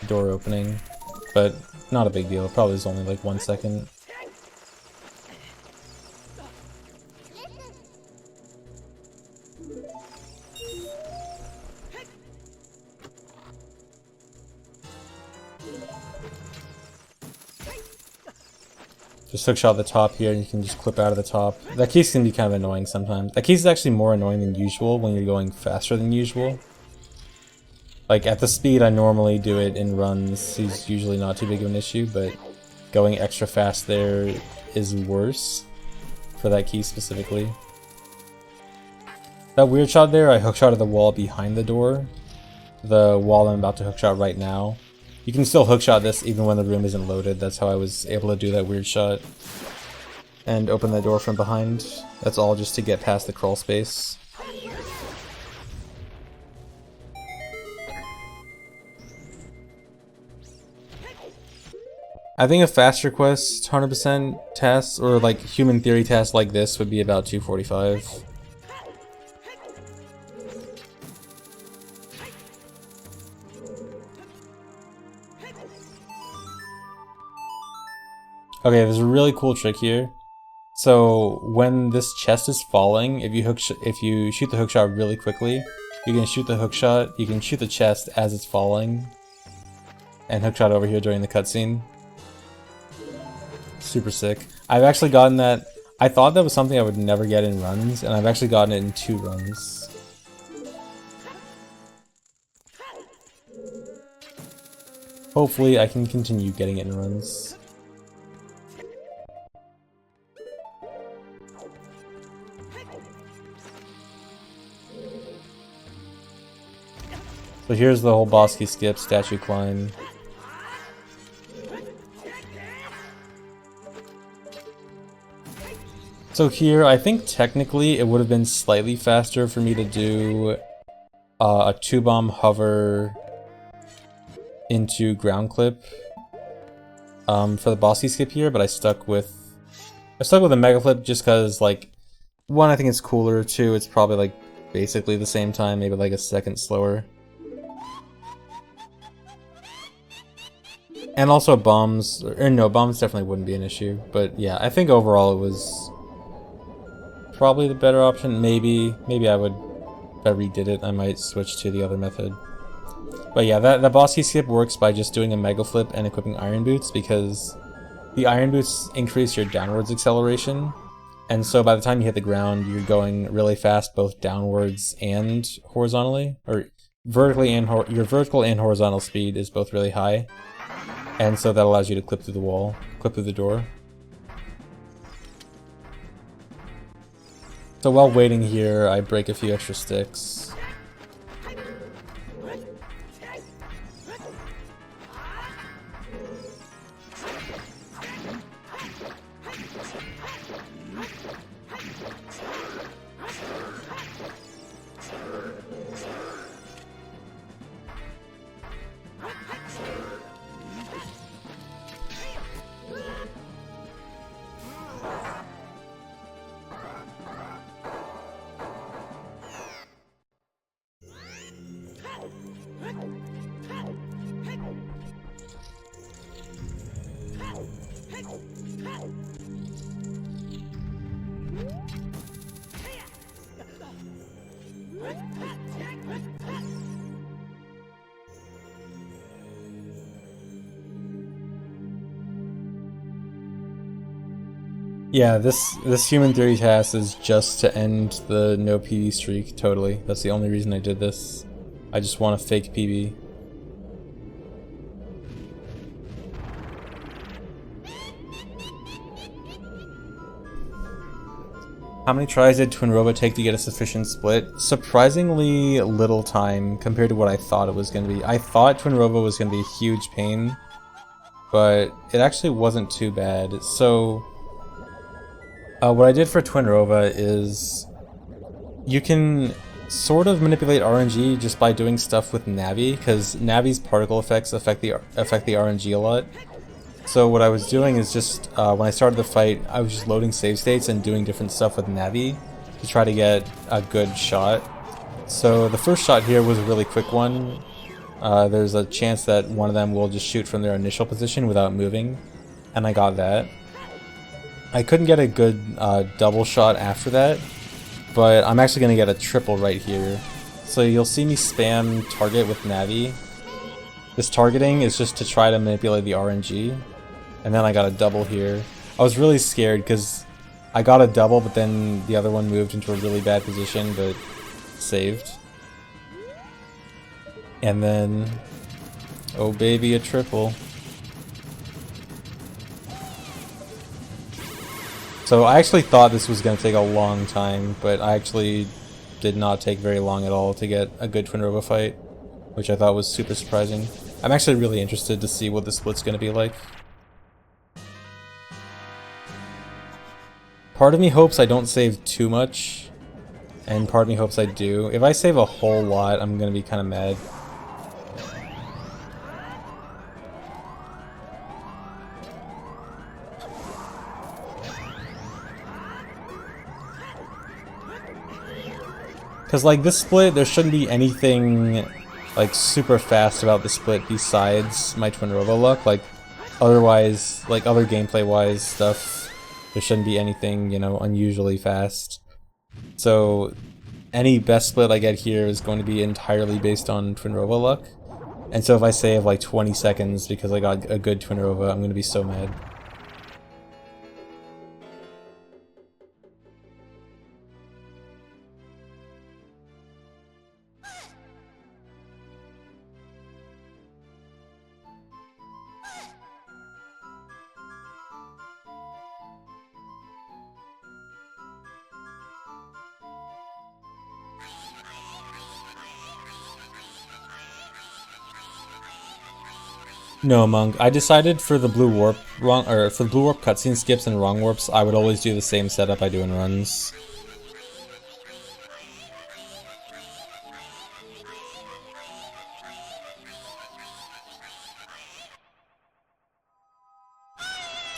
the door opening, but not a big deal. It probably was only like 1 second. Just hookshot the top here, and you can just clip out of the top. That keys can be kind of annoying sometimes. That keys is actually more annoying than usual when you're going faster than usual. Like, at the speed I normally do it in runs, is usually not too big of an issue, but going extra fast there is worse for that key specifically. That weird shot there, I hookshotted the wall behind the door. The wall I'm about to hookshot right now. You can still hookshot this even when the room isn't loaded. That's how I was able to do that weird shot. And open the door from behind. That's all just to get past the crawl space. I think a faster quest 100% task, or like human theory task like this, would be about 245. Okay, there's a really cool trick here. So when this chest is falling, if you shoot the hookshot really quickly, you can shoot the hookshot. You can shoot the chest as it's falling, and hookshot over here during the cutscene. Super sick. I've actually gotten that. I thought that was something I would never get in runs, and I've actually gotten it in 2 runs. Hopefully, I can continue getting it in runs. So here's the whole boss key skip, statue climb. So here, I think technically it would have been slightly faster for me to do a 2-bomb hover into ground clip for the boss key skip here, but I stuck with a mega flip just because, like, 1, I think it's cooler, 2, it's probably like basically the same time, maybe like a second slower. And also bombs, or no, bombs definitely wouldn't be an issue, but yeah, I think overall it was probably the better option. Maybe I would, if I redid it, I might switch to the other method. But yeah, that boss key skip works by just doing a mega flip and equipping iron boots, because the iron boots increase your downwards acceleration, And so by the time you hit the ground, you're going really fast, both downwards and horizontally, or vertically and your vertical and horizontal speed is both really high. And so that allows you to clip through the wall, clip through the door. So while waiting here, I break a few extra sticks. Yeah, this human theory task is just to end the no PB streak, totally. That's the only reason I did this. I just want a fake PB. How many tries did Twinrova take to get a sufficient split? Surprisingly little time compared to what I thought it was going to be. I thought Twinrova was going to be a huge pain, but it actually wasn't too bad. So what I did for Twinrova is you can sort of manipulate RNG just by doing stuff with Navi, because Navi's particle effects affect the RNG a lot. So what I was doing is just, when I started the fight, I was just loading save states and doing different stuff with Navi to try to get a good shot. So the first shot here was a really quick one. There's a chance that one of them will just shoot from their initial position without moving, and I got that. I couldn't get a good double shot after that, but I'm actually going to get a triple right here. So you'll see me spam target with Navi. This targeting is just to try to manipulate the RNG. And then I got a double here. I was really scared because I got a double, but then the other one moved into a really bad position, but saved. And then, oh baby, a triple. So I actually thought this was going to take a long time, but I actually did not take very long at all to get a good Twinrova fight, which I thought was super surprising. I'm actually really interested to see what the split's going to be like. Part of me hopes I don't save too much, and part of me hopes I do. If I save a whole lot, I'm going to be kind of mad. Because, like, this split, there shouldn't be anything, like, super fast about the split besides my Twinrova luck. Like, otherwise, like, other gameplay-wise stuff, there shouldn't be anything, you know, unusually fast. So, any best split I get here is going to be entirely based on Twinrova luck. And so if I save, like, 20 seconds because I got a good Twinrova, I'm going to be so mad. No, Monk. I decided for the blue warp for the blue warp cutscene skips and wrong warps, I would always do the same setup I do in runs.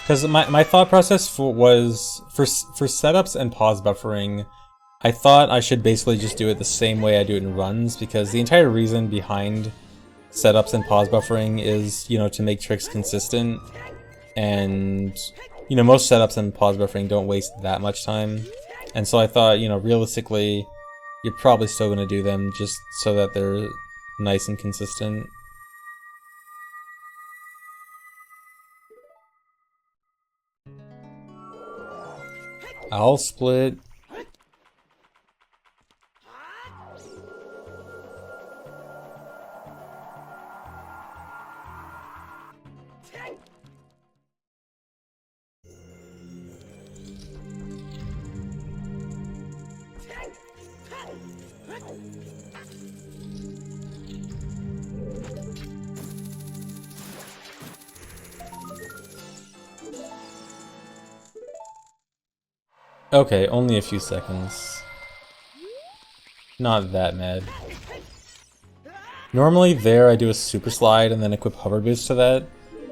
Because my thought process was for setups and pause buffering, I thought I should basically just do it the same way I do it in runs, because the entire reason behind setups and pause buffering is, you know, to make tricks consistent, and, you know, most setups and pause buffering don't waste that much time, and so I thought, you know, realistically, you're probably still going to do them just so that they're nice and consistent. I'll split. Okay, only a few seconds. Not that mad. Normally there I do a super slide and then equip hover boost to that,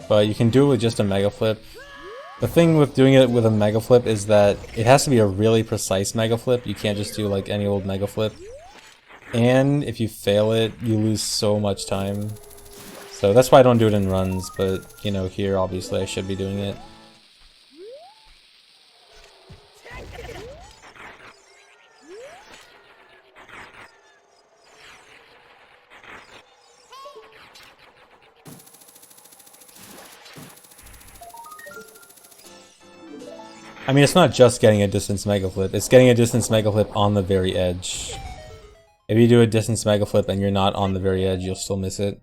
but you can do it with just a mega flip. The thing with doing it with a mega flip is that it has to be a really precise mega flip. You can't just do like any old mega flip. And if you fail it, you lose so much time. So that's why I don't do it in runs, but you know, here obviously I should be doing it. I mean, it's not just getting a distance mega flip, it's getting a distance mega flip on the very edge. If you do a distance mega flip and you're not on the very edge, you'll still miss it.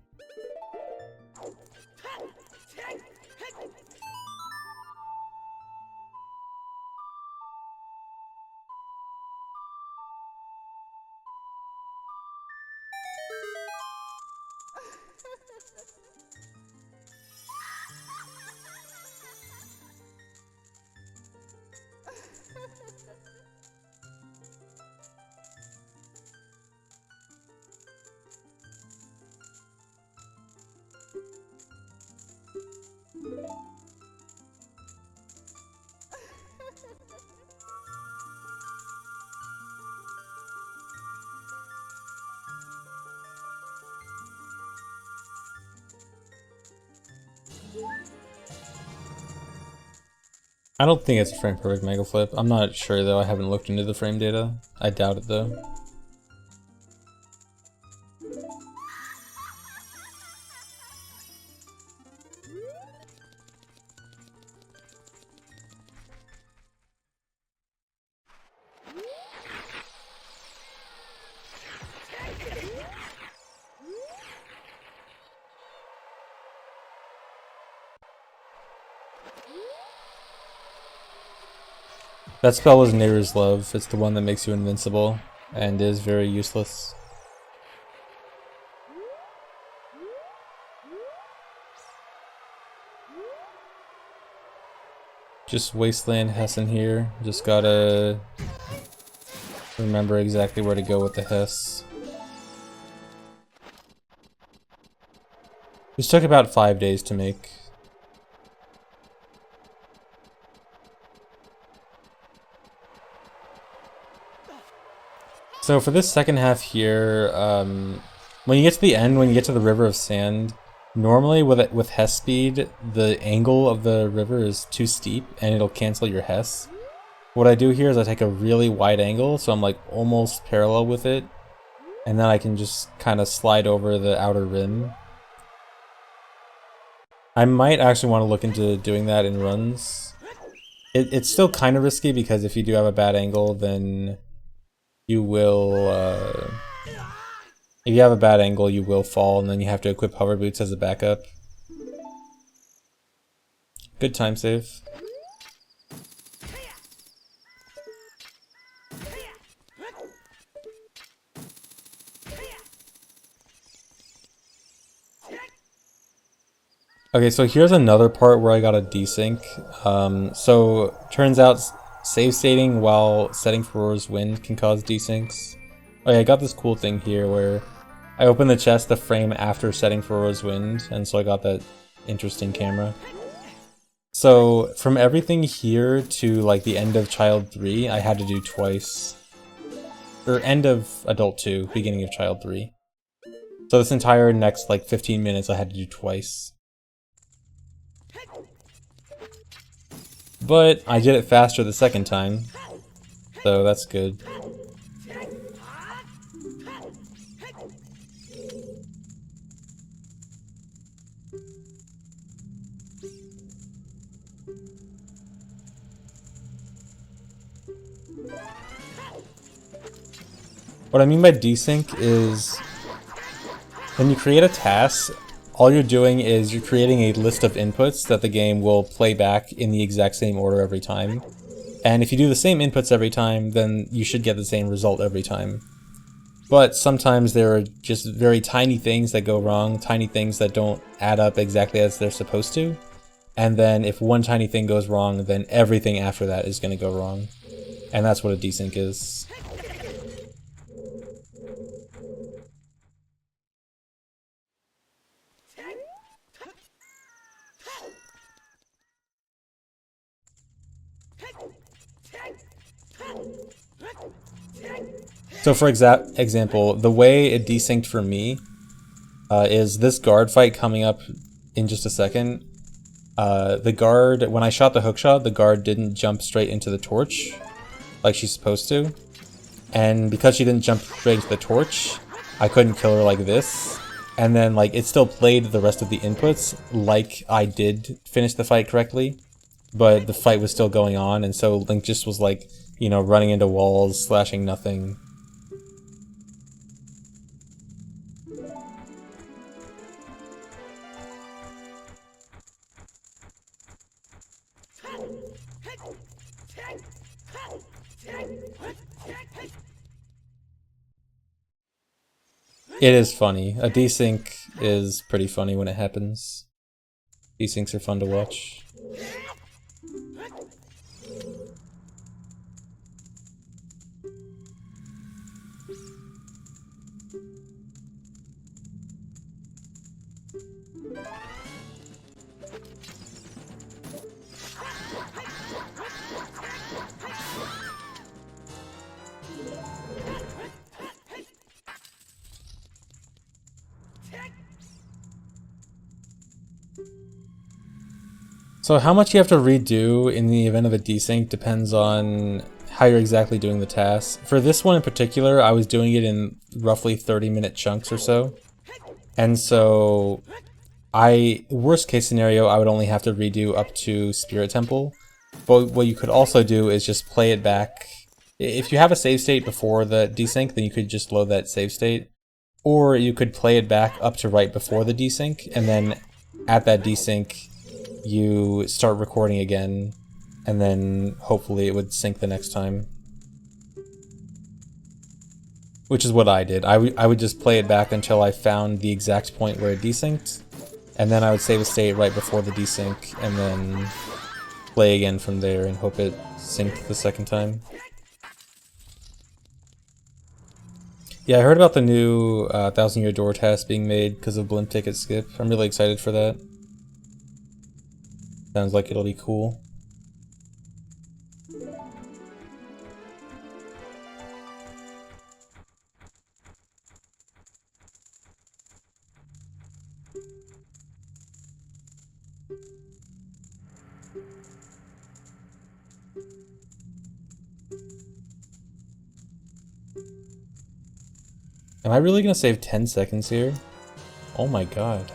I don't think it's a frame perfect mega flip. I'm not sure though, I haven't looked into the frame data. I doubt it though. That spell is Neighbor's Love. It's the one that makes you invincible, and is very useless. Just Wasteland Hessen here. Just gotta remember exactly where to go with the Hess. This took about 5 days to make. So for this second half here, when you get to the end, when you get to the River of Sand, normally with Hess speed, the angle of the river is too steep and it'll cancel your Hess. What I do here is I take a really wide angle, so I'm like almost parallel with it, and then I can just kind of slide over the outer rim. I might actually want to look into doing that in runs. It's still kind of risky because if you do have a bad angle, then you will, if you have a bad angle, you will fall, and then you have to equip hover boots as a backup. Good time save. Okay, so here's another part where I got a desync. So turns out save stating while setting for Roar's Wind can cause desyncs. Oh yeah, I got this cool thing here where I opened the chest the frame after setting for Roar's Wind, and so I got that interesting camera. So from everything here to like the end of Child 3, I had to do twice. Or end of Adult 2, beginning of Child 3. So this entire next like 15 minutes I had to do twice. But I did it faster the second time, so that's good. What I mean by desync is when you create a TAS, all you're doing is you're creating a list of inputs that the game will play back in the exact same order every time. And if you do the same inputs every time, then you should get the same result every time. But sometimes there are just very tiny things that go wrong, tiny things that don't add up exactly as they're supposed to. And then if one tiny thing goes wrong, then everything after that is going to go wrong. And that's what a desync is. So for example, the way it desynced for me is this guard fight coming up in just a second. The guard, when I shot the hookshot, the guard didn't jump straight into the torch like she's supposed to. And because she didn't jump straight into the torch, I couldn't kill her like this. And then like it still played the rest of the inputs like I did finish the fight correctly, but the fight was still going on, and so Link just was like, you know, running into walls, slashing nothing. It is funny. A desync is pretty funny when it happens. Desyncs are fun to watch. So how much you have to redo in the event of a desync depends on how you're exactly doing the task. For this one in particular, I was doing it in roughly 30-minute chunks or so. And so worst case scenario, I would only have to redo up to Spirit Temple. But what you could also do is just play it back. If you have a save state before the desync, then you could just load that save state. Or you could play it back up to right before the desync, and then at that desync, you start recording again, and then hopefully it would sync the next time. Which is what I did. I would just play it back until I found the exact point where it desynced, and then I would save a state right before the desync, and then play again from there and hope it synced the second time. Yeah, I heard about the new 1000 Year Door test being made because of Blimp Ticket Skip. I'm really excited for that. Sounds like it'll be cool. Am I really gonna save 10 seconds here? Oh my god.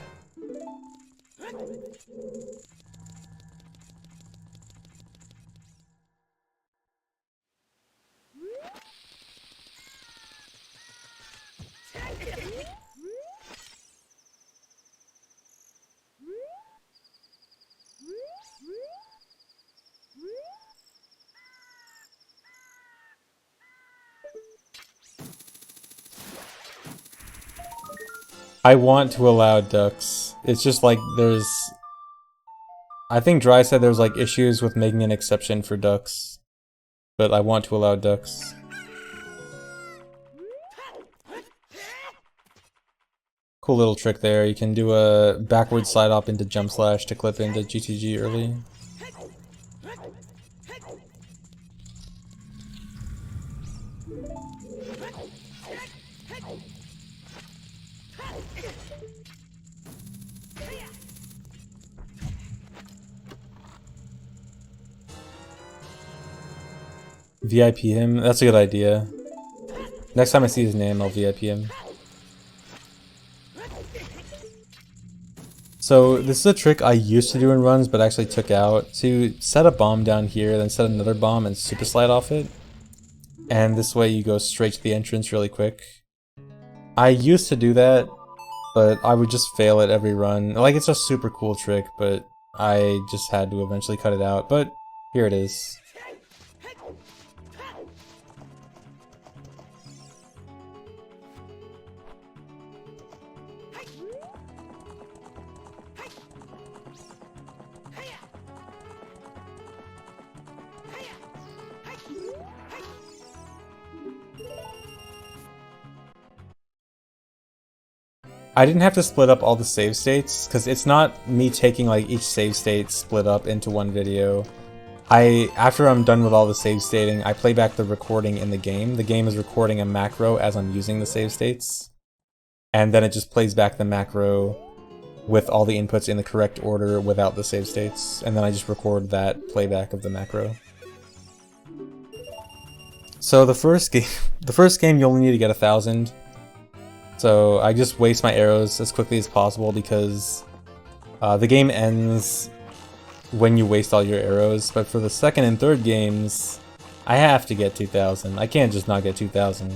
I want to allow ducks. It's just like there's... I think Dry said there's like issues with making an exception for ducks. But I want to allow ducks. Cool little trick there. You can do a backward slide up into jump slash to clip into GTG early. VIP him? That's a good idea. Next time I see his name, I'll VIP him. So this is a trick I used to do in runs but actually took out. To set a bomb down here, then set another bomb and super slide off it. and this way you go straight to the entrance really quick. I used to do that, but I would just fail at every run. Like, it's a super cool trick, but I just had to eventually cut it out. But here it is. I didn't have to split up all the save states, because it's not me taking like each save state split up into one video. After I'm done with all the save stating, I play back the recording in the game. The game is recording a macro as I'm using the save states. And then it just plays back the macro with all the inputs in the correct order without the save states. And then I just record that playback of the macro. So the first game you only need to get 1,000. So I just waste my arrows as quickly as possible because the game ends when you waste all your arrows. But for the second and third games, I have to get 2,000. I can't just not get 2,000.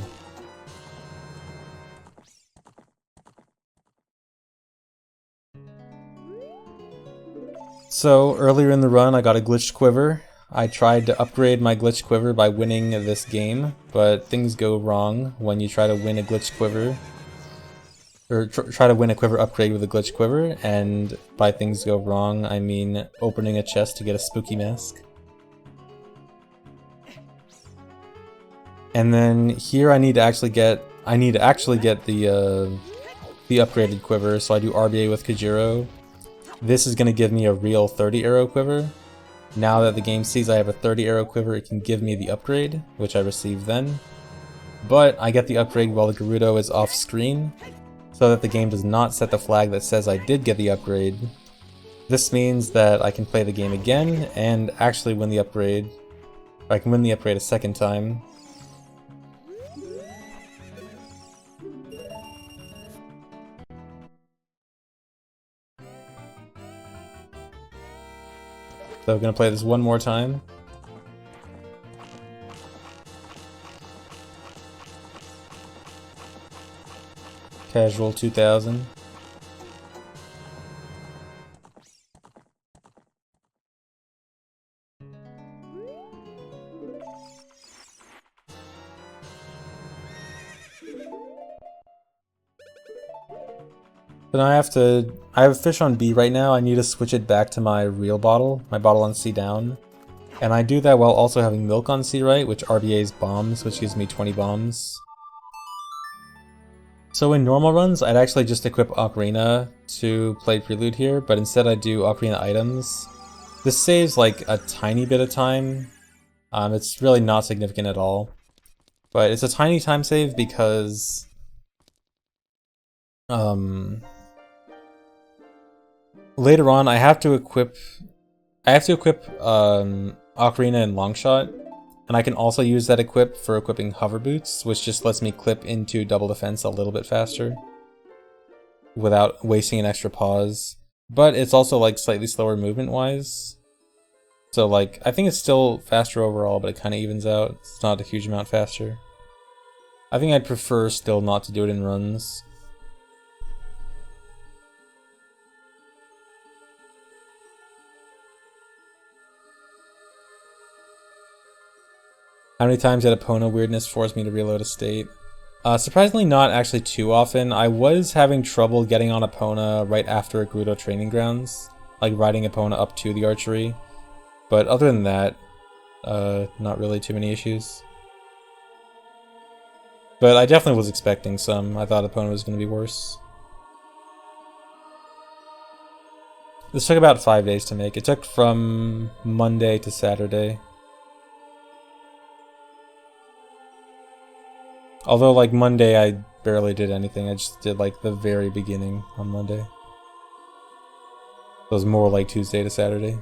So earlier in the run, I got a glitched quiver. I tried to upgrade my glitched quiver by winning this game, but things go wrong when you try to win a glitched quiver. Or try to win a quiver upgrade with a glitch quiver, and by things go wrong, I mean opening a chest to get a spooky mask. And then here I need to actually get the upgraded quiver, so I do RBA with Kajiro. This is going to give me a real 30 arrow quiver. Now that the game sees I have a 30 arrow quiver, it can give me the upgrade, which I received then. But I get the upgrade while the Gerudo is off screen, so that the game does not set the flag that says I did get the upgrade. This means that I can play the game again and actually win the upgrade. I can win the upgrade a second time. So I'm gonna play this one more time. Casual 2000. Then I have fish on B right now. I need to switch it back to my real bottle, my bottle on C down. And I do that while also having milk on C right, which RBA's bombs, which gives me 20 bombs. So in normal runs, I'd actually just equip Ocarina to play Prelude here, but instead I do Ocarina items. This saves like a tiny bit of time. It's really not significant at all. But it's a tiny time save because later on I have to equip Ocarina and Longshot. And I can also use that equip for equipping hover boots, which just lets me clip into double defense a little bit faster without wasting an extra pause. But it's also like slightly slower movement wise. So like, I think it's still faster overall, but it kind of evens out. It's not a huge amount faster. I think I'd prefer still not to do it in runs. How many times did Epona weirdness force me to reload a state? Surprisingly not actually too often. I was having trouble getting on Epona right after Gerudo Training Grounds, like riding Epona up to the archery. But other than that, not really too many issues. But I definitely was expecting some. I thought Epona was going to be worse. This took about 5 days to make. It took from Monday to Saturday. Although, like, Monday I barely did anything. I just did, like, the very beginning on Monday. It was more like Tuesday to Saturday.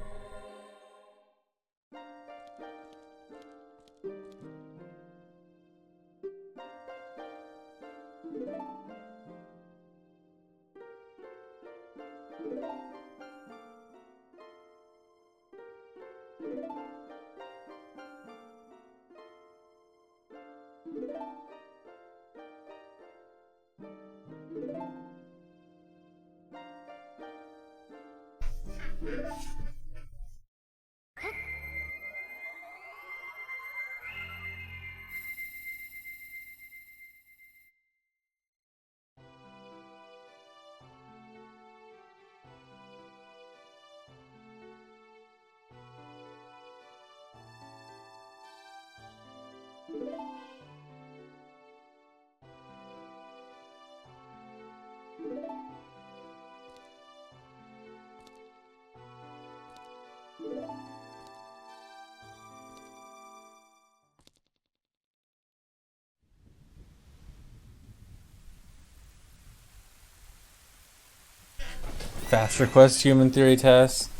Fast request human theory test.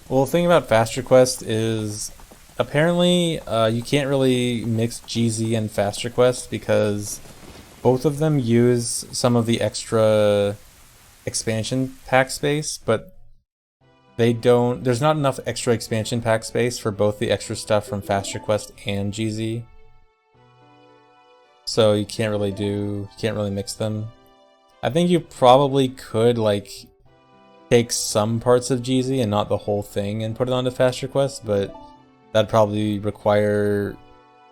Well, the thing about fast request is apparently you can't really mix GZ and fast request because both of them use some of the extra expansion pack space, but they don't. There's not enough extra expansion pack space for both the extra stuff from fast request and GZ. So you can't really mix them. I think you probably could like take some parts of GZ and not the whole thing and put it onto fast request, but that'd probably require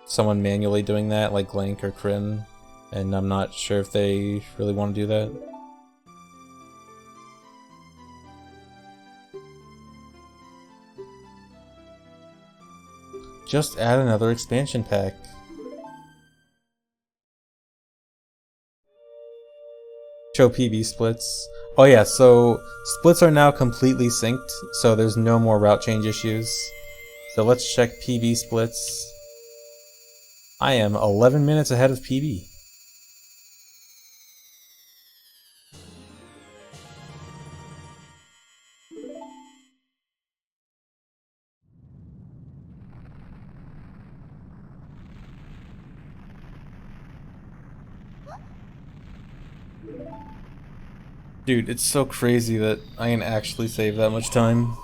someone manually doing that, like Link or Krim, and I'm not sure if they really want to do that. Just add another expansion pack. Show PB splits. Oh yeah, so splits are now completely synced, so there's no more route change issues. So let's check PB splits. I am 11 minutes ahead of PB. Dude, it's so crazy that I can actually save that much time.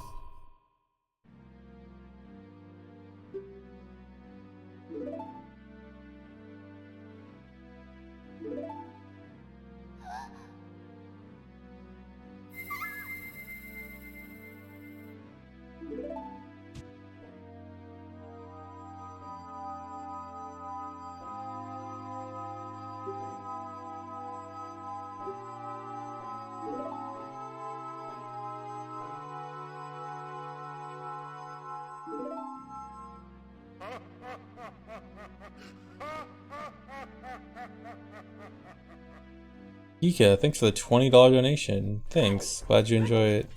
Ika, thanks for the $20 donation. Thanks, glad you enjoy it.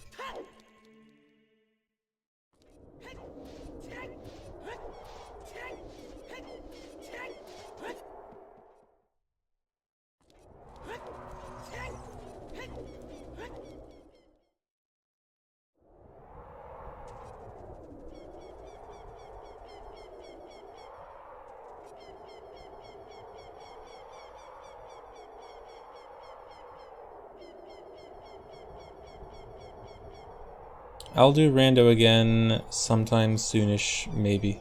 I'll do rando again sometime soonish, maybe.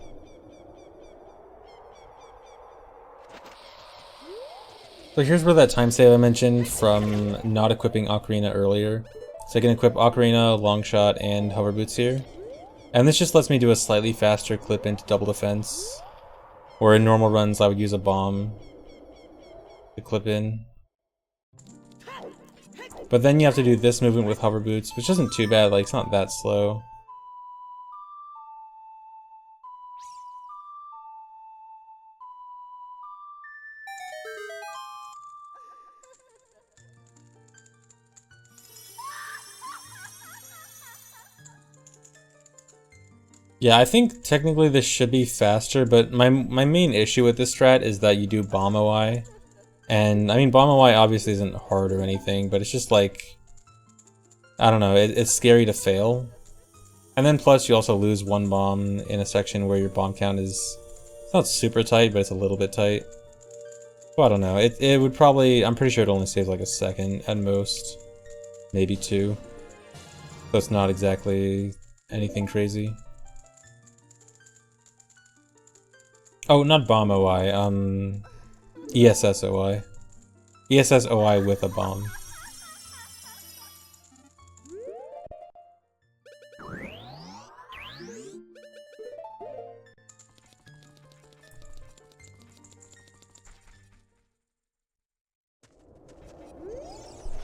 So here's where that time save I mentioned from not equipping Ocarina earlier. So I can equip Ocarina, Longshot, and Hover Boots here. And this just lets me do a slightly faster clip into double defense. Where in normal runs I would use a bomb to clip in. But then you have to do this movement with Hover Boots, which isn't too bad, like it's not that slow. Yeah, I think technically this should be faster, but my main issue with this strat is that you do Bomb OI. And, I mean, Bomb OI obviously isn't hard or anything, but it's just like... I don't know, it's scary to fail. And then plus you also lose one bomb in a section where your bomb count is... It's not super tight, but it's a little bit tight. Well, I don't know, it would probably... I'm pretty sure it only saves like a second at most. Maybe 2. So it's not exactly anything crazy. Oh, not Bomb OI, ESSOI. ESSOI with a bomb.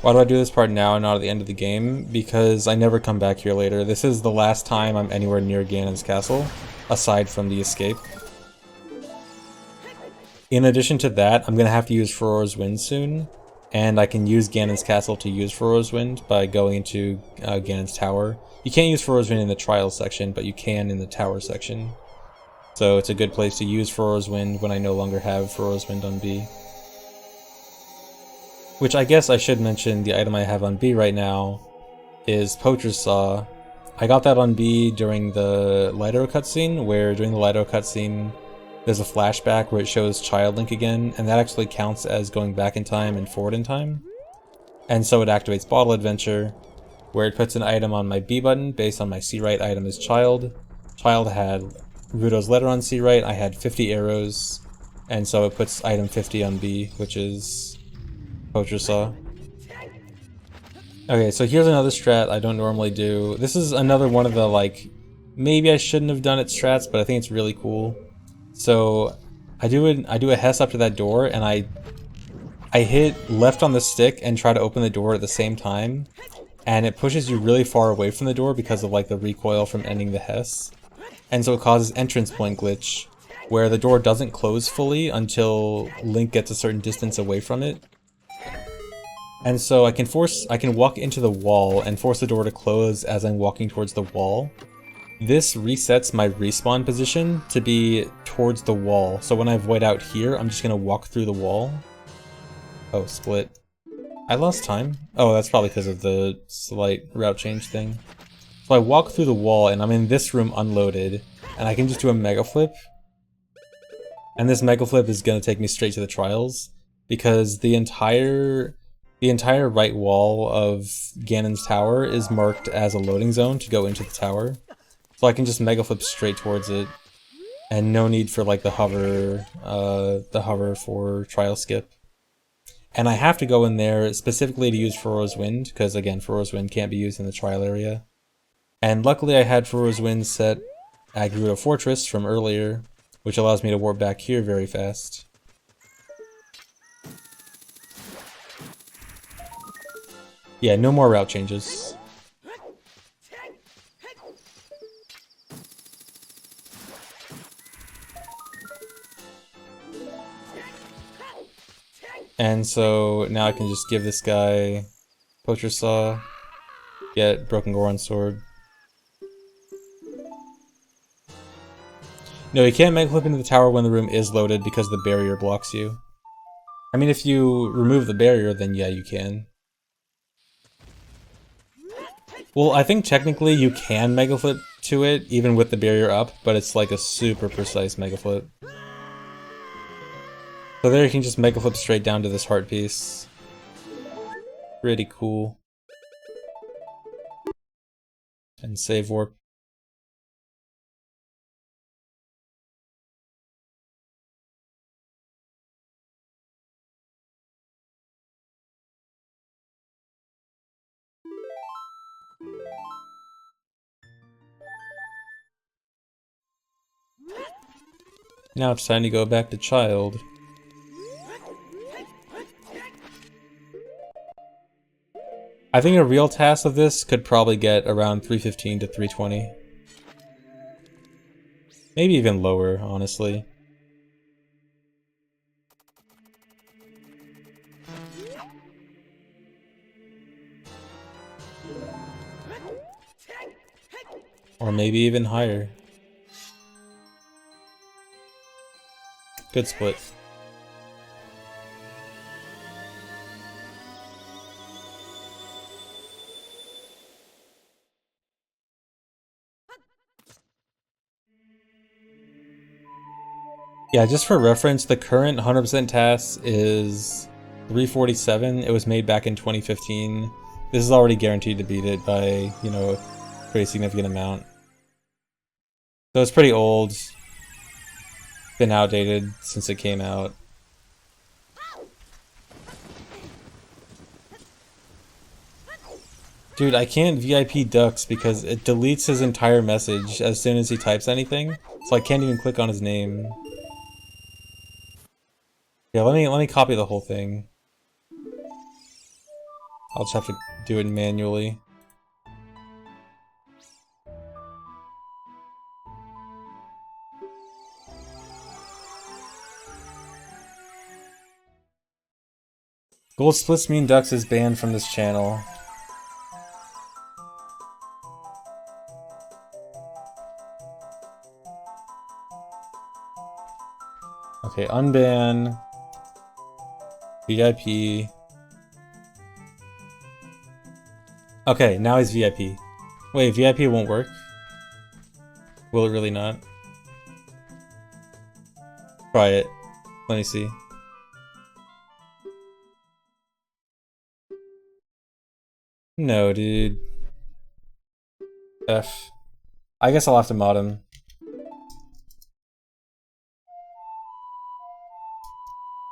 Why do I do this part now and not at the end of the game? Because I never come back here later. This is the last time I'm anywhere near Ganon's castle, aside from the escape. In addition to that, I'm going to have to use Furore's Wind soon, and I can use Ganon's castle to use Furore's Wind by going into Ganon's tower. You can't use Furore's Wind in the Trials section, but you can in the tower section. So it's a good place to use Furore's Wind when I no longer have Furore's Wind on B. Which I guess I should mention, the item I have on B right now is Poacher's Saw. I got that on B during the Light Arrow cutscene, where during the Light Arrow cutscene there's a flashback where it shows Child Link again, and that actually counts as going back in time and forward in time. And so it activates Bottle Adventure, where it puts an item on my B button based on my C right item as Child. Child had Ruto's letter on C right, I had 50 arrows, and so it puts item 50 on B, which is Poacher Saw. Okay, so here's another strat I don't normally do. This is another one of the, like, maybe I shouldn't have done it strats, but I think it's really cool. So I do a Hess up to that door, and I hit left on the stick and try to open the door at the same time, and it pushes you really far away from the door because of like the recoil from ending the Hess. And so it causes entrance point glitch, where the door doesn't close fully until Link gets a certain distance away from it. And so I can walk into the wall and force the door to close as I'm walking towards the wall. This resets my respawn position to be towards the wall. So when I void out here, I'm just gonna walk through the wall. Oh, split. I lost time. Oh, that's probably because of the slight route change thing. So I walk through the wall and I'm in this room unloaded, and I can just do a mega flip. And this mega flip is gonna take me straight to the trials, because the entire right wall of Ganon's tower is marked as a loading zone to go into the tower. So I can just mega flip straight towards it, and no need for like the hover for trial skip. And I have to go in there specifically to use Furore's Wind, because again, Furore's Wind can't be used in the trial area. And luckily I had Furore's Wind set at Gerudo Fortress from earlier, which allows me to warp back here very fast. Yeah, no more route changes. And so now I can just give this guy Poacher Saw, get Broken Goron's Sword. No, you can't mega flip into the tower when the room is loaded because the barrier blocks you. I mean, if you remove the barrier, then yeah, you can. Well, I think technically you can mega flip to it, even with the barrier up, but it's like a super precise mega flip. So there you can just mega flip straight down to this heart piece. Pretty cool. And save warp. Now it's time to go back to Child. I think a real TAS of this could probably get around 315 to 320. Maybe even lower, honestly. Or maybe even higher. Good split. Yeah, just for reference, the current 100% TAS is 347. It was made back in 2015. This is already guaranteed to beat it by, you know, a pretty significant amount. So it's pretty old. Been outdated since it came out. Dude, I can't VIP Dux because it deletes his entire message as soon as he types anything. So I can't even click on his name. Yeah, let me copy the whole thing. I'll just have to do it manually. Gold Splits Mean Ducks is banned from this channel. Okay, unban. VIP. Okay, now he's VIP. Wait, VIP won't work? Will it really not? Try it. Let me see. No, dude. F. I guess I'll have to mod him.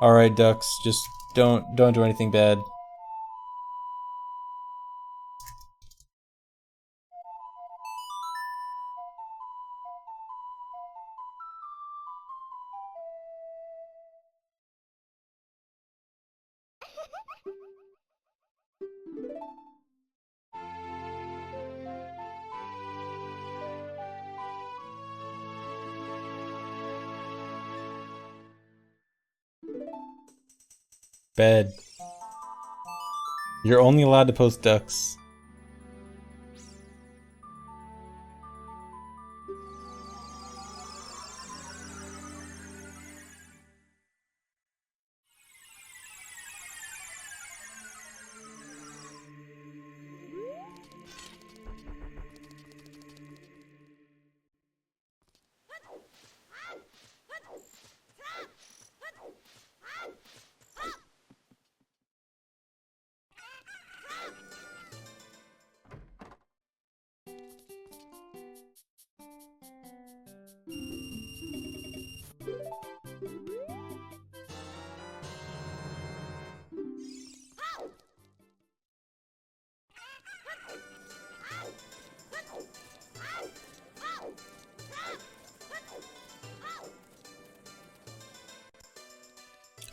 Alright, Ducks, just don't do anything bad. Bad. You're only allowed to post ducks.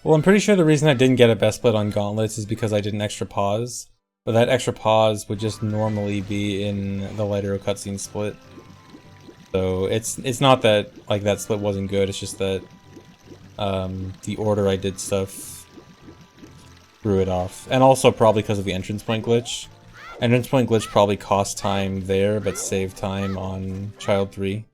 Well, I'm pretty sure the reason I didn't get a best split on Gauntlets is because I did an extra pause. But that extra pause would just normally be in the Lighter cutscene split. So it's not that like that split wasn't good, it's just that the order I did stuff threw it off. And also probably because of the entrance point glitch. Entrance point glitch probably cost time there, but saved time on Child 3.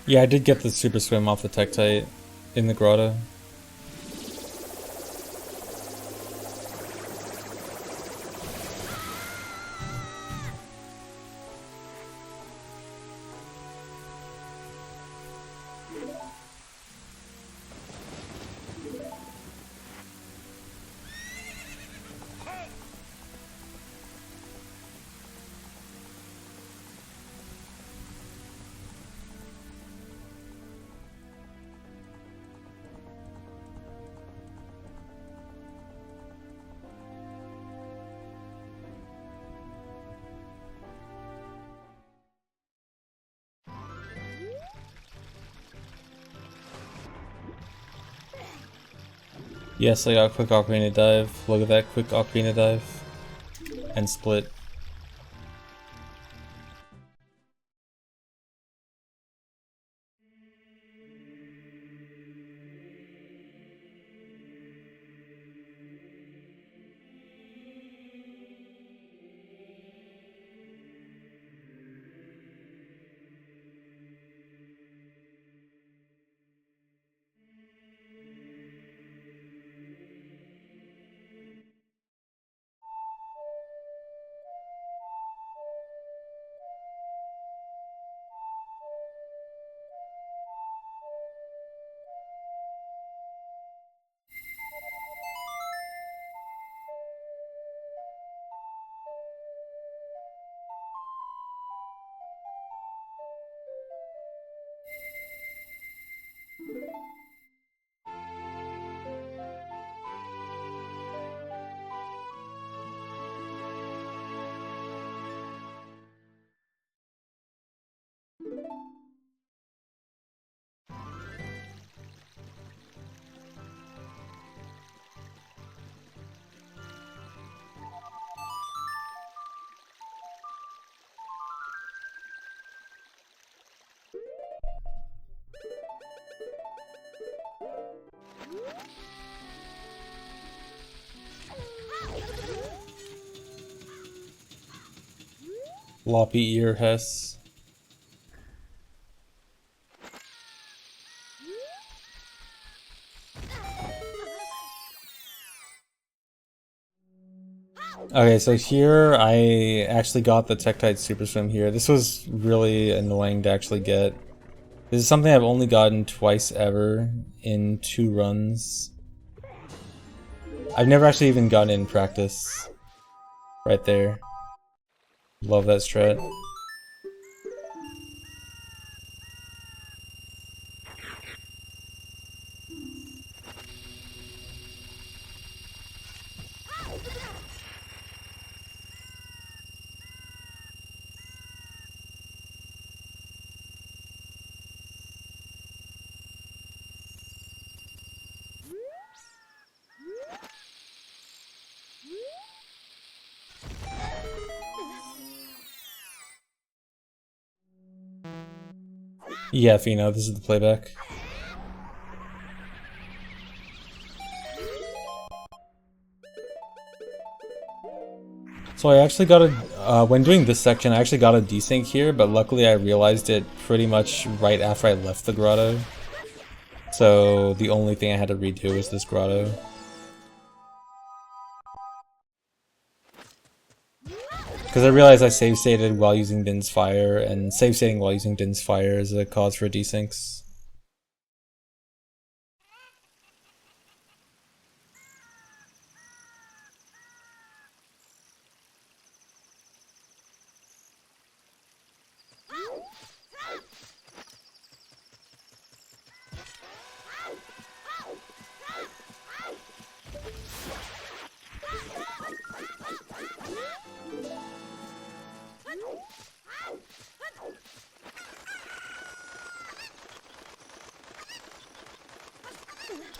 Yeah, I did get the Super Swim off the Tektite in the grotto. Yes, I got a quick Ocarina dive. Look at that quick Ocarina dive. And split. Loppy ear Hess. Okay, so here I actually got the Tektite Super Swim here. This was really annoying to actually get. This is something I've only gotten twice ever in 2 runs. I've never actually even gotten in practice. Right there. Love that strat. Yeah, Fino, this is the playback. So I actually got when doing this section, I actually got a desync here, but luckily I realized it pretty much right after I left the grotto. So the only thing I had to redo was this grotto. Because I realized I save stated while using Din's Fire, and save stating while using Din's Fire is a cause for desyncs.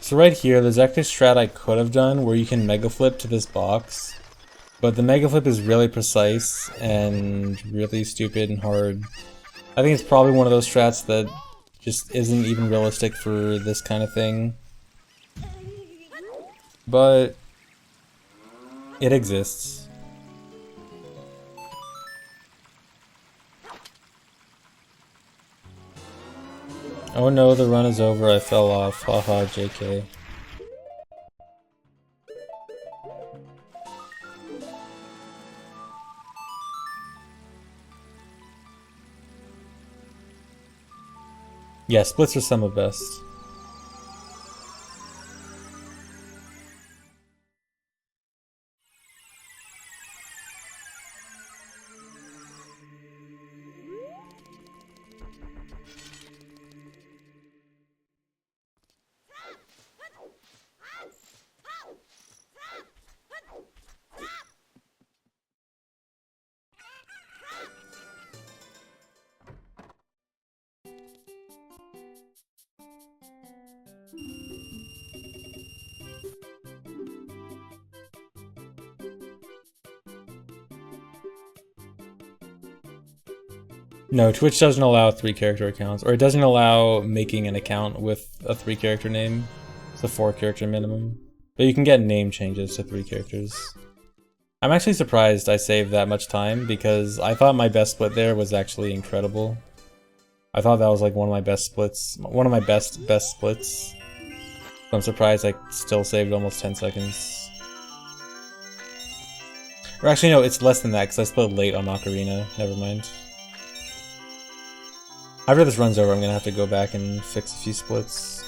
So right here, there's actually a strat I could have done where you can Mega Flip to this box. But the Mega Flip is really precise and really stupid and hard. I think it's probably one of those strats that just isn't even realistic for this kind of thing. But it exists. Oh no, the run is over, I fell off. Haha, JK. Yeah, splits are some of best. No, Twitch doesn't allow 3-character accounts, or it doesn't allow making an account with a 3-character name. It's a 4-character minimum. But you can get name changes to 3 characters. I'm actually surprised I saved that much time, because I thought my best split there was actually incredible. I thought that was like one of my best splits, one of my best splits. So I'm surprised I still saved almost 10 seconds. Or actually no, it's less than that, because I split late on Ocarina. Never mind. After this run's over, I'm gonna have to go back and fix a few splits.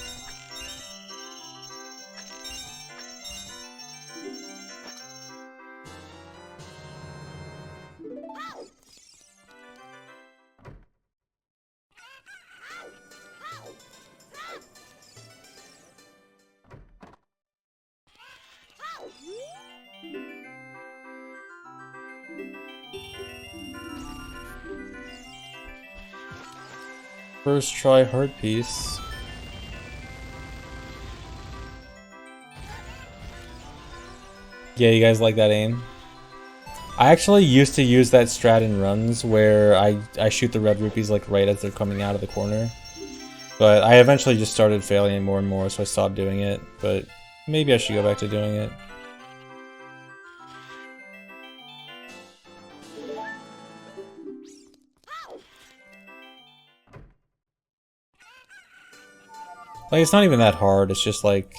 First try heart piece. Yeah, you guys like that aim? I actually used to use that strat in runs where I shoot the red rupees like right as they're coming out of the corner. But I eventually just started failing it more and more, so I stopped doing it. But maybe I should go back to doing it. Like, it's not even that hard, it's just like,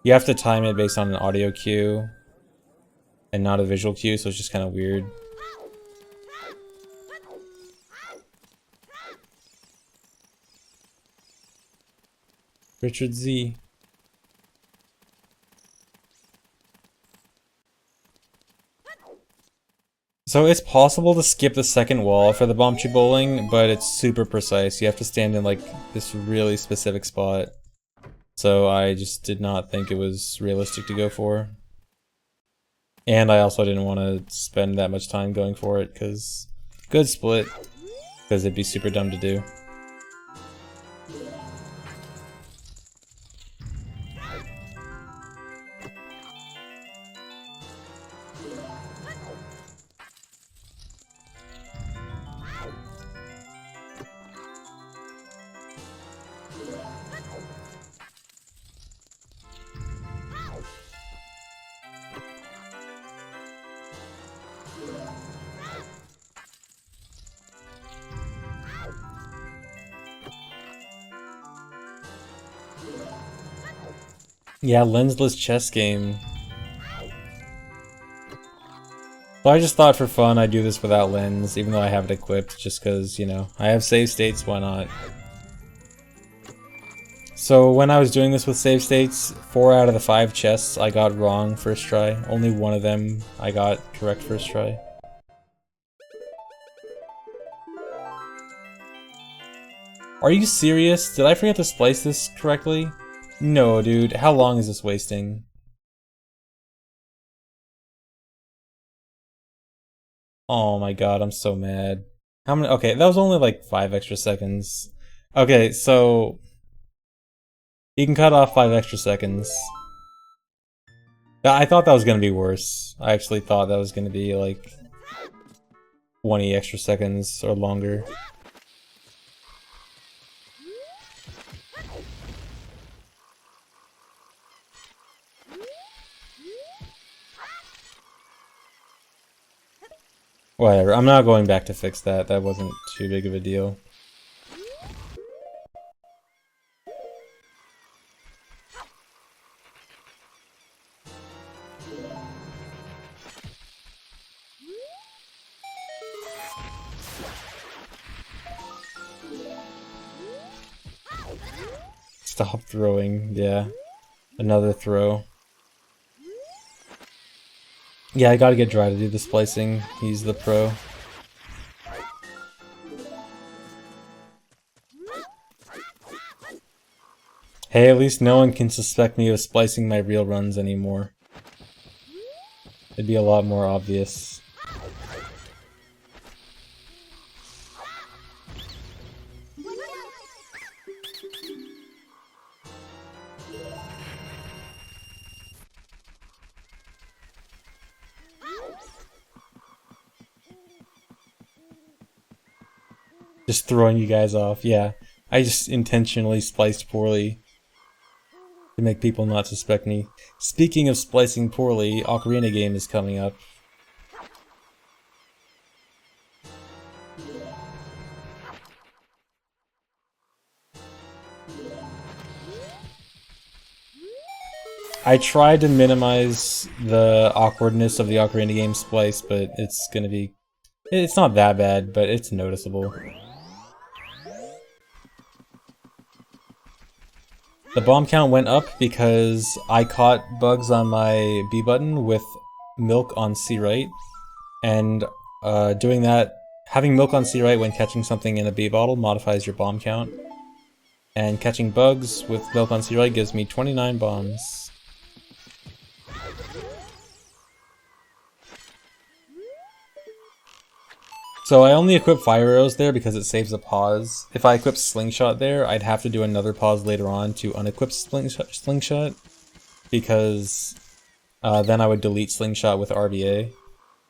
you have to time it based on an audio cue, and not a visual cue, so it's just kind of weird. Richard Z. So it's possible to skip the second wall for the Bombchu bowling, but it's super precise. You have to stand in like this really specific spot. So I just did not think it was realistic to go for. And I also didn't want to spend that much time going for it, because good split, because it'd be super dumb to do. Yeah, lensless chess game. So I just thought for fun I'd do this without lens, even though I have it equipped, just because, you know, I have save states, why not? So when I was doing this with save states, 4 out of the 5 chests I got wrong first try. Only one of them I got correct first try. Are you serious? Did I forget to splice this correctly? No, dude. How long is this wasting? Oh my god, I'm so mad. How many? Okay, that was only like 5 extra seconds. Okay, so you can cut off 5 extra seconds. I thought that was gonna be worse. I actually thought that was gonna be like 20 extra seconds or longer. Whatever, I'm not going back to fix that. That wasn't too big of a deal. Stop throwing, yeah. Another throw. Yeah, I gotta get Dry to do the splicing. He's the pro. Hey, at least no one can suspect me of splicing my real runs anymore. It'd be a lot more obvious. Just throwing you guys off. Yeah, I just intentionally spliced poorly to make people not suspect me. Speaking of splicing poorly, Ocarina game is coming up. I tried to minimize the awkwardness of the Ocarina game splice, but it's gonna be... It's not that bad, but it's noticeable. The bomb count went up because I caught bugs on my B button with milk on C right, and doing that, having milk on C right when catching something in a B bottle modifies your bomb count, and catching bugs with milk on C right gives me 29 bombs. So I only equip fire arrows there because it saves a pause. If I equip slingshot there, I'd have to do another pause later on to unequip slingshot, because then I would delete slingshot with RBA.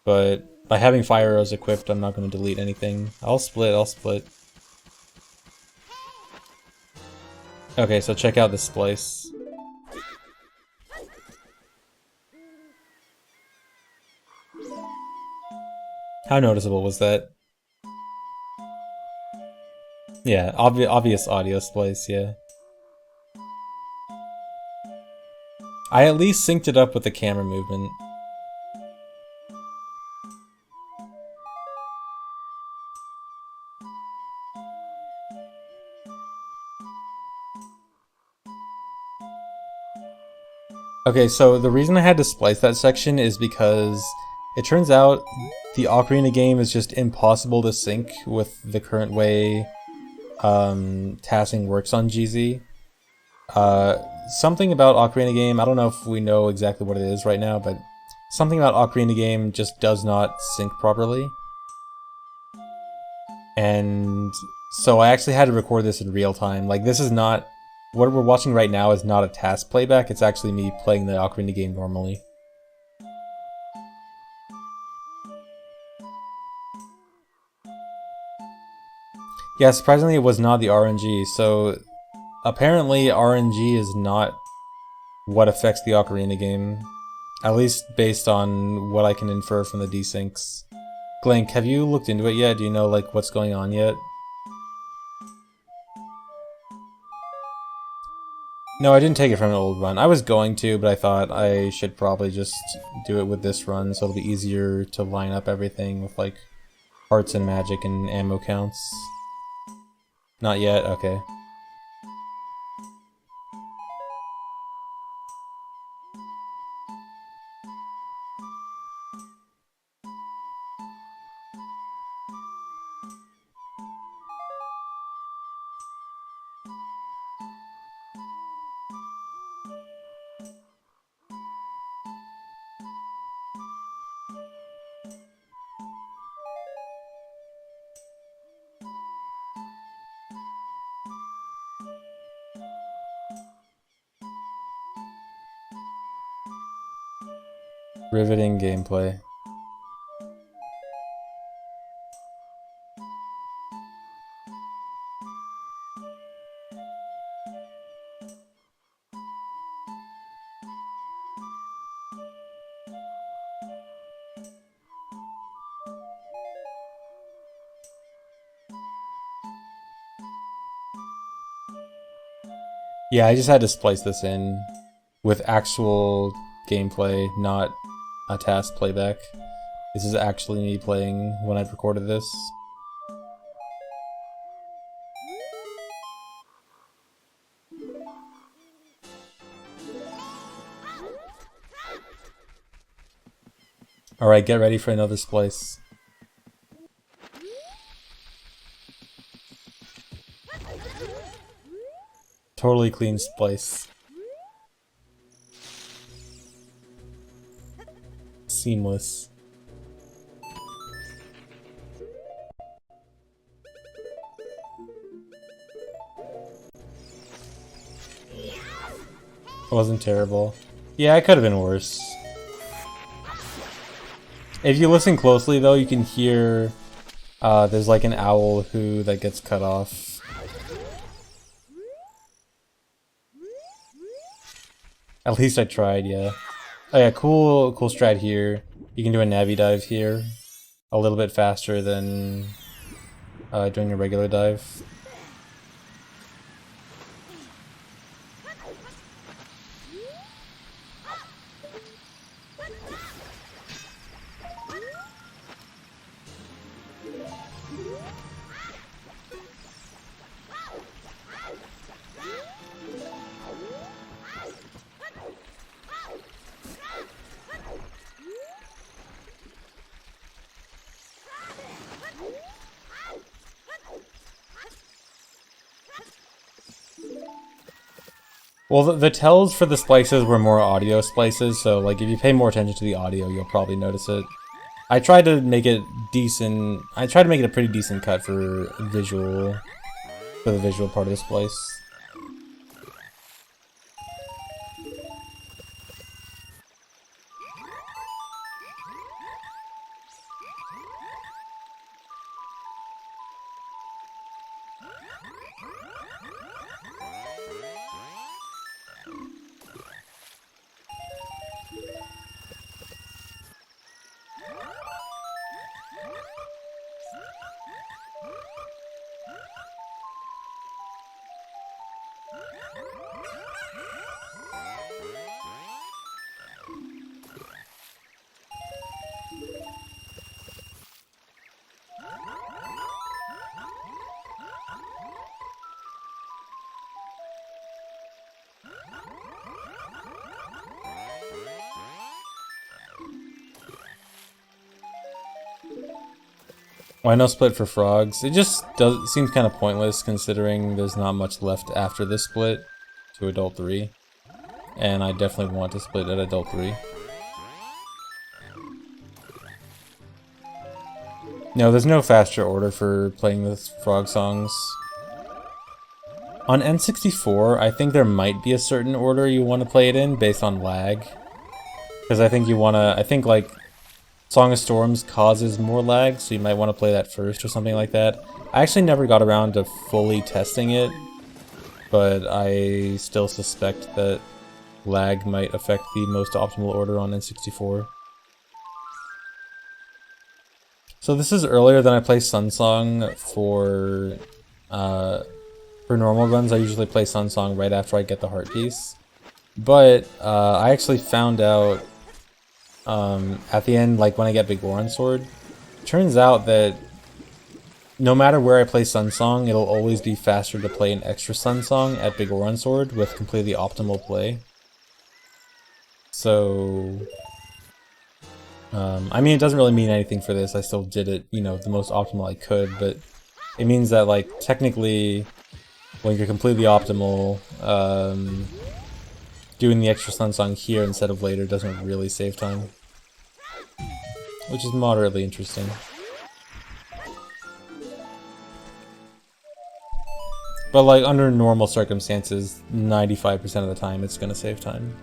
But by having fire arrows equipped, I'm not going to delete anything. I'll split. Okay, so check out this splice. How noticeable was that? Yeah, obvious audio splice, yeah. I at least synced it up with the camera movement. Okay, so the reason I had to splice that section is because it turns out the Ocarina game is just impossible to sync with the current way TASing works on GZ. Something about Ocarina game, I don't know if we know exactly what it is right now, but something about Ocarina game just does not sync properly. And so I actually had to record this in real time. Like, this is not... What we're watching right now is not a TAS playback, it's actually me playing the Ocarina game normally. Yeah, surprisingly it was not the RNG, so apparently RNG is not what affects the Ocarina game. At least based on what I can infer from the desyncs. Glank, have you looked into it yet? Do you know, like, what's going on yet? No, I didn't take it from an old run. I was going to, but I thought I should probably just do it with this run, so it'll be easier to line up everything with, like, hearts and magic and ammo counts. Not yet? Okay. Riveting gameplay. Yeah, I just had to splice this in with actual gameplay, not a TAS playback. This is actually me playing when I've recorded this. Alright, get ready for another splice. Totally clean splice. Seamless. It wasn't terrible. Yeah, it could have been worse. If you listen closely though, you can hear There's like an owl who that gets cut off. At least I tried, yeah. Oh yeah, cool strat here. You can do a Navi dive here a little bit faster than doing a regular dive. Well, the tells for the splices were more audio splices, so like if you pay more attention to the audio, you'll probably notice it. I tried to make it decent. I tried to make it a pretty decent cut for the visual part of the splice. Why no split for frogs? It just seems kind of pointless considering there's not much left after this split to Adult 3. And I definitely want to split at Adult 3. No, there's no faster order for playing the frog songs. On N64, I think there might be a certain order you want to play it in based on lag. Because I think like Song of Storms causes more lag, so you might want to play that first or something like that. I actually never got around to fully testing it, but I still suspect that lag might affect the most optimal order on N64. So this is earlier than I play Sunsong for normal runs. I usually play Sunsong right after I get the heart piece. But I actually found out at the end, like when I get Big Goron Sword, turns out that no matter where I play Sunsong, it'll always be faster to play an extra Sunsong at Big Goron Sword with completely optimal play. So, I mean, it doesn't really mean anything for this. I still did it, you know, the most optimal I could, but it means that, like, technically, when you're completely optimal, doing the extra Sunsong here instead of later doesn't really save time. Which is moderately interesting. But like under normal circumstances, 95% of the time it's gonna save time.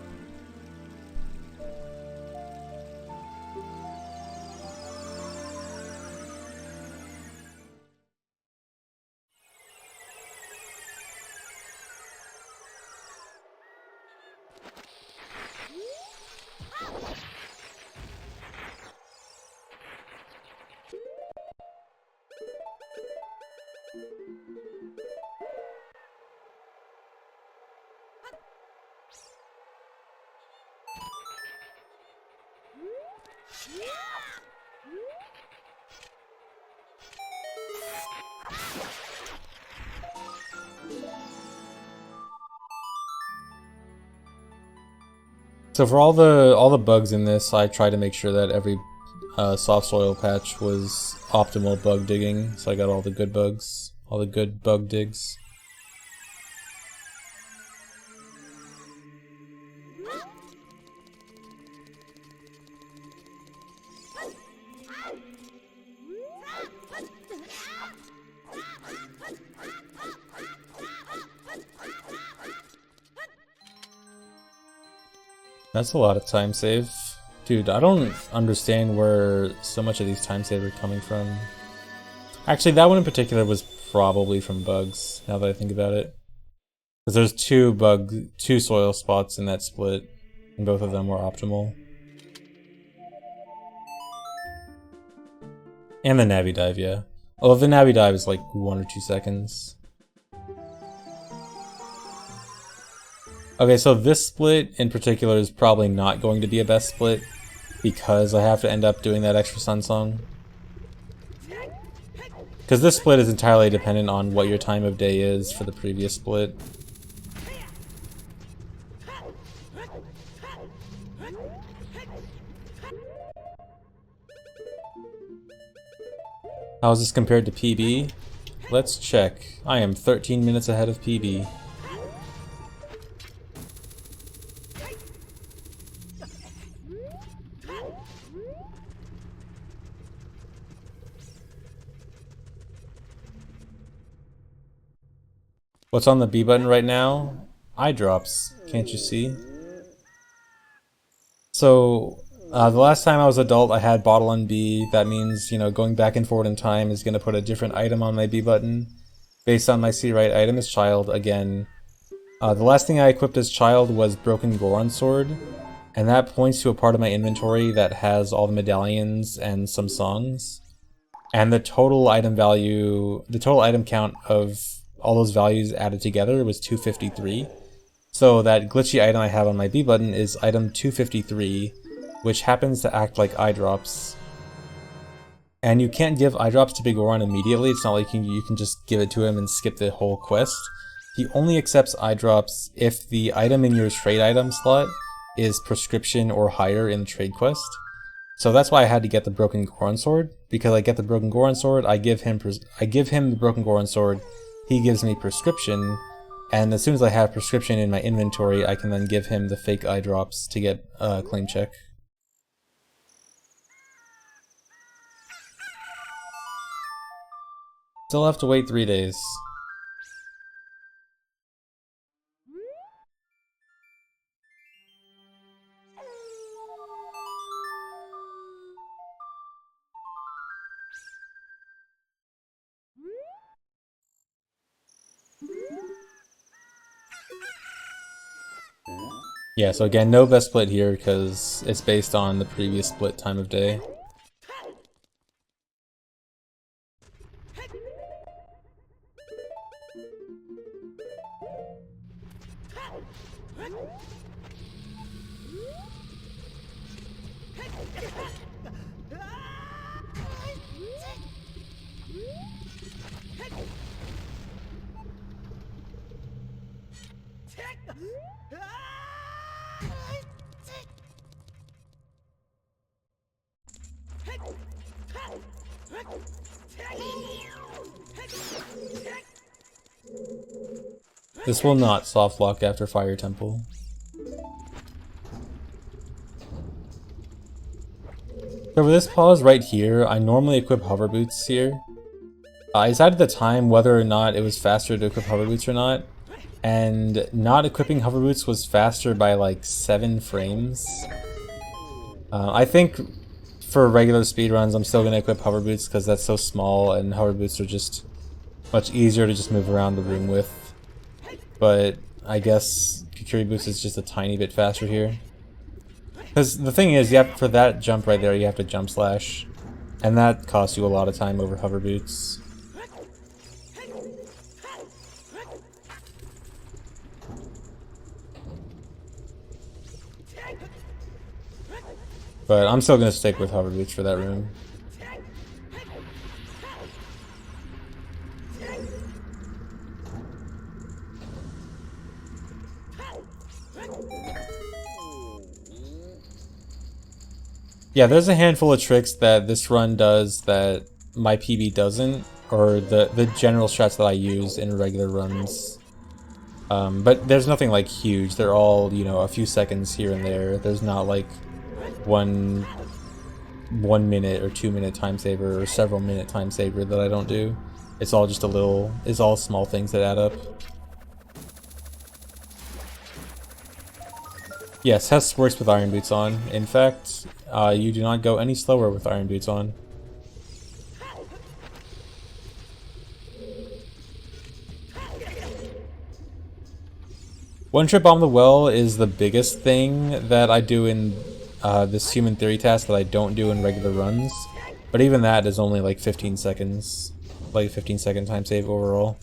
So for all the bugs in this, I try to make sure that every soft soil patch was optimal bug digging, so I got all the good bugs, all the good bug digs. That's a lot of time save. Dude, I don't understand where so much of these time saves are coming from. Actually, that one in particular was probably from bugs, now that I think about it. Because there's two soil spots in that split, and both of them were optimal. And the Navi dive, yeah. Although the Navi dive is like 1 or 2 seconds. Okay, so this split in particular is probably not going to be a best split because I have to end up doing that extra sun song. Because this split is entirely dependent on what your time of day is for the previous split. How is this compared to PB? Let's check. I am 13 minutes ahead of PB. What's on the B button right now? Eye drops, can't you see? So, the last time I was adult, I had bottle on B. That means, you know, going back and forward in time is going to put a different item on my B button. Based on my C right item as child, again. The last thing I equipped as child was Broken Goron Sword, and that points to a part of my inventory that has all the medallions and some songs. And the total item count of all those values added together was 253. So that glitchy item I have on my B button is item 253, which happens to act like eye drops. And you can't give eye drops to Big Goron immediately. It's not like you can just give it to him and skip the whole quest. He only accepts eye drops if the item in your trade item slot is prescription or higher in the trade quest. So that's why I had to get the Broken Goron Sword, because I get the Broken Goron Sword, I give him the Broken Goron Sword, he gives me prescription, and as soon as I have prescription in my inventory, I can then give him the fake eye drops to get a claim check. Still have to wait 3 days. Yeah, so again, no best split here because it's based on the previous split time of day. This will not soft lock after Fire Temple. So for this pause right here, I normally equip Hover Boots here. I decided at the time whether or not it was faster to equip Hover Boots or not, and not equipping Hover Boots was faster by like 7 frames. I think for regular speedruns I'm still going to equip Hover Boots because that's so small and Hover Boots are just much easier to just move around the room with. But I guess Kukuri Boots is just a tiny bit faster here. Because the thing is, for that jump right there, you have to jump slash. And that costs you a lot of time over Hover Boots. But I'm still going to stick with Hover Boots for that room. Yeah, there's a handful of tricks that this run does that my PB doesn't, or the general strats that I use in regular runs. But there's nothing like huge. They're all, you know, a few seconds here and there. There's not like one minute or 2 minute time saver or several minute time saver that I don't do. It's all just it's all small things that add up. Yes, Hess works with Iron Boots on. In fact, you do not go any slower with Iron Boots on. One trip bomb the well is the biggest thing that I do in this human theory task that I don't do in regular runs. But even that is only like 15 seconds. Like 15-second time save overall.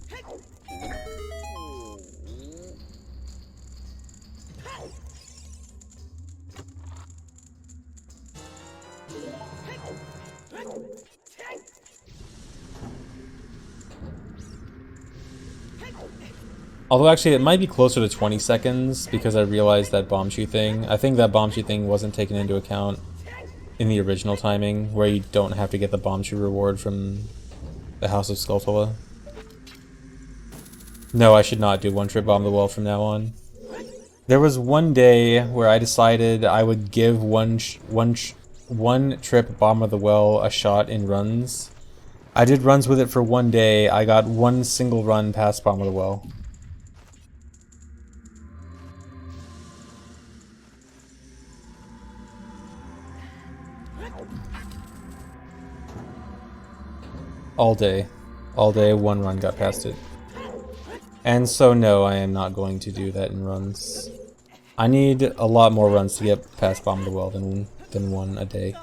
Although actually it might be closer to 20 seconds because I realized that bombshoe thing. I think that bombshoe thing wasn't taken into account in the original timing, where you don't have to get the bombshoe reward from the House of Skulltula. No, I should not do one trip bomb the well from now on. There was one day where I decided I would give one trip bomb of the well a shot in runs. I did runs with it for one day. I got one single run past bomb of the well. All day, one run got past it. And so no, I am not going to do that in runs. I need a lot more runs to get past bomb of the well than one a day.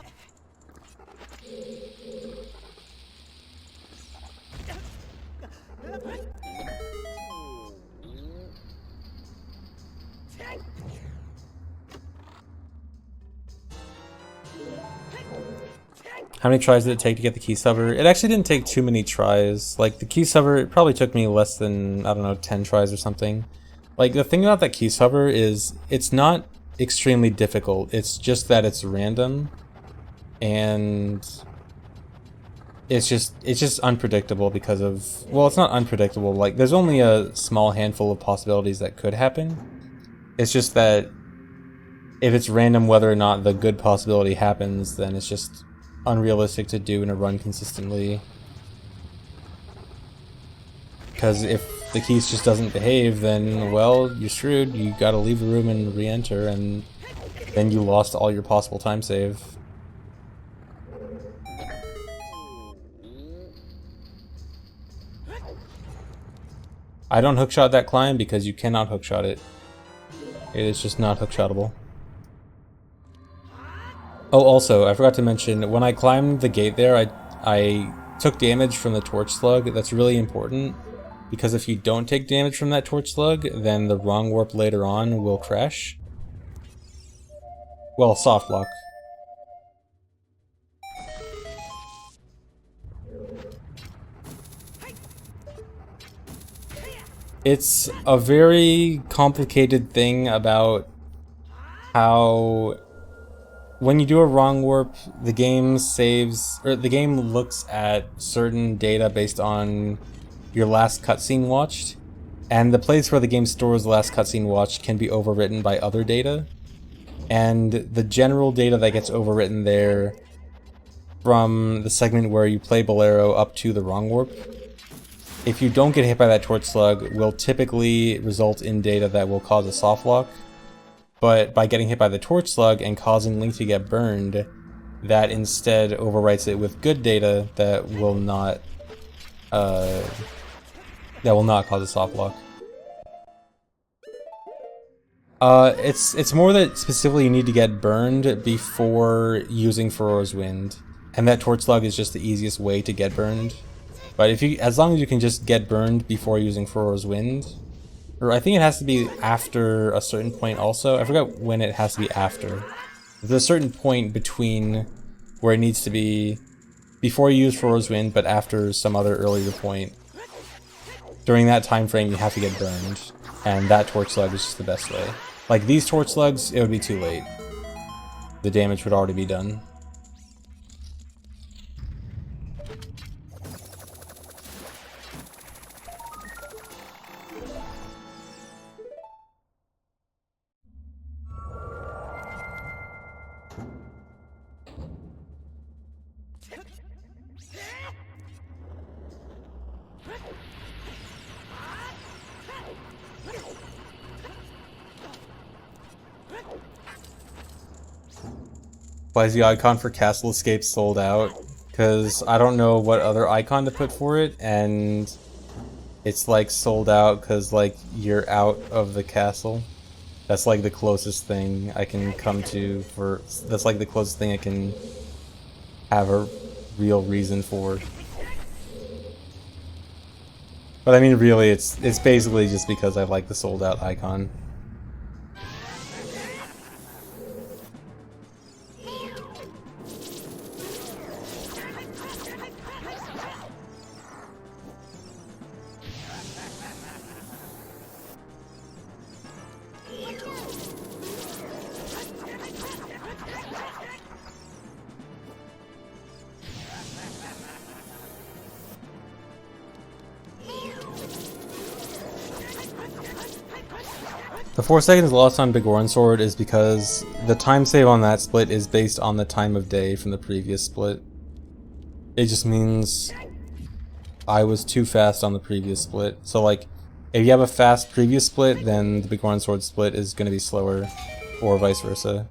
How many tries did it take to get the key stubber? It actually didn't take too many tries. Like, the key stubber, it probably took me less than, I don't know, 10 tries or something. Like, the thing about that key stubber is, it's not extremely difficult. It's just that it's random. And it's just unpredictable because of, well, it's not unpredictable. Like, there's only a small handful of possibilities that could happen. It's just that if it's random whether or not the good possibility happens, then it's just unrealistic to do in a run consistently. Because if the keys just doesn't behave, then, well, you're screwed. You gotta leave the room and re-enter, and then you lost all your possible time save. I don't hookshot that climb because you cannot hookshot it. It is just not hookshotable. Oh, also, I forgot to mention, when I climbed the gate there, I took damage from the torch slug. That's really important, because if you don't take damage from that torch slug, then the wrong warp later on will crash. Well, soft lock. It's a very complicated thing about how when you do a wrong warp, the game saves, or the game looks at certain data based on your last cutscene watched, and the place where the game stores the last cutscene watched can be overwritten by other data, and the general data that gets overwritten there from the segment where you play Bolero up to the wrong warp, if you don't get hit by that torch slug, will typically result in data that will cause a soft lock. But by getting hit by the torch slug and causing Link to get burned, that instead overwrites it with good data that will not cause a soft lock. It's more that specifically you need to get burned before using Furora's Wind, and that torch slug is just the easiest way to get burned. But as long as you can just get burned before using Furora's Wind, or I think it has to be after a certain point also. I forgot when it has to be after. There's a certain point between where it needs to be before you use Furora's Wind, but after some other earlier point. During that time frame, you have to get burned, and that torch slug is just the best way. Like these torch slugs, it would be too late. The damage would already be done. Why is the icon for Castle Escape sold out? Because I don't know what other icon to put for it, and it's like sold out because like you're out of the castle. That's like the closest thing I can come to for. That's like the closest thing I can have a real reason for. But I mean, really, it's basically just because I like the sold out icon. The 4 seconds lost on Big Orange Sword is because the time save on that split is based on the time of day from the previous split. It just means I was too fast on the previous split. So like, if you have a fast previous split, then the Big Orange Sword split is going to be slower, or vice versa.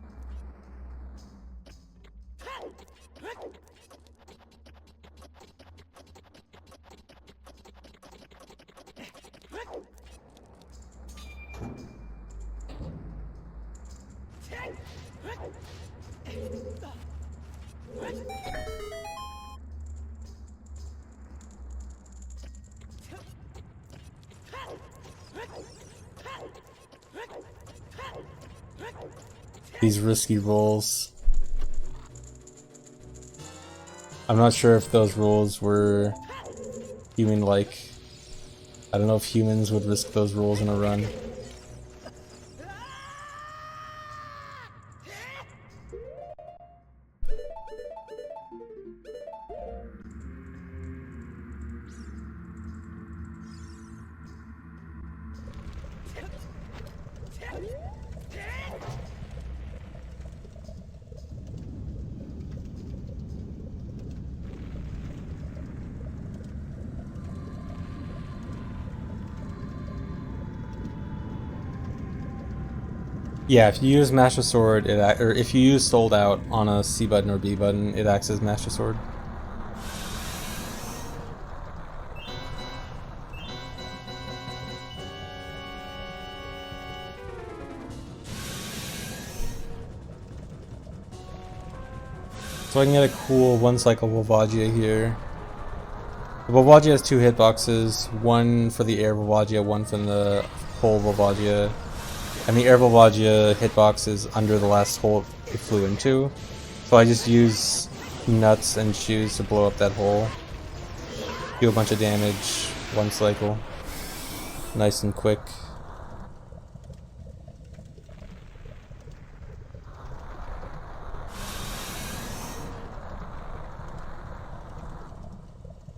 These risky rolls. I'm not sure if those rolls were human-like. I don't know if humans would risk those rolls in a run. Yeah, if you use Master Sword, or if you use Sold Out on a C button or B button, it acts as Master Sword. So I can get a cool one-cycle Volvagia here. The Volvagia has 2 hitboxes, one for the air Volvagia, one from the pole Volvagia. And the air Volvagia hitbox is under the last hole it flew into. So I just use nuts and shoes to blow up that hole. Do a bunch of damage, one cycle. Nice and quick.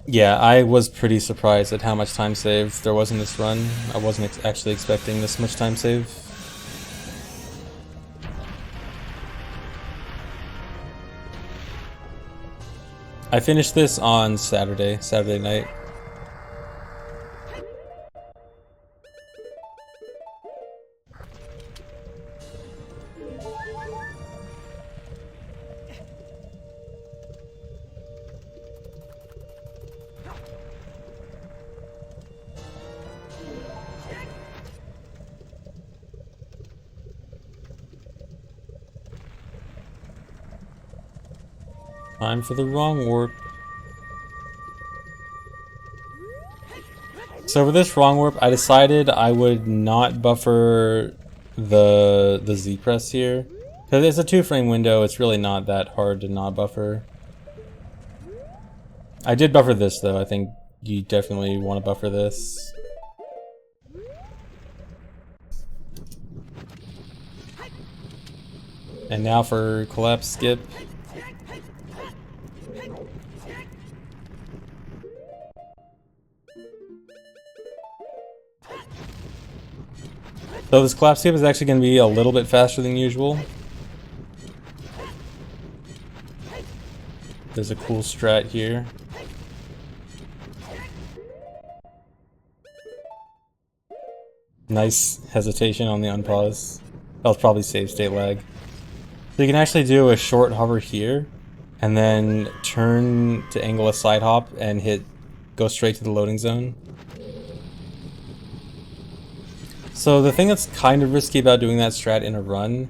Yeah, I was pretty surprised at how much time save there was in this run. I wasn't actually expecting this much time save. I finished this on Saturday night. Time for the wrong warp. So for this wrong warp, I decided I would not buffer the Z press here. Because it's a 2-frame window, it's really not that hard to not buffer. I did buffer this though, I think you definitely want to buffer this. And now for collapse skip. So this collapse skip is actually going to be a little bit faster than usual. There's a cool strat here. Nice hesitation on the unpause. That was probably save state lag. So you can actually do a short hover here, and then turn to angle a side hop and go straight to the loading zone. So the thing that's kind of risky about doing that strat in a run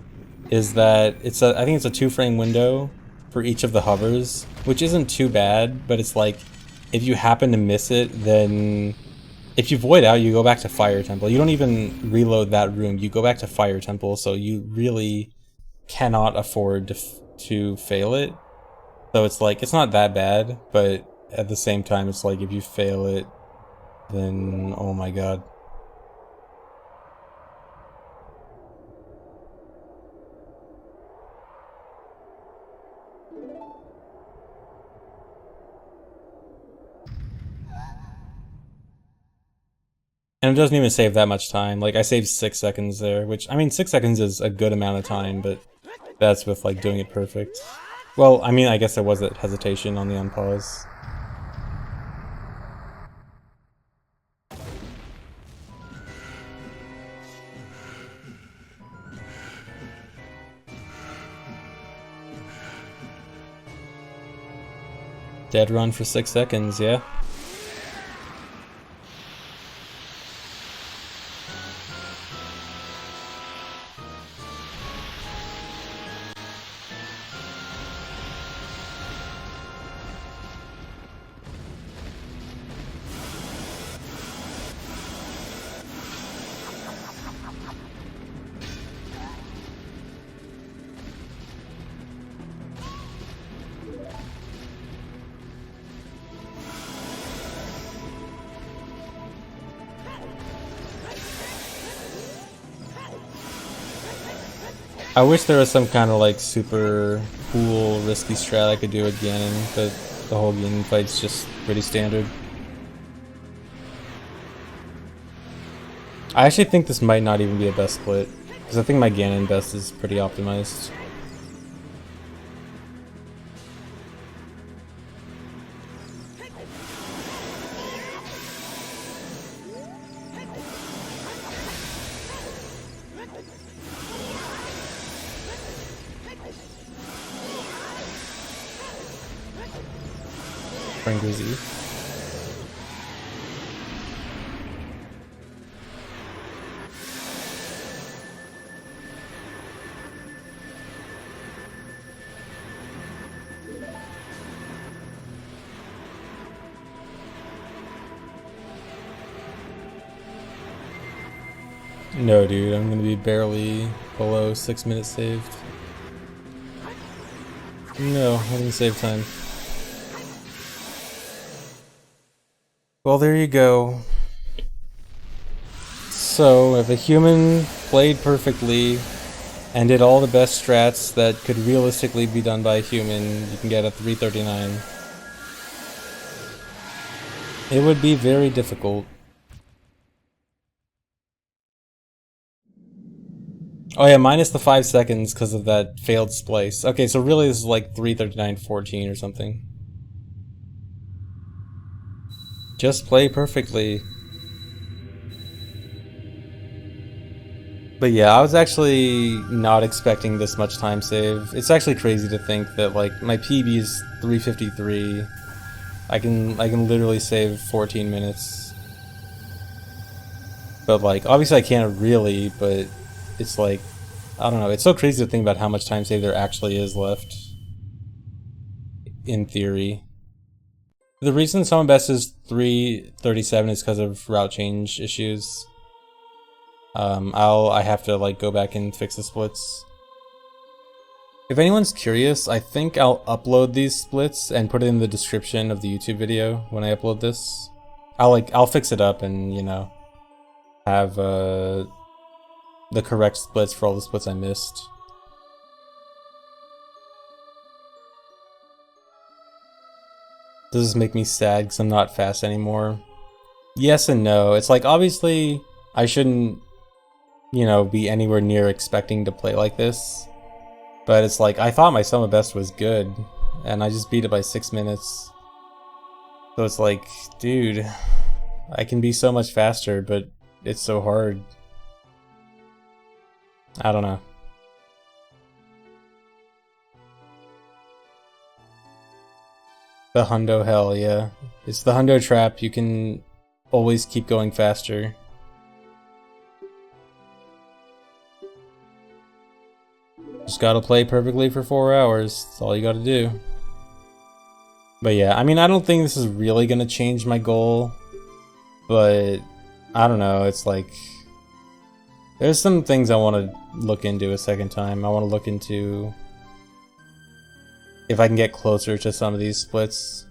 is that I think it's a 2-frame window for each of the hovers, which isn't too bad, but it's like if you happen to miss it, then if you void out, you go back to Fire Temple. You don't even reload that room, you go back to Fire Temple, so you really cannot afford to fail it. So it's like, it's not that bad, but at the same time, it's like if you fail it, then oh my god. And it doesn't even save that much time. Like, I saved 6 seconds there, which, I mean, 6 seconds is a good amount of time, but that's with, like, doing it perfect. Well, I mean, I guess there was a hesitation on the unpause. Dead run for 6 seconds, yeah. I wish there was some kind of like super cool risky strat I could do with Ganon, but the whole Ganon fight's just pretty standard. I actually think this might not even be a best split, because I think my Ganon best is pretty optimized. Grizzy. No, dude, I'm gonna be barely below 6 minutes saved. No, I didn't save time. Well, there you go. So, if a human played perfectly and did all the best strats that could realistically be done by a human, you can get a 339. It would be very difficult. Oh yeah, minus the 5 seconds because of that failed splice. Okay, so really this is like 339.14 or something. Just play perfectly. But yeah, I was actually not expecting this much time save. It's actually crazy to think that like my PB is 353. I can literally save 14 minutes. But like obviously I can't really, but it's like I don't know, it's so crazy to think about how much time save there actually is left. In theory. The reason Summon Best is 337 is because of route change issues. I have to like go back and fix the splits. If anyone's curious, I think I'll upload these splits and put it in the description of the YouTube video when I upload this. I'll fix it up and, you know, have the correct splits for all the splits I missed. Does this make me sad because I'm not fast anymore? Yes and no. It's like, obviously, I shouldn't, you know, be anywhere near expecting to play like this. But it's like, I thought my Summon Best was good, and I just beat it by 6 minutes. So it's like, dude, I can be so much faster, but it's so hard. I don't know. The Hundo Hell, yeah. It's the Hundo Trap, you can always keep going faster. Just gotta play perfectly for 4 hours. That's all you gotta do. But yeah, I mean, I don't think this is really gonna change my goal. But I don't know, it's like there's some things I want to look into a second time. I want to look into if I can get closer to some of these splits.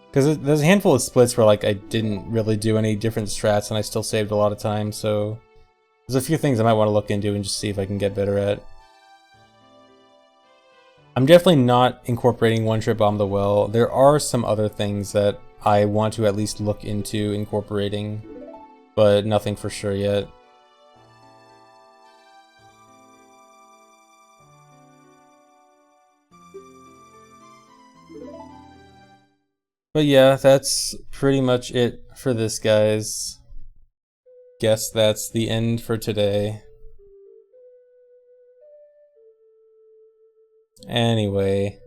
Because there's a handful of splits where like I didn't really do any different strats and I still saved a lot of time, so there's a few things I might want to look into and just see if I can get better at. I'm definitely not incorporating One Trip Bomb the Well. There are some other things that I want to at least look into incorporating, but nothing for sure yet. But yeah, that's pretty much it for this, guys. Guess that's the end for today. Anyway,